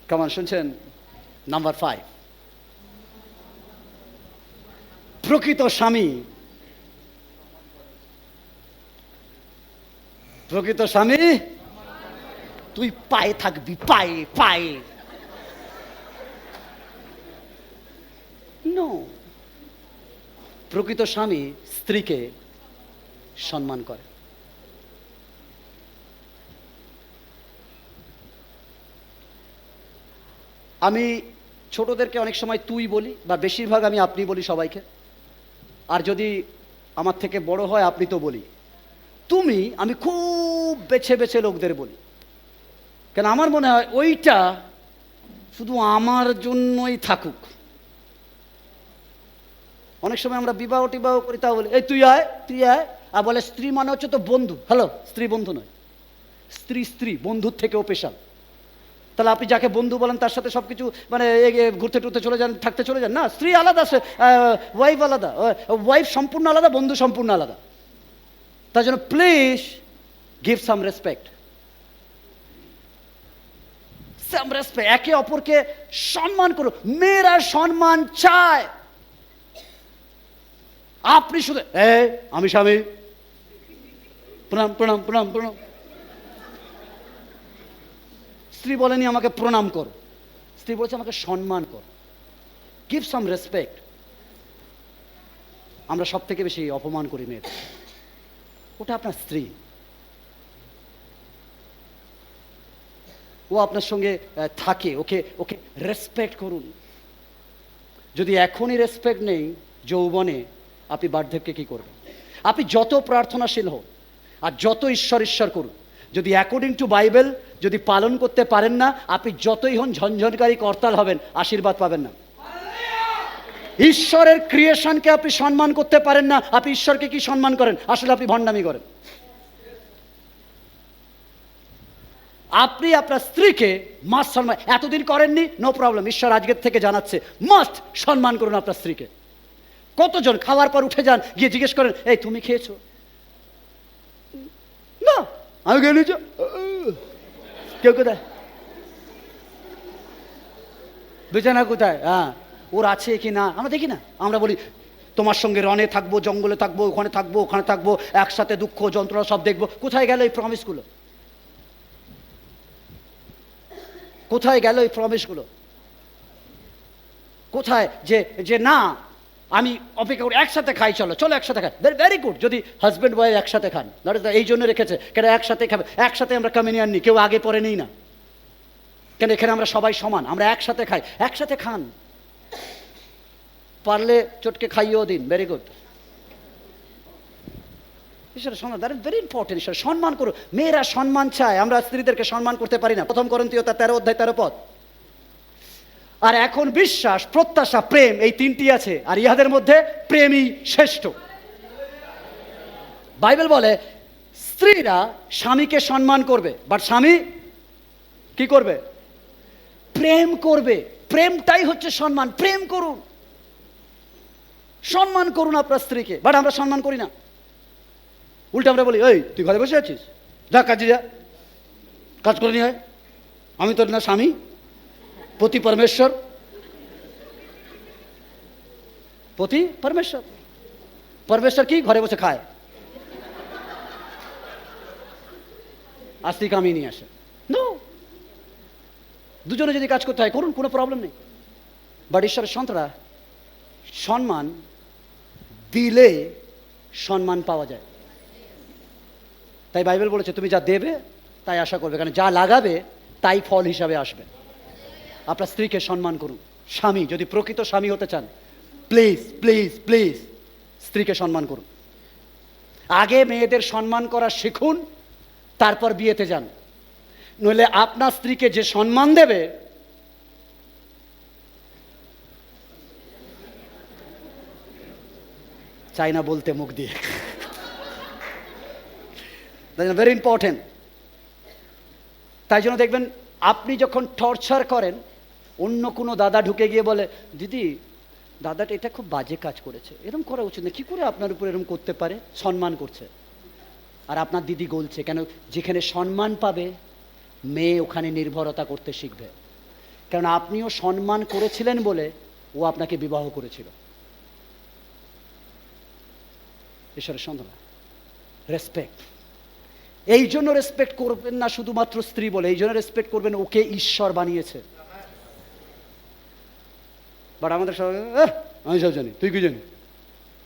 কেমন শুনছেন? নাম্বার 5, প্রকৃত স্বামী। প্রকৃত স্বামী তুই পায়ে থাকবি, পায়ে পায়ে। নো, প্রকৃত স্বামী স্ত্রীকে সম্মান করে। আমি ছোটদেরকে অনেক সময় তুই বলি, বা বেশিরভাগ আমি আপনি বলি সবাইকে। আর যদি আমার থেকে বড় হয় আপনি তো বলি। তুমি আমি খুব বেছে বেছে লোকদের বলি, কেন আমার মনে হয় ওইটা শুধু আমার জন্যই থাকুক। অনেক সময় আমরা বিবাহ টিবাহ করি, তা বলি এই তুই আয়, তুই আয়। আর বলে স্ত্রী মানে হচ্ছে তো বন্ধু। হ্যালো, স্ত্রী বন্ধু নয়, স্ত্রী স্ত্রী, বন্ধুর থেকেও স্পেশাল। তাহলে আপনি যাকে বন্ধু বলেন তার সাথে সব কিছু মানে ঘুরতে টুরতে চলে যান, থাকতে চলে যান? না, স্ত্রী আলাদা, ওয়াইফ আলাদা, ওয়াইফ সম্পূর্ণ আলাদা, বন্ধু সম্পূর্ণ আলাদা। তার জন্য please give some respect, some respect. একে অপরকে সম্মান করো। মেয়েরা সম্মান চায়। আপনি শুধু আমি স্বামী, প্রণাম প্রণাম প্রণাম প্রণাম। স্ত্রী বলেনি আমাকে প্রণাম কর, স্ত্রী বলছে আমাকে সম্মান কর। Give some respect. আমরা সব থেকে বেশি অপমান করি মেয়েদের। ওটা আপনার স্ত্রী, ও আপনার সঙ্গে থাকে, ওকে ওকে রেসপেক্ট করুন। যদি এখনই রেসপেক্ট নেই যৌবনে, আপনি বার্ধক্যে কি করবেন? আপনি যত প্রার্থনাশীল হন আর যত ঈশ্বর ঈশ্বর করুন, যদি অ্যাকর্ডিং টু বাইবেল যদি পালন করতে পারেন না, আপনি যতই হন ঝনঝনকারী করতাল হবেন, আশীর্বাদ পাবেন না। ঈশ্বরের ক্রিয়েশনকে আপনি সম্মান করতে পারেন না, আপনি ঈশ্বরকে কি সম্মান করেন? আসলে আপনি ভণ্ডামি করেন। আপনি আপনার স্ত্রীকে মাস্ট সম্মান, এতদিন করেননি, নো প্রবলেম, ঈশ্বর আজকের থেকে জানাচ্ছে মাস্ট সম্মান করুন আপনার স্ত্রীকে। কতজন খাওয়ার পর উঠে যান, গিয়ে জিজ্ঞেস করেন এই তুমি খেয়েছো? না, আমি খেয়ে নিয়েছ। কেউ কোথায়? বিছানা কোথায়? হ্যাঁ, ওর আছে কি না আমরা দেখি না। আমরা বলি তোমার সঙ্গে রনে থাকবো, জঙ্গলে থাকবো, ওখানে থাকবো, ওখানে থাকবো, একসাথে দুঃখ যন্ত্রণা সব দেখবো। কোথায় গেল এই প্রমিসগুলো? কোথায় গেল এই প্রমিসগুলো? কোথায় যে যে না আমি অপেক্ষা করি, একসাথে খাই, চলো চলো একসাথে খাই। ভেরি গুড, যদি হাজব্যান্ড ওয়াইফ একসাথে খান, এই জন্য রেখেছে কেন একসাথে খাবে। একসাথে আমরা কমিউনিয়ন নিই, কেউ আগে পরে নিই না, কেন এখানে আমরা সবাই সমান, আমরা একসাথে খাই। একসাথে খান, পারলে চটকে খাইয়েও দিন। Very good. ঈশ্বরের সম্মান, দ্যাট ইজ ভেরি ইম্পর্টেন্ট। ঈশ্বর সম্মান করো। মেয়েরা সম্মান চায়, আমরা স্ত্রীদেরকে সম্মান করতে পারি না। 1 করিন্থীয় 13 অধ্যায় 13 পদ। আর এখন বিশ্বাস, প্রত্যাশা, প্রেম, এই তিনটি আছে, আর ইহাদের মধ্যে প্রেমই শ্রেষ্ঠ। বাইবেল বলে স্ত্রীরা স্বামীকে সম্মান করবে, বাট স্বামী কি করবে? প্রেম করবে। প্রেমটাই হচ্ছে সম্মান। প্রেম করুন, সম্মান করুন আপনার স্ত্রীকে। বাট আমরা সম্মান করি না, উল্টে আমরা বলি এই তুই ঘরে বসে আছিস, যা কাজে যা, কাজ করে নিয়ে হয়। আমি তোর না স্বামী, পতি পরমেশ্বর, পতি পরমেশ্বর। পরমেশ্বর কি ঘরে বসে খায়? আর স্ত্রী কামিয়ে নিয়ে আসে। নো, দুজনে যদি কাজ করতে হয় করুন, কোনো প্রবলেম নেই। বাট ঈশ্বরের সন্তানরা, সম্মান দিলে সম্মান পাওয়া যায়। তাই বাইবেল বলেছে তুমি যা দেবে তাই আশা করবে, কারণ যা লাগাবে তাই ফল হিসাবে আসবে। আপনার স্ত্রীকে সম্মান করুন। স্বামী যদি প্রকৃত স্বামী হতে চান, প্লিজ প্লিজ প্লিজ স্ত্রীকে সম্মান করুন। আগে মেয়েদের সম্মান করা শিখুন, তারপর বিয়েতে যান। নইলে আপনার স্ত্রীকে যে সম্মান দেবে, চাই না বলতে মুখ দিয়ে, ভেরি ইম্পর্টেন্ট। তাই জন্য দেখবেন আপনি যখন টর্চার করেন, অন্য কোনো দাদা ঢুকে গিয়ে বলে দিদি দাদাটা এটা খুব বাজে কাজ করেছে, এরকম করা উচিত না, কী করে আপনার উপর এরকম করতে পারে, সম্মান করছে। আর আপনার দিদি গলছে কেন? যেখানে সম্মান পাবে মেয়ে ওখানে নির্ভরতা করতে শিখবে, কারণ আপনিও সম্মান করেছিলেন বলে ও আপনাকে বিবাহ করেছিল। ঈশ্বরের সন্তান, রেসপেক্ট। এই জন্য রেসপেক্ট করবেন না শুধুমাত্র স্ত্রী বলে, এই জন্য রেসপেক্ট করবেন ওকে ঈশ্বর বানিয়েছে। বাট আমাদের সবাই আমি সব জানি, তুই কি জানি,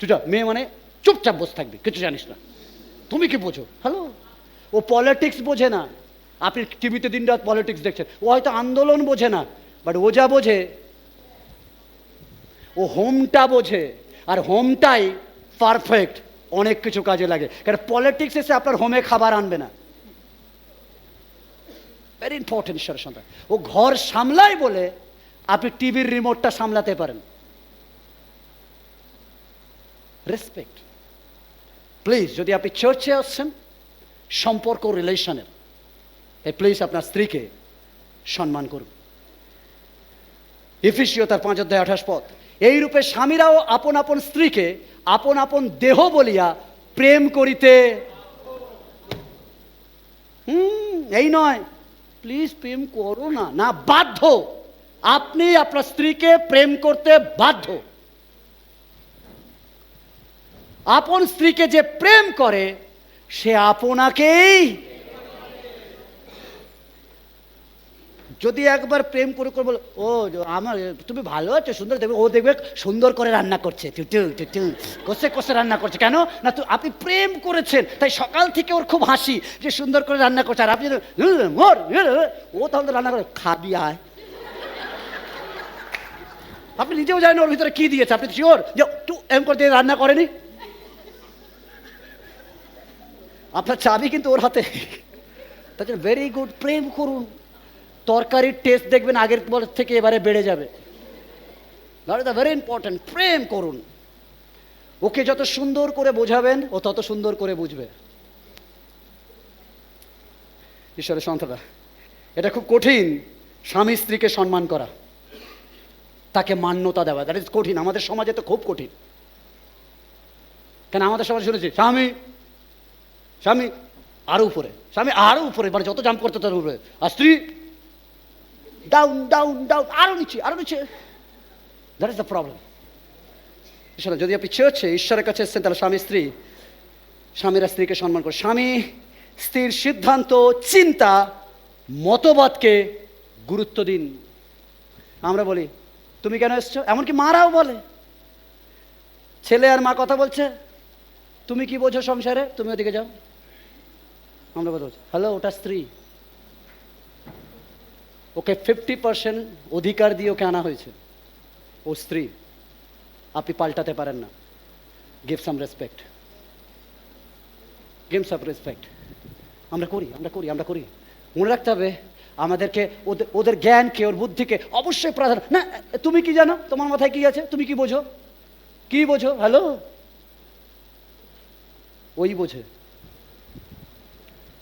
চুপচাপ মেয়ে মানে চুপচাপ বসে থাকবি, কিছু জানিস না, তুমি কি বোঝো? হ্যালো, ও পলিটিক্স বোঝে না। আপনি টিভিতে দিন রাত পলিটিক্স দেখছেন, ও হয়তো আন্দোলন বোঝে না, বাট ও যা বোঝে, ও হোমটা বোঝে, আর হোমটাই পারফেক্ট, অনেক কিছু কাজে লাগে। কারণ পলিটিক্স এসে আপনার হোমে খাবার আনবে না। ভেরি ইম্পর্টেন্ট ঈশ্বরের সন্তান। ও ঘর সামলায় বলে আপনি টিভির রিমোটটা সামলাতে পারেন। Respect please. যদি আপনি চার্চে আসছেন, সম্পর্ক রিলেশনের, প্লিজ আপনার স্ত্রীকে সম্মান করুন। এফেসীয় তার 5:28 এই রূপে স্বামীরাও আপন আপন স্ত্রীকে আপন আপন দেহ বলিয়া প্রেম করিতে। এই নয় প্লিজ প্রেম করো না, না, বাধ্য। আপনি আপনার স্ত্রীকে প্রেম করতে বাধ্য। আপন স্ত্রীকে যে প্রেম করে সে আপনাকেই, যদি একবার প্রেম করে করে বলো ও আমার তুমি ভালো আছো, সুন্দর দেখবে, ও দেখবে সুন্দর করে রান্না করছে, কষে কষে রান্না করছে, কেন না আপনি প্রেম করেছেন, তাই সকাল থেকে ওর খুব হাসি যে সুন্দর করে রান্না করছে। আর আপনি ও তাহলে রান্না করে খাবি আয়, আপনি নিজেও জানেন ওর ভিতরে কি দিয়েছে, আপনি শিওর যে একটু এম করে দিয়ে রান্না করেনি? আপনার চাবি কিন্তু ওর হাতে। তাই জন্য ভেরি গুড, প্রেম করুন। তরকারির টেস্ট দেখবেন আগের থেকে এবারে বেড়ে যাবে। That is very important. প্রেম করুন। ওকে যত সুন্দর করে বোঝাবেন ও তত সুন্দর করে বুঝবে। ঈশ্বরের সন্তানরা, এটা খুব কঠিন স্বামী স্ত্রীকে সম্মান করা, তাকে মান্যতা দেওয়া। দ্যাট ইজ কঠিন। আমাদের সমাজে তো খুব কঠিন। কেন আমাদের সমাজে শুনেছি স্বামী স্বামী আরো উপরে, স্বামী আরো উপরে, মানে যত জাম্প করতে তার উপরে, আর স্ত্রী ডাউন ডাউন ডাউন, আরো নিচে আরো নিচে। That is the problem. ঈশ্বর, যদি আপনি চার্চে ঈশ্বরের কাছে এসেছেন, তাহলে স্বামী স্ত্রী, স্বামীরা স্ত্রীকে সম্মান করে। স্বামী স্ত্রীর সিদ্ধান্ত, চিন্তা, মতবাদকে গুরুত্ব দিন। আমরা বলি তুমি কেন এসছো, এমনকি মারাও বলে। ছেলে আর মা কথা বলছে, তুমি কি বোঝো সংসারে, তুমি ওদিকে যাও। আমরা কথা বলছি, হ্যালো, ওটা স্ত্রী, ওকে 50% অধিকার দিয়ে ওকে আনা হয়েছে, ও স্ত্রী, আপনি পাল্টাতে পারেন না। Give some respect, give some respect. আমরা করি আমরা করি আমরা করি। মনে রাখতে হবে আমাদেরকে ওদের জ্ঞানকে, ওর বুদ্ধিকে অবশ্যই প্রাধান্য। না, তুমি কি জানো, তোমার মাথায় কি আছে, তুমি কি বোঝো, কি বোঝো, হ্যালো, ওই বোঝে।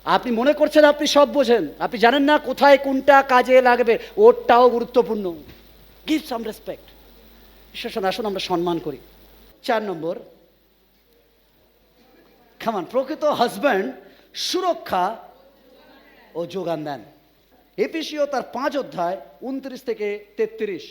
আপনি মনে করছেন আপনি সব বোঝেন, আপনি জানেন না কোথায় কোনটা কাজে লাগবে, ওরটাও গুরুত্বপূর্ণ। Give some respect. ঈশ্বর, আসুন আমরা সম্মান করি। 4 নম্বর, খামান, প্রকৃত হাজব্যান্ড সুরক্ষা ও যোগান দেন। এফেসীয় তার 5:29-33।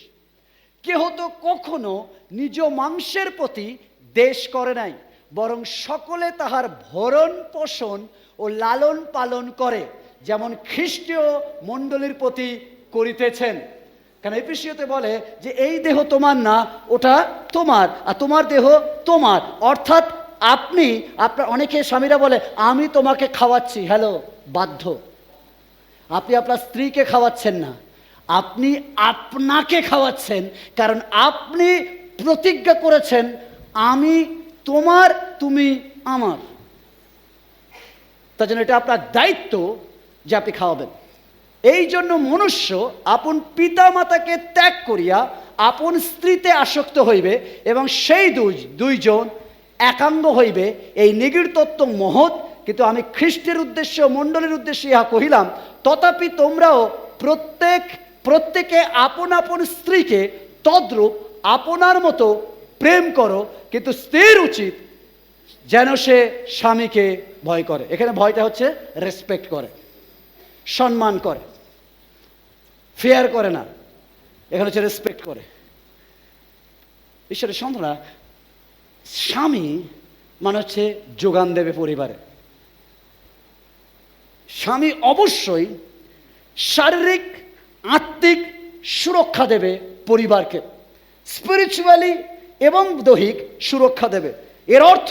কেহ তো কখনো নিজ মাংসের প্রতি দেশ করে নাই, বরং সকলে তাহার ভরণ পোষণ ও লালন পালন করে, যেমন খ্রিস্টীয় মণ্ডলীর প্রতি করিতেছেন। কারণ এফেসীয়তে বলে যে এই দেহ তোমার না, ওটা তোমার, আর তোমার দেহ তোমার। অর্থাৎ আপনার অনেকে স্বামীরা বলে আমি তোমাকে খাওয়াচ্ছি, হ্যালো, বাধ্য। আপনি আপনার স্ত্রীকে খাওয়াচ্ছেন না, আপনি আপনাকে খাওয়াচ্ছেন, কারণ আপনি প্রতিজ্ঞা করেছেন আমি তোমার, তুমি আমার। তার জন্য এটা আপনার দায়িত্ব যে আপনি খাওয়াবেন। এই জন্য মনুষ্য আপন পিতা মাতাকে ত্যাগ করিয়া আপন স্ত্রীতে আসক্ত হইবে, এবং সেই দুইজন একাঙ্গ হইবে। এই নিগূঢ় তত্ত্ব মহৎ, কিন্তু আমি খ্রিস্টের উদ্দেশ্য মণ্ডলীর উদ্দেশ্যে ইহা কহিলাম, তথাপি তোমরাও প্রত্যেকে আপন আপন স্ত্রীকে তদ্রূপ আপনার মতো প্রেম করো, কিন্তু স্ত্রীর উচিত যেন সে স্বামীকে ভয় করে। এখানে ভয়টা হচ্ছে রেসপেক্ট করে, সম্মান করে, ফেয়ার করে না, এখানে হচ্ছে রেসপেক্ট করে। ঈশ্বরের সন্তানরা, স্বামী মানে হচ্ছে যোগান দেবে পরিবারে। স্বামী অবশ্যই শারীরিক আত্মিক সুরক্ষা দেবে পরিবারকে, স্পিরিচুয়ালি এবং দৈহিক সুরক্ষা দেবে। এর অর্থ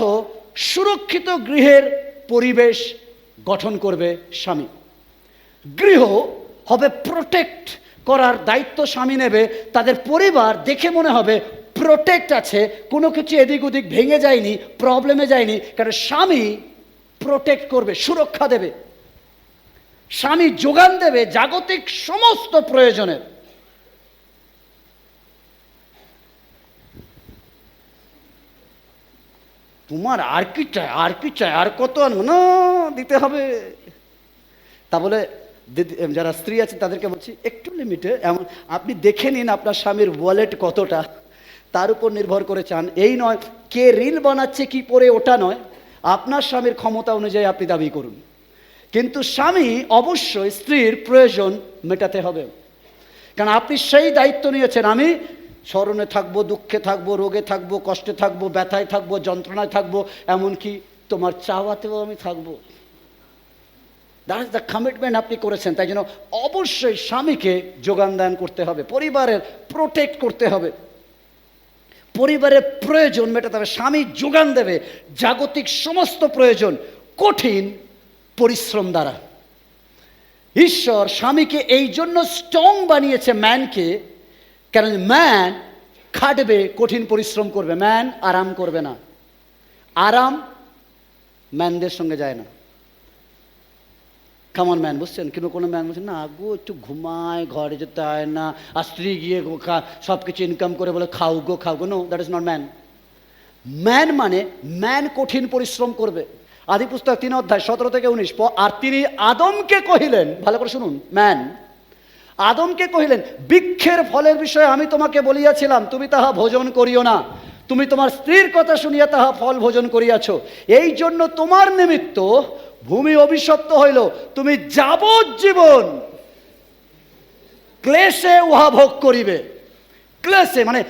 সুরক্ষিত গৃহের পরিবেশ গঠন করবে স্বামী। গৃহ হবে প্রোটেক্ট করার দায়িত্ব স্বামী নেবে। তাদের পরিবার দেখে মনে হবে প্রোটেক্ট আছে, কোনো কিছু এদিক ওদিক ভেঙে যায়নি, প্রবলেমে যায়নি, কারণ স্বামী প্রোটেক্ট করবে, সুরক্ষা দেবে। স্বামী যোগান দেবে জাগতিক সমস্ত প্রয়োজনের। তোমার আর কি চাই, আর কি চাই, আর কত আনবো না, দিতে হবে। তা বলে যারা স্ত্রী আছে তাদেরকে বলছি একটু লিমিটে, এমন আপনি দেখে নিন আপনার স্বামীর ওয়ালেট কতটা, তার উপর নির্ভর করে চান। এই নয় কে রিল বানাচ্ছে কি পরে, ওটা নয়, আপনার স্বামীর ক্ষমতা অনুযায়ী আপনি দাবি করুন। কিন্তু স্বামী অবশ্যই স্ত্রীর প্রয়োজন মেটাতে হবে, কারণ আপনি সেই দায়িত্ব নিয়েছেন, আমি স্মরণে থাকবো, দুঃখে থাকবো, রোগে থাকবো, কষ্টে থাকবো, ব্যথায় থাকবো, যন্ত্রণায় থাকবো, এমনকি তোমার চাওয়াতেও আমি থাকবো। দ্যাট ইজ দ্য কমিটমেন্ট আপনি করেছেন। তাই জন্য অবশ্যই স্বামীকে যোগান দান করতে হবে, পরিবারের প্রোটেক্ট করতে হবে, পরিবারের প্রয়োজন মেটাতে হবে। স্বামী যোগান দেবে জাগতিক সমস্ত প্রয়োজন কঠিন পরিশ্রম দ্বারা। ঈশ্বর স্বামীকে এই জন্য স্ট্রং বানিয়েছে ম্যানকে, কারণ ম্যান খাটবে, কঠিন পরিশ্রম করবে, ম্যান আরাম করবে না। আরাম ম্যানদের সঙ্গে যায় না। কেমন ম্যান বুঝছেন? কিন্তু কোনো ম্যান বলছেন না গো একটু ঘুমায়, ঘরে যেতে হয় না, আর স্ত্রী গিয়ে সব কিছু ইনকাম করে বলে খাও গো খাও গো। No, that is not man. Man মানে ম্যান কঠিন পরিশ্রম করবে। আদি পুস্তক 3 অধ্যায় 17 থেকে 19। আর তিনি আদমকে কহিলেন, ভালো করে শুনুন, ম্যান আদমকে কহিলেন, বৃক্ষের ফলের বিষয়ে আমি তোমাকে বলিয়াছিলাম, তুমি তাহা ভোজন করিও না। তুমি তোমার স্ত্রীর কথা শুনিয়া তাহা ফল ভোজন করিয়াছ, এই জন্য তোমার নিমিত্ত ভূমি অভিশপ্ত হইল। তুমি যাবজ্জীবন ক্লেশে উহা ভোগ করিবে। ক্লেশে মানে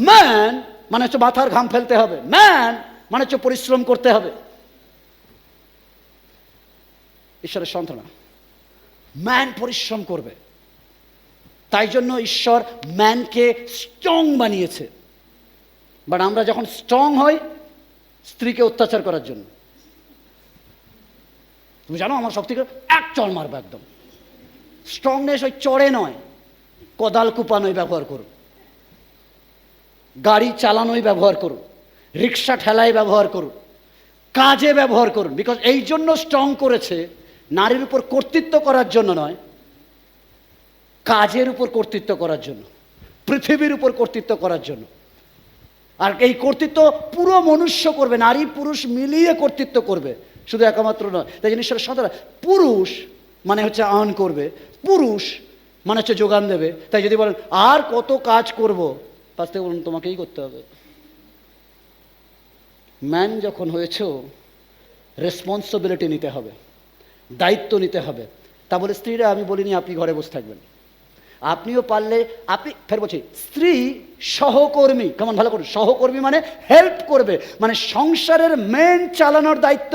ম্যান মানে হচ্ছে মাথার ঘাম ফেলতে হবে, ম্যান মানে হচ্ছে পরিশ্রম করতে হবে। ঈশ্বরের সন্তান, ম্যান পরিশ্রম করবে। তাই জন্য ঈশ্বর ম্যানকে স্ট্রং বানিয়েছে। বাট আমরা যখন স্ট্রং হই স্ত্রীকে অত্যাচার করার জন্য, তুমি জানো আমার সব থেকে এক চড় মারবে একদম। স্ট্রংনেস ওই চড়ে নয়, কোদাল কুপানোই ব্যবহার করুন, গাড়ি চালানোই ব্যবহার করুন, রিক্সা ঠেলায় ব্যবহার করুন, কাজে ব্যবহার করুন। বিকজ এই জন্য স্ট্রং করেছে, নারীর উপর কর্তৃত্ব করার জন্য নয়, কাজের উপর কর্তৃত্ব করার জন্য, পৃথিবীর উপর কর্তৃত্ব করার জন্য। আর এই কর্তৃত্ব পুরো মনুষ্য করবে, নারী পুরুষ মিলিয়ে কর্তৃত্ব করবে, শুধু একমাত্র নয়। তাই জন্য ঈশ্বরের সন্তান, পুরুষ মানে হচ্ছে আর্ন করবে, পুরুষ মানে হচ্ছে যোগান দেবে। তাই যদি বলেন আর কত কাজ করব, পাশ থেকে বলুন তোমাকেই করতে হবে। ম্যান যখন হয়েছে রেসপন্সিবিলিটি নিতে হবে, দায়িত্ব নিতে হবে। তা বলে স্ত্রীরা আমি বলিনি আপনি ঘরে বসে থাকবেন, আপনিও পারলে আপনি ফের বলছি, স্ত্রী সহকর্মী, কেমন ভালো করুন, সহকর্মী মানে হেল্প করবে, মানে সংসারের মেন চালানোর দায়িত্ব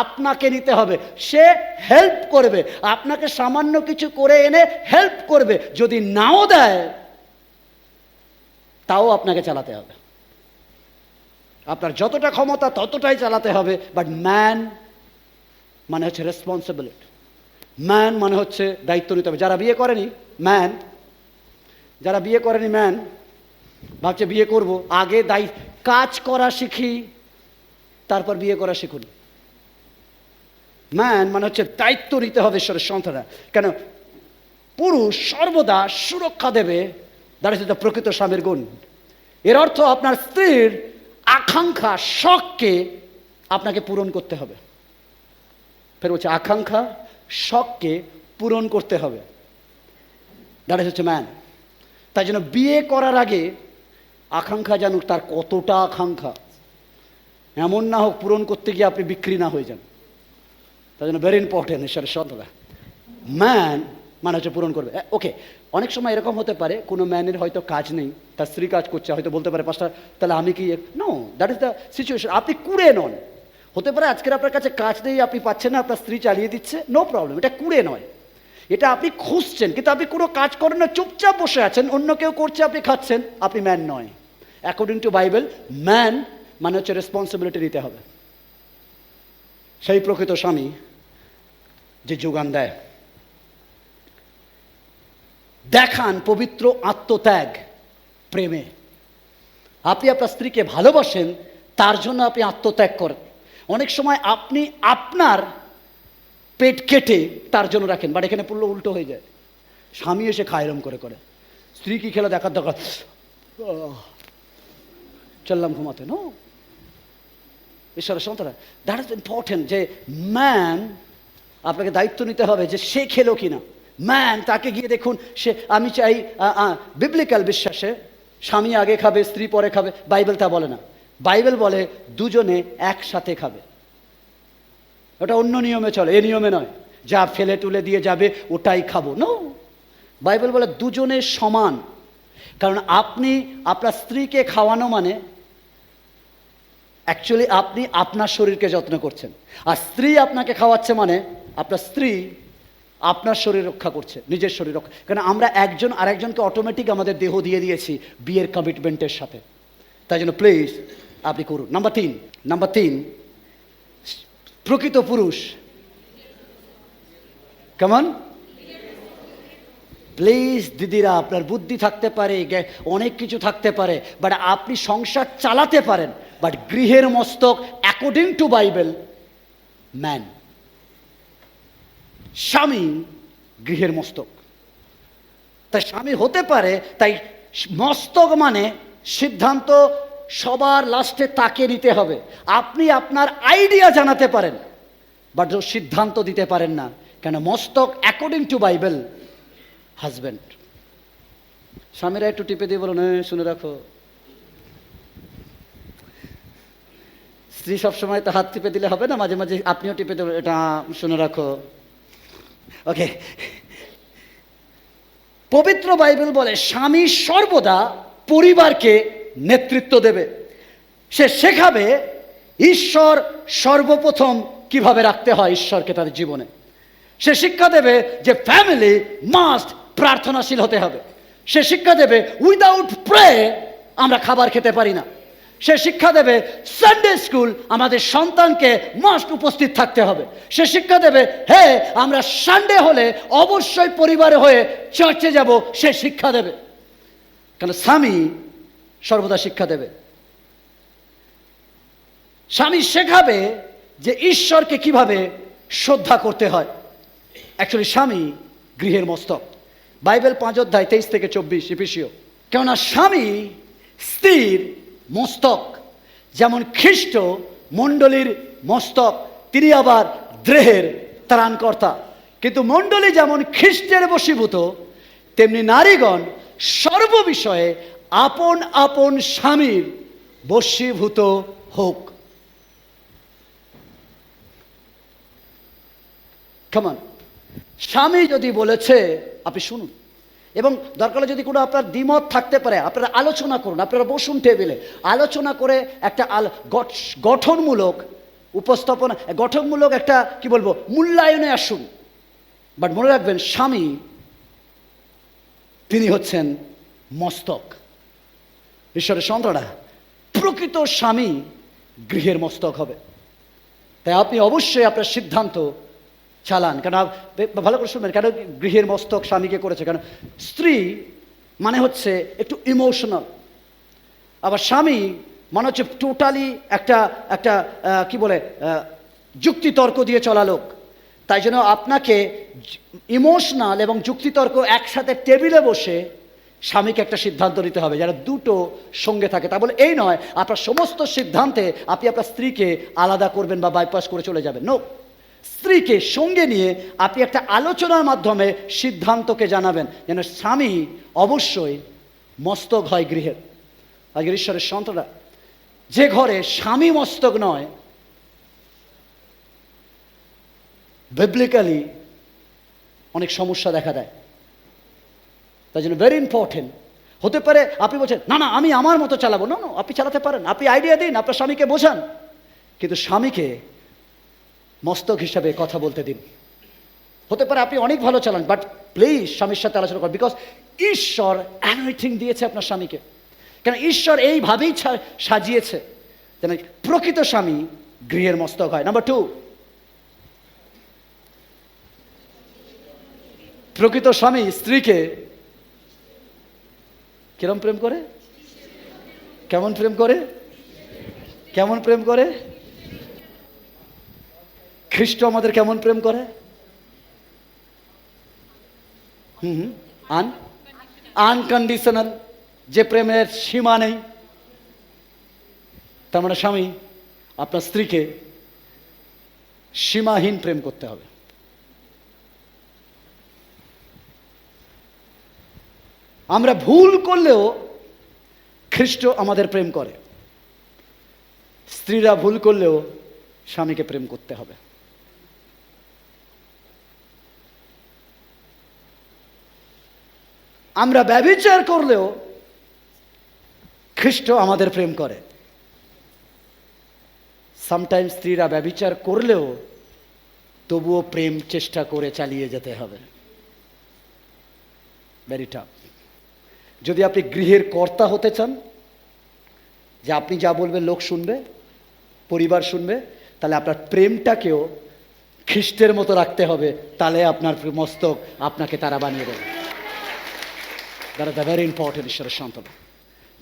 আপনাকে নিতে হবে। সে হেল্প করবে, আপনাকে সামান্য কিছু করে এনে হেল্প করবে। যদি নাও দেয় তাও আপনাকে চালাতে হবে, আপনার যতটা ক্ষমতা ততটাই চালাতে হবে। বাট ম্যান মানে হচ্ছে রেসপন্সিবিলিটি, ম্যান মানে হচ্ছে দায়িত্ব নিতে হবে। যারা বিয়ে করেনি ম্যান, যারা বিয়ে করেনি ম্যান, ভাবছে বিয়ে করব, আগে কাজ করা শিখি তারপর বিয়ে করা শিখুন। ম্যান মানে হচ্ছে দায়িত্ব নিতে হবে ঈশ্বরের সন্তানরা। কেন? পুরুষ সর্বদা সুরক্ষা দেবে, দ্যাট ইজ দ্য প্রকৃত স্বামীর গুণ। এর অর্থ আপনার স্ত্রীর আকাঙ্ক্ষা, শখকে আপনাকে পূরণ করতে হবে। ফের বলছে, আকাঙ্ক্ষা শখকে পূরণ করতে হবে, দ্যাট ইজ হচ্ছে ম্যান। তাই জন্য বিয়ে করার আগে আকাঙ্ক্ষা জানুক তার কতটা আকাঙ্ক্ষা, এমন না হোক পূরণ করতে গিয়ে আপনি বিক্রি না হয়ে যান। তাই জন্য ভেরি ইম্পর্টেন্ট ঈশ্বরের সন্তানরা, ম্যান মানে হচ্ছে পূরণ করবে। ওকে, অনেক সময় এরকম হতে পারে কোনো ম্যানের হয়তো কাজ নেই, তার স্ত্রী কাজ করছে, হয়তো বলতে পারে পাস্টার তাহলে আমি কি, no, that is the situation. আপনি কুড়ে নন, হতে পারে আজকের আপনার কাছে কাজ নেই, আপনি পাচ্ছেন না, আপনার স্ত্রী চালিয়ে দিচ্ছে, নো প্রবলেম, এটা কুড়ে নয়, এটা আপনি খুঁজছেন, কিন্তু আপনি কোনো কাজ করেন না, চুপচাপ বসে আছেন, অন্য কেউ করছে আপনি খাচ্ছেন, আপনি ম্যান নয়। অ্যাকর্ডিং টু বাইবেল ম্যান মানে হচ্ছে রেসপন্সিবিলিটি নিতে হবে। সেই প্রকৃত স্বামী যে যোগান দেয়, দেখান পবিত্র আত্মত্যাগ প্রেমে। আপনি আপনার স্ত্রীকে ভালোবাসেন, তার জন্য আপনি আত্মত্যাগ করেন। অনেক সময় আপনি আপনার পেট কেটে তার জন্য রাখেন, বাট এখানে পড়লে উল্টো হয়ে যায়, স্বামী এসে খায় এরম করে করে, স্ত্রী কি খেলে দেখার দরকার, চললাম ঘুমাতে। নো, ঈশ্বরের সন্তানরা, দ্যাট ইজ ইম্পর্টেন্ট যে ম্যান আপনাকে দায়িত্ব নিতে হবে যে সে খেলো কিনা। ম্যান তাকে গিয়ে দেখুন, সে, আমি চাই বিবলিক্যাল বিশ্বাসে স্বামী আগে খাবে স্ত্রী পরে খাবে, বাইবেল তা বলে না। বাইবেল বলে দুজনে একসাথে খাবে, ওটা অন্য নিয়মে চলে, এ নিয়মে নয় যা ফেলে তুলে দিয়ে যাবে ওটাই খাবো, নো। বাইবেল বলে দুজনে সমান। কারণ আপনি আপনার স্ত্রীকে খাওয়ানো মানে অ্যাকচুয়ালি আপনি আপনার শরীরকে যত্ন করছেন, আর স্ত্রী আপনাকে খাওয়াচ্ছে মানে আপনার স্ত্রী আপনার শরীর রক্ষা করছে, নিজের শরীর রক্ষা। কারণ আমরা একজন আরেকজনকে অটোমেটিক আমাদের দেহ দিয়ে দিয়েছি বিয়ের কমিটমেন্টের সাথে। তাই জন্য প্লিজ আপনি করুন। নাম্বার তিন, প্রকৃত পুরুষ কেমন? প্লিজ দিদিরা, আপনার বুদ্ধি থাকতে পারে, অনেক কিছু থাকতে পারে, বাট আপনি সংসার চালাতে পারেন, বাট গৃহের মস্তক অ্যাকর্ডিং টু বাইবেল ম্যান। স্বামী গৃহের মস্তক, তাই স্বামী হতে পারে, তাই মস্তক মানে সিদ্ধান্ত সবার লাস্টে তাকে নিতে হবে। আপনি আপনার আইডিয়া জানাতে পারেন, বাট সিদ্ধান্ত দিতে পারেন না, কেন মস্তক অ্যাকর্ডিং টু বাইবেল হাজব্যান্ড। স্বামীরা একটু টিপে দিয়ে বলুন, শুনে রাখো। স্ত্রী সবসময় তো হাত টিপে দিলে হবে না, মাঝে মাঝে আপনিও টিপে দেবেন, এটা শুনে রাখো। ওকে, পবিত্র বাইবেল বলে স্বামী সর্বদা পরিবারকে নেতৃত্ব দেবে, সে শেখাবে ঈশ্বর সর্বপ্রথম কিভাবে রাখতে হয় ঈশ্বরকে তাদের জীবনে। সে শিক্ষা দেবে যে ফ্যামিলি মাস্ট প্রার্থনাশীল হতে হবে। সে শিক্ষা দেবে উইদাউট প্রে আমরা খাবার খেতে পারি না। সে শিক্ষা দেবে সানডে স্কুল আমাদের সন্তানকে মাস্ট উপস্থিত থাকতে হবে। সে শিক্ষা দেবে আমরা সানডে হলে অবশ্যই পরিবারে হয়ে চার্চে যাব, সে শিক্ষা দেবে। কেন? স্বামী সর্বদা শিক্ষা দেবে। স্বামী শেখাবে যে ঈশ্বরকে কিভাবে শ্রদ্ধা করতে হয়। অ্যাকচুয়ালি স্বামী গৃহের মস্তক। বাইবেল 5 অধ্যায় 23 থেকে 24 এফেসীয়। কেননা স্বামী স্ত্রীর মস্তক, যেমন খ্রিস্ট মণ্ডলীর মস্তক, তিনি আবার দেহের ত্রাণকর্তা। কিন্তু মণ্ডলী যেমন খ্রিস্টের বশীভূত, তেমনি নারীগণ সর্ববিষয়ে আপন আপন স্বামীর বশীভূত হোক। কেমন? স্বামী যদি বলেছে, আপনি শুনুন, এবং দরকার হলে যদি কোনো আপনার দ্বিমত থাকতে পারে, আপনারা আলোচনা করুন, আপনারা বসুন টেবিলে, আলোচনা করে একটা গঠনমূলক উপস্থাপনা, গঠনমূলক একটা কি বলবো মূল্যায়নে আসুন। বাট মনে রাখবেন, স্বামী তিনি হচ্ছেন মস্তক। ঈশ্বরের সন্তানরা, প্রকৃত স্বামী গৃহের মস্তক হবে। তাই আপনি অবশ্যই আপনার সিদ্ধান্ত চালান। কেন ভালো করে শুনবেন, কেন গৃহের মস্তক স্বামীকে করেছে? কেন স্ত্রী মানে হচ্ছে একটু ইমোশনাল, আবার স্বামী মানে হচ্ছে টোটালি একটা একটা কি বলে যুক্তিতর্ক দিয়ে চলা লোক। তাই জন্য আপনাকে ইমোশনাল এবং যুক্তিতর্ক একসাথে টেবিলে বসে স্বামীকে একটা সিদ্ধান্ত নিতে হবে, যারা দুটো সঙ্গে থাকে। তা বলে এই নয় আপনার সমস্ত সিদ্ধান্তে আপনি আপনার স্ত্রীকে আলাদা করবেন বা বাইপাস করে চলে যাবেন। নো, স্ত্রীকে সঙ্গে নিয়ে আপনি একটা আলোচনার মাধ্যমে সিদ্ধান্তকে জানাবেন, যেন স্বামী অবশ্যই মস্তক হয় গৃহের। আজকের ঈশ্বরের সন্তানরা, যে ঘরে স্বামী মস্তক নয়, বিবলিক্যালি অনেক সমস্যা দেখা দেয়। তাই জন্য ভেরি ইম্পর্টেন্ট। হতে পারে আপনি বলছেন না না আমি আমার মতো চালাবো, না, আপনি চালাতে পারেন, আপনি আইডিয়া দিন, আপনার স্বামীকে বোঝান, কিন্তু স্বামীকে মস্তক হিসাবে কথা বলতে দিন। হতে পারে আপনি অনেক ভালো চালান, বাট প্লিজ স্বামীর সাথে আলোচনা করুন, বিকজ ঈশ্বর অ্যানোইন্টিং দিয়েছে আপনার স্বামীকে। কেন ঈশ্বর এইভাবেই সাজিয়েছে যেন প্রকৃত স্বামী গৃহের মস্তক হয়। নাম্বার 2, প্রকৃত স্বামী স্ত্রীকে কিরম প্রেম করে? কেমন প্রেম করে? কেমন প্রেম করে? খ্রিস্ট আমাদের কেমন প্রেম করে? আনকন্ডিশনাল, যে প্রেমের সীমা নেই। তার মানে স্বামী আপনার স্ত্রীকে সীমাহীন প্রেম করতে হবে। আমরা ভুল করলেও খ্রিস্ট আমাদের প্রেম করে, স্ত্রীরা ভুল করলেও স্বামীকে প্রেম করতে হবে। আমরা ব্যভিচার করলেও খ্রিস্ট আমাদের প্রেম করে। সামটাইমস স্ত্রীরা ব্যভিচার করলেও তবুও প্রেম চেষ্টা করে চালিয়ে যেতে হবে। Very tough. যদি আপনি গৃহের কর্তা হতে চান, যে আপনি যা বলবেন লোক শুনবে, পরিবার শুনবে, তাহলে আপনার প্রেমটাকেও খ্রিস্টের মতো রাখতে হবে, তাহলে আপনার মস্তক আপনাকে তারা বানিয়ে দেবে। That is the very important ঈশ্বরের সন্তান।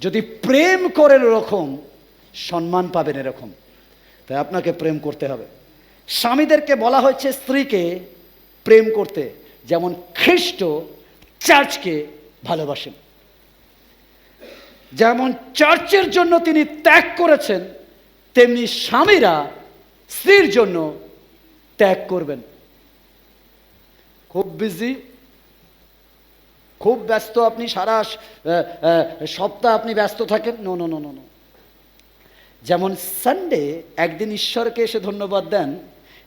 যদি প্রেম করেন এরকম, সম্মান পাবেন এরকম। তাই আপনাকে প্রেম করতে হবে। স্বামীদেরকে বলা হয়েছে স্ত্রীকে প্রেম করতে, যেমন খ্রিস্ট চার্চকে ভালোবাসেন। যেমন চার্চের জন্য তিনি ত্যাগ করেছেন, তেমনি স্বামীরা স্ত্রীর জন্য ত্যাগ করবেন। খুব বিজি, খুব ব্যস্ত, আপনি সারা সপ্তাহ আপনি ব্যস্ত থাকেন। No no no no no. যেমন সানডে একদিন ঈশ্বরকে এসে ধন্যবাদ দেন,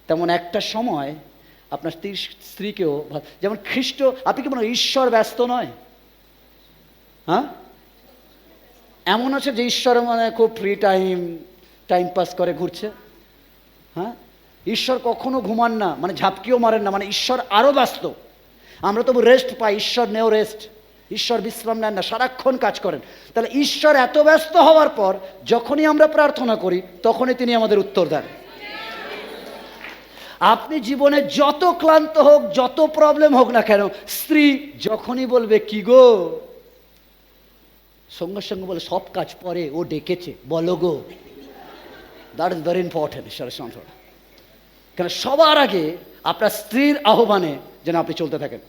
তেমন একটা সময় আপনার স্ত্রীকেও, যেমন খ্রিস্ট, আপনি কি মনে হয় ঈশ্বর ব্যস্ত নয়? হ্যাঁ, এমন আছে যে ঈশ্বর মানে খুব ফ্রি টাইম পাস করে ঘুরছে? হ্যাঁ, ঈশ্বর কখনো ঘুমান না, মানে ঝাপকিও মারেন না, মানে ঈশ্বর আরও ব্যস্ত। আমরা তবু রেস্ট পাই, ঈশ্বর নেও রেস্ট। ঈশ্বর বিশ্রাম নেন না, সারাক্ষণ কাজ করেন। তাহলে ঈশ্বর এত ব্যস্ত হওয়ার পর যখনই আমরা প্রার্থনা করি, তখনই তিনি আমাদের উত্তর দেন। আপনি জীবনে যত ক্লান্ত হোক, যত প্রবলেম হোক না কেন, স্ত্রী যখনই বলবে কি গো, সঙ্গে সঙ্গে বলে সব কাজ পরে, ও ডেকেছে, বলো গো। দ্যাট ইজ ভেরি ইম্পর্টেন্ট ঈশ্বরের সন্তান। কেন সবার আগে আপনার স্ত্রীর আহ্বানে যেন আপনি চলতে থাকেন।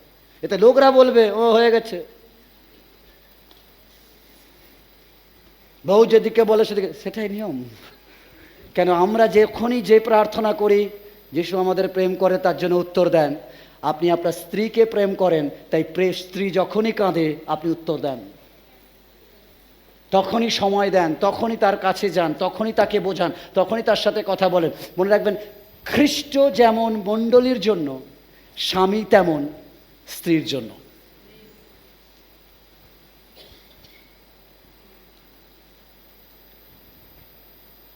এতে লোকরা বলবে ও হয়ে গেছে, বউ যেদিকে বলে সেদিকে, সেটাই নিয়ম। কেন আমরা যখনই যে প্রার্থনা করি, যিশু আমাদের প্রেম করে তার জন্য উত্তর দেন। আপনি আপনার স্ত্রীকে প্রেম করেন, তাই স্ত্রী যখনই কাঁদে আপনি উত্তর দেন, তখনই সময় দেন, তখনই তার কাছে যান, তখনই তাকে বোঝান, তখনই তার সাথে কথা বলেন। মনে রাখবেন, খ্রিস্ট যেমন মণ্ডলীর জন্য, স্বামী তেমন স্ত্রীর জন্য।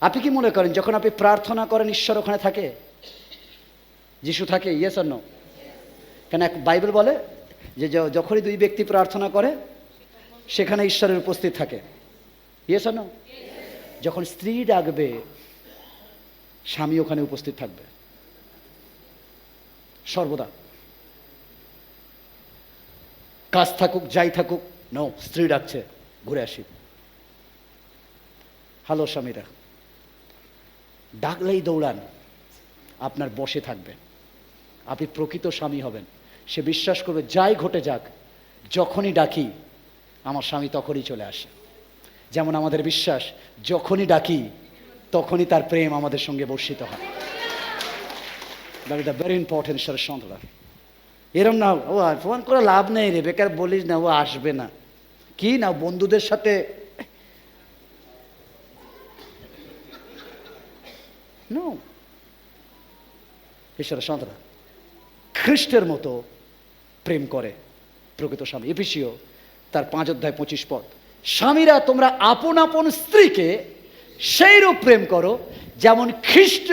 আপনি কি মনে করেন যখন আপনি প্রার্থনা করেন ঈশ্বর ওখানে থাকে? যিশু থাকে? Yes or no? কেন বাইবেল বলে যে যখনই দুই ব্যক্তি প্রার্থনা করে সেখানে ঈশ্বরের উপস্থিত থাকে। Yes or no? যখন স্ত্রী ডাকবে স্বামী ওখানে উপস্থিত থাকবে সর্বদা। কাজ থাকুক যাই থাকুক, নো, স্ত্রী ডাকছে, ঘুরে আসি। হ্যালো স্বামীরা, ডাকলেই দৌড়ান, আপনার বসে থাকবে, আপনি প্রকৃত স্বামী হবেন। সে বিশ্বাস করবে যাই ঘটে যাক, যখনই ডাকি আমার স্বামী তখনই চলে আসে। যেমন আমাদের বিশ্বাস, যখনই ডাকি তখনই তার প্রেম আমাদের সঙ্গে বর্ষিত হয়। That is the very important ঈশ্বরের সন্তান। এরম না ও ফোন করে লাভ নেই রে, বেকার বলিস না ও আসবে না, কি না বন্ধুদের সাথে নো। ঈশ্বরের সন্তান খ্রিস্টের মতো প্রেম করে প্রকৃত স্বামী। এফেসীয় তার 5:25 স্বামীরা তোমরা আপন আপন স্ত্রীকে সেইরূপ প্রেম করো যেমন খ্রিস্ট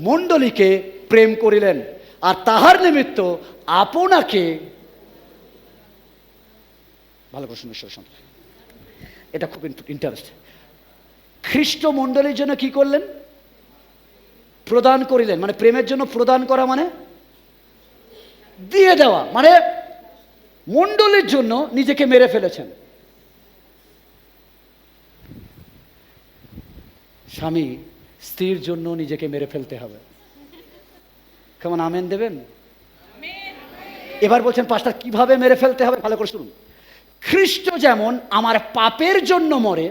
মণ্ডলীকে প্রেম করিলেন, আর তাহার নিমিত্ত আপনাকে, ভালো প্রশ্ন ঈশ্বরের সন্তান, এটা খুব ইন্টারেস্ট। খ্রিস্ট মণ্ডলীর জন্য কি করলেন? প্রদান করিলেন। মানে প্রেমের জন্য প্রদান করা মানে দিয়ে দেওয়া, মানে মণ্ডলীর জন্য নিজেকে মেরে ফেলেছেন। স্বামী স্ত্রীর জন্য নিজেকে মেরে ফেলতে হবে। কেমন আমেন দেবেন? এবার বলছেন পাস্টার কিভাবে মেরে ফেলতে হবে? ভালো করে শুনুন। খ্রিস্ট যেমন আমার পাপের জন্য মরে,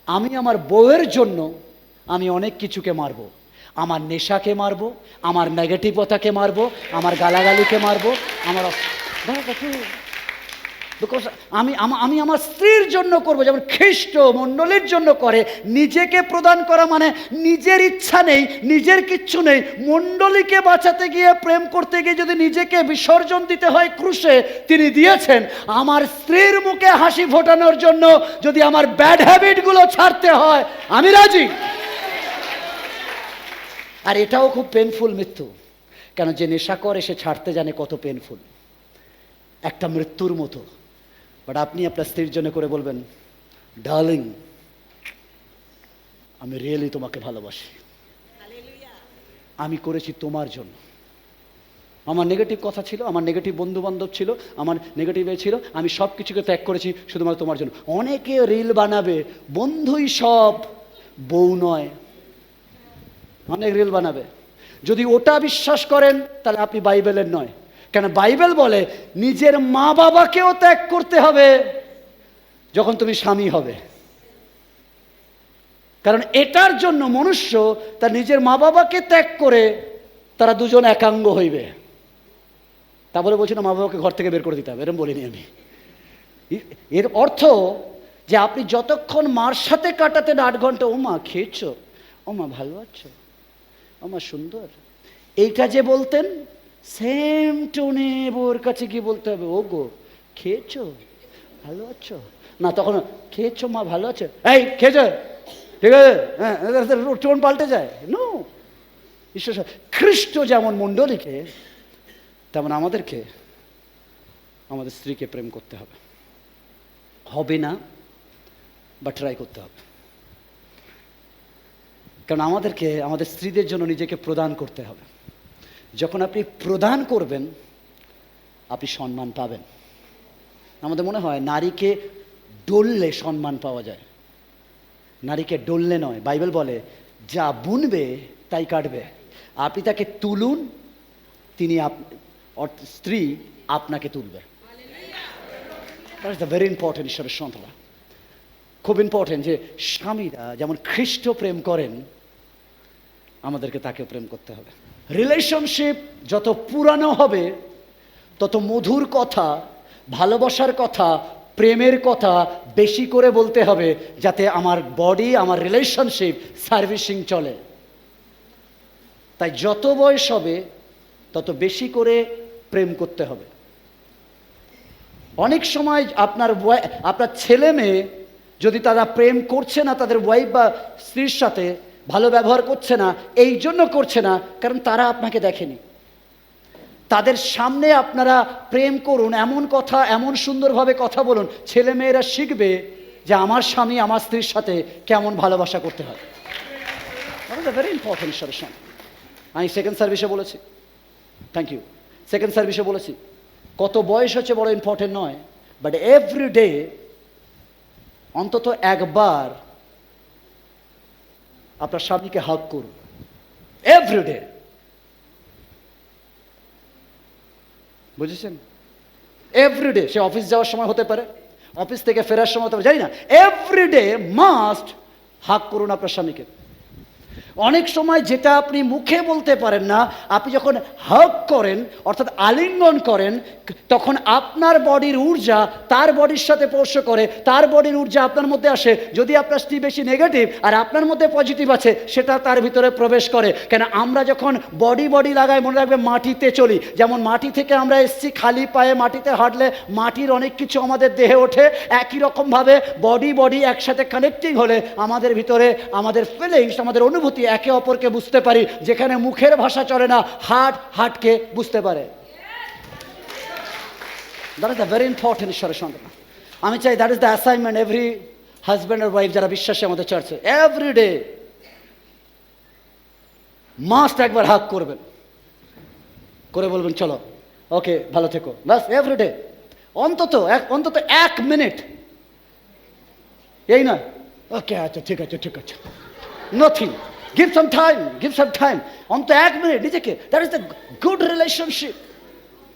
আমি আমার বউয়ের জন্য আমি অনেক কিছুকে মারব। আমার নেশাকে মারব, আমার নেগেটিভতাকে মারব, আমার গালাগালিকে মারব, আমার আমি আমার স্ত্রীর জন্য করব যেমন খ্রিস্ট মণ্ডলীর জন্য করে। নিজেকে প্রদান করা মানে নিজের ইচ্ছা নেই, নিজের কিচ্ছু নেই, মণ্ডলীকে বাঁচাতে গিয়ে, প্রেম করতে গিয়ে যদি নিজেকে বিসর্জন দিতে হয় ক্রুশে, তিনি দিয়েছেন। আমার স্ত্রীর মুখে হাসি ফোটানোর জন্য যদি আমার ব্যাড হ্যাবিটগুলো ছাড়তে হয়, আমি রাজি। আর এটাও খুব পেনফুল মৃত্যু, কেন যে নেশা করে সে ছাড়তে জানে কত পেনফুল, একটা মৃত্যুর মতো। বাট আপনি আপনার স্ত্রীর জন্য করে বলবেন, ডার্লিং আমি রিয়েলি তোমাকে ভালোবাসি, আমি করেছি তোমার জন্য। আমার নেগেটিভ কথা ছিল, আমার নেগেটিভ বন্ধু বান্ধব ছিল, আমার নেগেটিভ ছিল, আমি সব কিছুকে ত্যাগ করেছি শুধুমাত্র তোমার জন্য। অনেকে রিল বানাবে বন্ধুই সব, বউ নয়, অনেক রিল বানাবে। যদি ওটা বিশ্বাস করেন তাহলে আপনি বাইবেলের নয়। কেন বাইবেল বলে নিজের মা বাবাকেও ত্যাগ করতে হবে যখন তুমি স্বামী হবে। কারণ এটার জন্য মনুষ্য তার নিজের মা বাবাকে ত্যাগ করে তারা দুজন একাঙ্গ হইবে। তা বলে বলছি না মা বাবাকে ঘর থেকে বের করে দিতে হবে, এরকম বলিনি আমি। এর অর্থ যে আপনি যতক্ষণ মার সাথে কাটাতেন 8 ঘন্টা, ও মা খেয়েছো, ও মা ভালো আছো, ও মা সুন্দর, এইটা যে বলতেন, সেম টোনে বোর কাছে গিয়ে বলতে হবে, ও গো খেয়েছো, ভালো আছো না, তখন খেয়েছো মা ভালো আছে, এই খেয়েছো, ঠিক আছে, হ্যাঁ, টোন পাল্টে যায়। নো, ঈশ্বর খ্রিস্ট যেমন মণ্ডলীকে তেমন আমাদেরকে আমাদের স্ত্রীকে প্রেম করতে হবে। হবে না বা ট্রাই করতে হবে, কারণ আমাদেরকে আমাদের স্ত্রীদের জন্য নিজেকে প্রদান করতে হবে। যখন আপনি প্রদান করবেন আপনি সম্মান পাবেন। আমাদের মনে হয় নারীকে ডললে সম্মান পাওয়া যায়, নারীকে ডললে নয়। বাইবেল বলে যা বুনবে তাই কাটবে। আপনি তাকে তুলুন, তিনি স্ত্রী আপনাকে তুলবে। That is the very important ঈশ্বরের সন্তান। খুব ইম্পর্টেন্ট যে স্বামীরা যেমন খ্রিস্ট প্রেম করেন, আমাদেরকে তাকেও প্রেম করতে হবে। রিলেশনশিপ যত পুরানো হবে তত মধুর কথা, ভালোবাসার কথা, প্রেমের কথা বেশি করে বলতে হবে, যাতে আমার বডি, আমার রিলেশনশিপ সার্ভিসিং চলে। তাই যত বয়স হবে তত বেশি করে প্রেম করতে হবে। অনেক সময় আপনার ছেলে মেয়ে যদি তারা প্রেম করছে না তাদের ওয়াইফ বা স্ত্রীর সাথে, ভালো ব্যবহার করছে না, এই জন্য করছে না কারণ তারা আপনাকে দেখেনি। তাদের সামনে আপনারা প্রেম করুন, এমন কথা, এমন সুন্দরভাবে কথা বলুন, ছেলেমেয়েরা শিখবে যে আমার স্বামী আমার স্ত্রীর সাথে কেমন ভালোবাসা করতে হয়। ভেরি ইম্পর্টেন্ট ঈশ্বরের সঙ্গে। আমি সেকেন্ড সার্ভিসে বলেছি, থ্যাংক ইউ, সেকেন্ড সার্ভিসে বলেছি কত বয়স হচ্ছে বড় ইম্পর্টেন্ট নয়, বাট এভরি ডে অন্তত একবার আপনার স্বামীকে হাগ করুন, এভরিডে। বুঝেছেন? এভরিডে। সে অফিস যাওয়ার সময় হতে পারে, অফিস থেকে ফেরার সময় হতে পারে, জানি না, এভরিডে মাস্ট হাগ করুন আপনার স্বামীকে। অনেক সময় যেটা আপনি মুখে বলতে পারেন না, আপনি যখন হাগ করেন অর্থাৎ আলিঙ্গন করেন, তখন আপনার বডির ঊর্জা তার বডির সাথে স্পর্শ করে, তার বডির ঊর্জা আপনার মধ্যে আসে। যদি আপনার স্ত্রী বেশি নেগেটিভ আর আপনার মধ্যে পজিটিভ আছে, সেটা তার ভিতরে প্রবেশ করে। কেন আমরা যখন বডি লাগাই, মনে রাখবে মাটিতে চলি, যেমন মাটি থেকে আমরা এসেছি, খালি পায়ে মাটিতে হাঁটলে মাটির অনেক কিছু আমাদের দেহে ওঠে, একই রকমভাবে বডি একসাথে কানেক্টিং হলে আমাদের ভিতরে আমাদের ফিলিংস, আমাদের অনুভূতি একে অপরকে বুঝতে পারি। যেখানে মুখের ভাষা চলে না, হার্টকে বুঝতে পারে। That is the very important ঈশ্বরের সঙ্গে। আমি চাই that is the assignment every husband আর ওয়াইফ যারা বিশ্বাসী আমাদের চার্চে, এভরি ডে মাস্ট একবার হাগ করবেন, করে বলবেন চলো ওকে ভালো থেকো, বাস। এভরি ডে অন্তত এক মিনিট, এই নয় ওকে আচ্ছা ঠিক আছে, নাথিং, give some time, অন্তত এক মিনিট নিজেকে। That is the good relationship,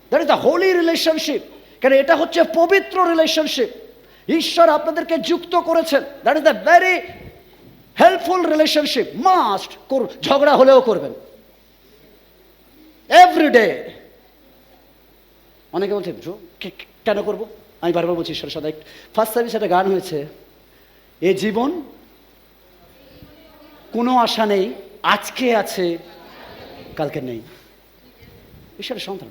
that is the Holi relationship. কেন এটা হচ্ছে পবিত্র রিলেশনশিপ, ঈশ্বর আপনাদেরকে যুক্ত করেছেন। That is the very helpful relationship. Must করুন, ঝগড়া হলেও করবেন এভরিডে। অনেকে বলছেন কেন করবো, আমি বারবার বলছি ঈশ্বরের সাথে। ফার্স্ট সার্ভিস একটা গান হয়েছে, এ জীবন কোনো আশা নেই, আজকে আছে কালকে নেই। ঈশ্বরের সন্তান,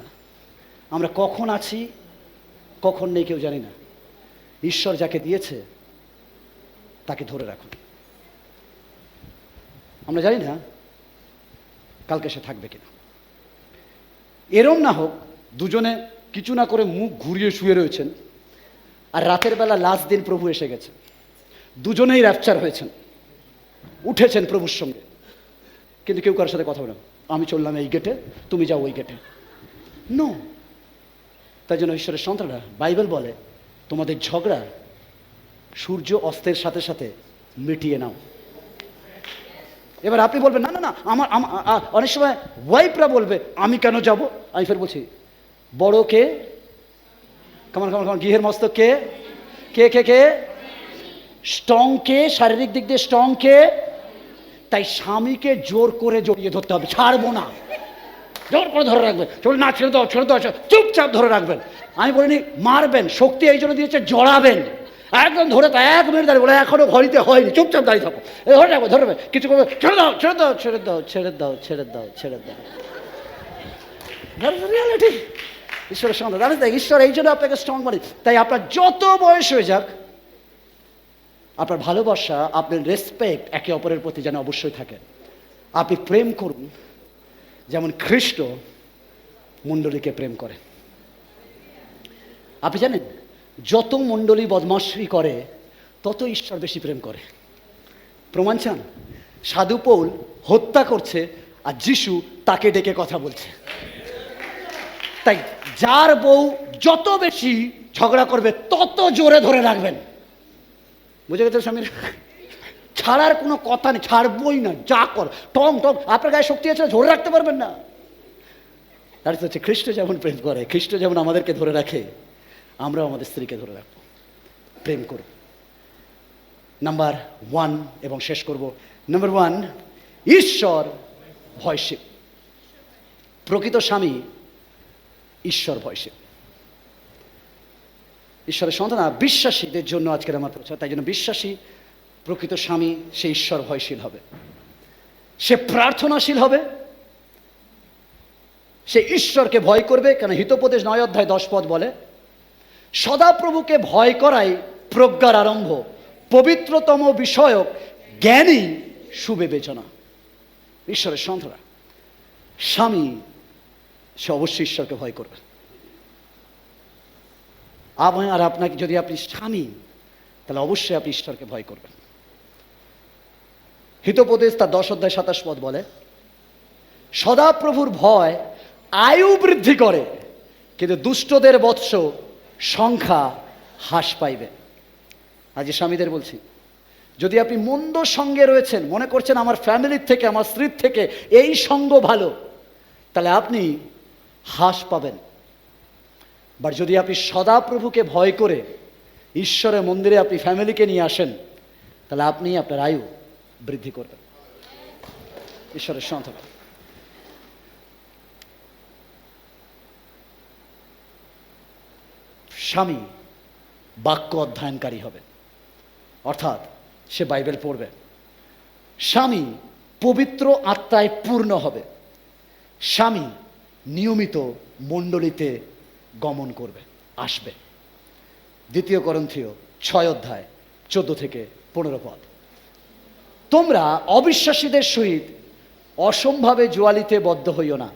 আমরা কখন আছি কখন নেই কেউ জানি না। ঈশ্বর যাকে দিয়েছে তাকে ধরে রাখুন। আমরা জানি না কালকে সে থাকবে কিনা। এরম না হোক দুজনে কিছু না করে মুখ ঘুরিয়ে শুয়ে রয়েছেন, আর রাতের বেলা লাস্ট দিন প্রভু এসে গেছে, দুজনেই র্যাপচার হয়েছেন, উঠেছেন প্রভুর সঙ্গে, কিন্তু কেউ কারোর সাথে কথা বলে না, আমি চললাম এই গেটে, তুমি যাও ওই গেটে। নো। তাই জন্য ঈশ্বরের সন্তানরা, বাইবেল বলে তোমাদের ঝগড়া সূর্য অস্তের সাথে সাথে মিটিয়ে নাও। এবার আপনি বলবেন না না না আমার অনেক সময় ওয়াইফরা বলবে আমি কেন যাব। আমি ফের বলছি, বড় কে, কেমন গৃহের মস্তক কে, কে কে কে স্ট্রং কে, শারীরিক দিক দিয়ে স্ট্রং কে। তাই স্বামীকে জোর করে জড়িয়ে ধরতে হবে, ছাড়বো না, জোর করে ধরে রাখবেন। চল না, ছেড়ে দাও, চুপচাপ ধরে রাখবেন। আমি বলিনি মারবেন, শক্তি এই জন্য দিয়েছে জড়াবেন, একদম ধরে তা 1 মিনিট দাঁড়িয়ে বলে এখনো ঘড়িতে হয়নি, চুপচাপ দাঁড়িয়ে থাকো, ধরে রাখবো, ধরবে কিছু করবে, ছেড়ে দাও। রিয়ালিটি ঈশ্বরের সঙ্গে জানেন, ঈশ্বর এই জন্য আপনাকে স্ট্রং করে। তাই আপনার যত বয়স হয়ে যাক, আপনার ভালোবাসা, আপনার রেসপেক্ট একে অপরের প্রতি যেন অবশ্যই থাকে। আপনি প্রেম করুন যেমন খ্রিস্ট মণ্ডলীকে প্রেম করে। আপনি জানেন যত মণ্ডলী বদমাশি করে তত ঈশ্বর বেশি প্রেম করে। প্রমাণ চান? সাধু পৌল হত্যা করছে আর যিশু তাকে ডেকে কথা বলছে। তাই যার বউ যত বেশি ঝগড়া করবে তত জোরে ধরে রাখবেন। বুঝে গেছে স্বামীর? ছাড়ার কোনো কথা নেই, ছাড়বই না, যা কর টং। আপনার গায়ে শক্তি আছে, ধরে রাখতে পারবেন না। তার হচ্ছে খ্রিস্ট যেমন প্রেম করে, খ্রিস্ট যেমন আমাদেরকে ধরে রাখে, আমরাও আমাদের স্ত্রীকে ধরে রাখবো, প্রেম করব। নাম্বার 1 এবং শেষ করব। নাম্বার 1, ঈশ্বর ভয়শীল। প্রকৃত স্বামী ঈশ্বর ভয়শীল। ঈশ্বরের সন্তান বিশ্বাসীদের জন্য আজকের আমার প্রচার। তাই জন্য বিশ্বাসী প্রকৃত স্বামী সে ঈশ্বর ভয়শীল হবে, সে প্রার্থনাশীল হবে, সে ঈশ্বরকে ভয় করবে। কেন হিতোপদেশ 9 অধ্যায় 10 পদ বলে, সদাপ্রভুকে ভয় করাই প্রজ্ঞার আরম্ভ, পবিত্রতম বিষয়ক জ্ঞানী সুবিবেচনা। ঈশ্বরের সন্তানরা, স্বামী সে অবশ্যই ঈশ্বরকে ভয় করবে। আর আপনাকে যদি আপনি স্বামী, তাহলে অবশ্যই আপনি ঈশ্বরকে ভয় করবেন। হিতোপদেশ তার 10:27 বলে, সদাপ্রভুর ভয় আয়ু বৃদ্ধি করে, কিন্তু দুষ্টদের বৎস সংখ্যা হ্রাস পাইবে। আজ স্বামীদের বলছি, যদি আপনি মন্দ সঙ্গে রয়েছেন, মনে করছেন আমার ফ্যামিলির থেকে, আমার স্ত্রীর থেকে এই সঙ্গ ভালো, তাহলে আপনি হ্রাস পাবেন। বাট যদি আপনি সদাপ্রভুকে ভয় করে ঈশ্বরের মন্দিরে আপনি ফ্যামিলিকে নিয়ে আসেন, তাহলে আপনি আপনার আয়ু বৃদ্ধি করবেন। ঈশ্বরের সন্তান, স্বামী বাক্য অধ্যয়নকারী হবে, অর্থাৎ সে বাইবেল পড়বে। স্বামী পবিত্র আত্মায় পূর্ণ হবে। স্বামী নিয়মিত মণ্ডলীতে গমন করবে, আসবে। 2 করন্থীয় 6:14-15। তোমরা অবিশ্বাসীদের সহিত অসম্ভাবে জোয়ালিতে বদ্ধ হইও না।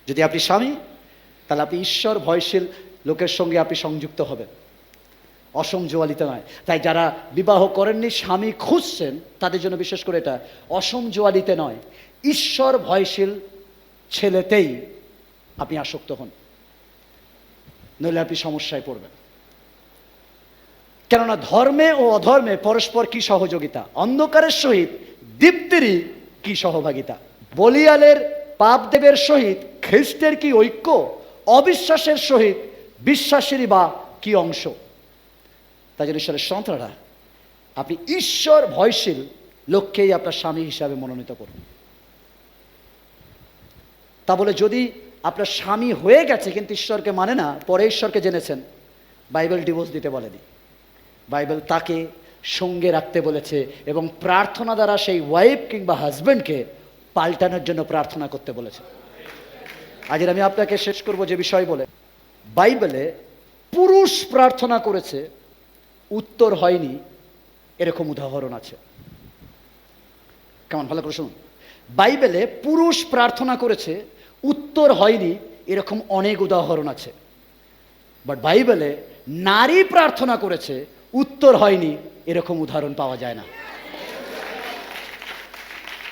যদি আপনি স্বামী, তাহলে আপনি ঈশ্বর ভয়শীল লোকের সঙ্গে আপনি সংযুক্ত হবেন, অসম জোয়ালিতে নয়। তাই যারা বিবাহ করেননি, স্বামী খুঁজছেন, তাদের জন্য বিশেষ করে এটা, অসম জোয়ালিতে নয়, ঈশ্বর ভয়শীল ছেলেতেই আপনি আসক্ত হন, নইলে আপনি সমস্যায় পড়বেন। কেননা ধর্মে ও অধর্মে পরস্পর কি সহযোগিতা, অন্ধকারের সহিত দীপ্তিরই কি সহভাগিতা, বলিয়ালের পাপদেবের সহিত খ্রিস্টের কি ঐক্য, অবিশ্বাসের সহিত বিশ্বাসেরই বা কি অংশ। তাই জন্য ঈশ্বরের সন্তানরা, আপনি ঈশ্বর ভয়শীল লোককেই আপনার স্বামী হিসাবে মনোনীত করুন। তা বলে যদি আপনার স্বামী হয়ে গেছে কিন্তু ঈশ্বরকে মানে না, পরে ঈশ্বরকে জেনেছেন, বাইবেল ডিভোর্স দিতে বলেনি। বাইবেল তাকে সঙ্গে রাখতে বলেছে এবং প্রার্থনা দ্বারা সেই ওয়াইফ কিংবা হাজব্যান্ডকে পাল্টানোর জন্য প্রার্থনা করতে বলেছে। আজ আমি আপনাকে শেষ করব যে বিষয় বলে, বাইবেলে পুরুষ প্রার্থনা করেছে, উত্তর হয়নি, এরকম উদাহরণ আছে। কেমন, ভালো করে শুনুন। বাইবেলে পুরুষ প্রার্থনা করেছে, উত্তর হয়নি, এরকম অনেক উদাহরণ আছে। বাট বাইবেলে নারী প্রার্থনা করেছে, উত্তর হয়নি, এরকম উদাহরণ পাওয়া যায় না।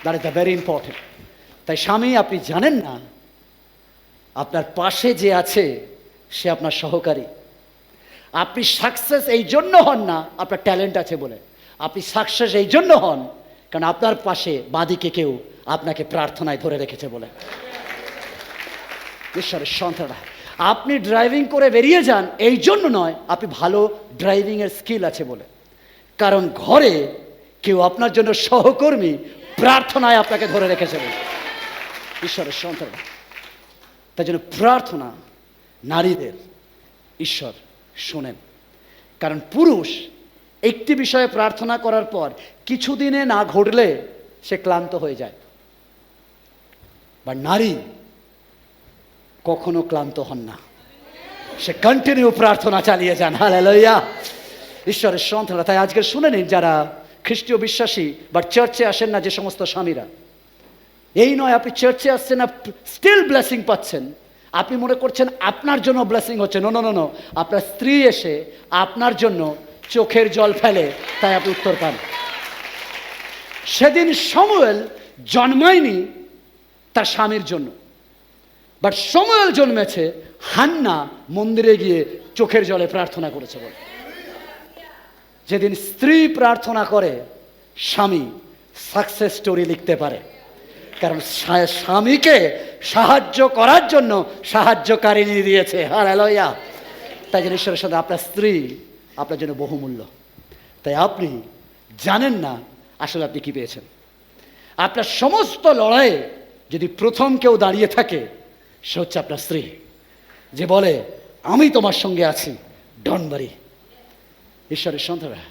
That is the very important. তাই স্বামী, আপনি জানেন না আপনার পাশে যে আছে সে আপনার সহকারী। আপনি সাকসেস এই জন্য হন না আপনার ট্যালেন্ট আছে বলে, আপনি সাকসেস এই জন্য হন কারণ আপনার পাশে বাঁদিকে কেউ আপনাকে প্রার্থনায় ধরে রেখেছে বলে। ঈশ্বরের সন্তানরা, আপনি ড্রাইভিং করে বেরিয়ে যান এই জন্য নয় আপনি ভালো ড্রাইভিংয়ের স্কিল আছে বলে, কারণ ঘরে কেউ আপনার জন্য সহকর্মী প্রার্থনায় আপনাকে ধরে রেখেছে বলে। ঈশ্বরের সন্তানরা, তাই জন্য প্রার্থনা নারীদের ঈশ্বর শোনেন। কারণ পুরুষ একটি বিষয়ে প্রার্থনা করার পর কিছুদিনে না ঘটলে সে ক্লান্ত হয়ে যায়, বা নারী কখনো ক্লান্ত হন না, সে কন্টিনিউ প্রার্থনা চালিয়ে যান। হালেলুয়া, ঈশ্বরের সন্তানরা। তাই আজকে শুনে নিন, যারা খ্রিস্টীয় বিশ্বাসী বা চার্চে আসেন না যে সমস্ত স্বামীরা, এই নয় আপনি চার্চে আসছেন না স্টিল ব্লেসিং পাচ্ছেন, আপনি মনে করছেন আপনার জন্য ব্লেসিং হচ্ছে। নো নো নো নো, আপনার স্ত্রী এসে আপনার জন্য চোখের জল ফেলে, তাই আপনি উত্তর পান। সেদিন শমূয়েল জন্মায়নি তার স্বামীর জন্য, বাট শমূয়েল জন্মেছে হান্না মন্দিরে গিয়ে চোখের জলে প্রার্থনা করেছে বলে। যেদিন স্ত্রী প্রার্থনা করে, স্বামী সাকসেস স্টোরি লিখতে পারে, কারণ স্বামীকে সাহায্য করার জন্য সাহায্যকারিনী দিয়েছে। হালেলুয়া। তাই জন্য ঈশ্বরের সাথে আপনার স্ত্রী আপনার জন্য বহুমূল্য। তাই আপনি জানেন না আসলে আপনি কি পেয়েছেন। আপনার সমস্ত লড়াইয়ে যদি প্রথম কেউ দাঁড়িয়ে থাকে, সে হচ্ছে আপনার স্ত্রী, যে বলে আমি তোমার সঙ্গে আছি, ডন বারি। ঈশ্বরের সন্তানরা,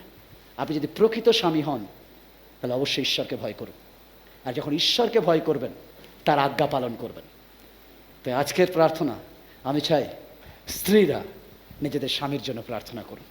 আপনি যদি প্রকৃত স্বামী হন, তাহলে অবশ্যই ঈশ্বরকে ভয় করুন। আর যখন ঈশ্বরকে ভয় করবেন, তার আজ্ঞা পালন করবেন। তাই আজকের প্রার্থনা, আমি চাই স্ত্রীরা নিজেদের স্বামীর জন্য প্রার্থনা করুন।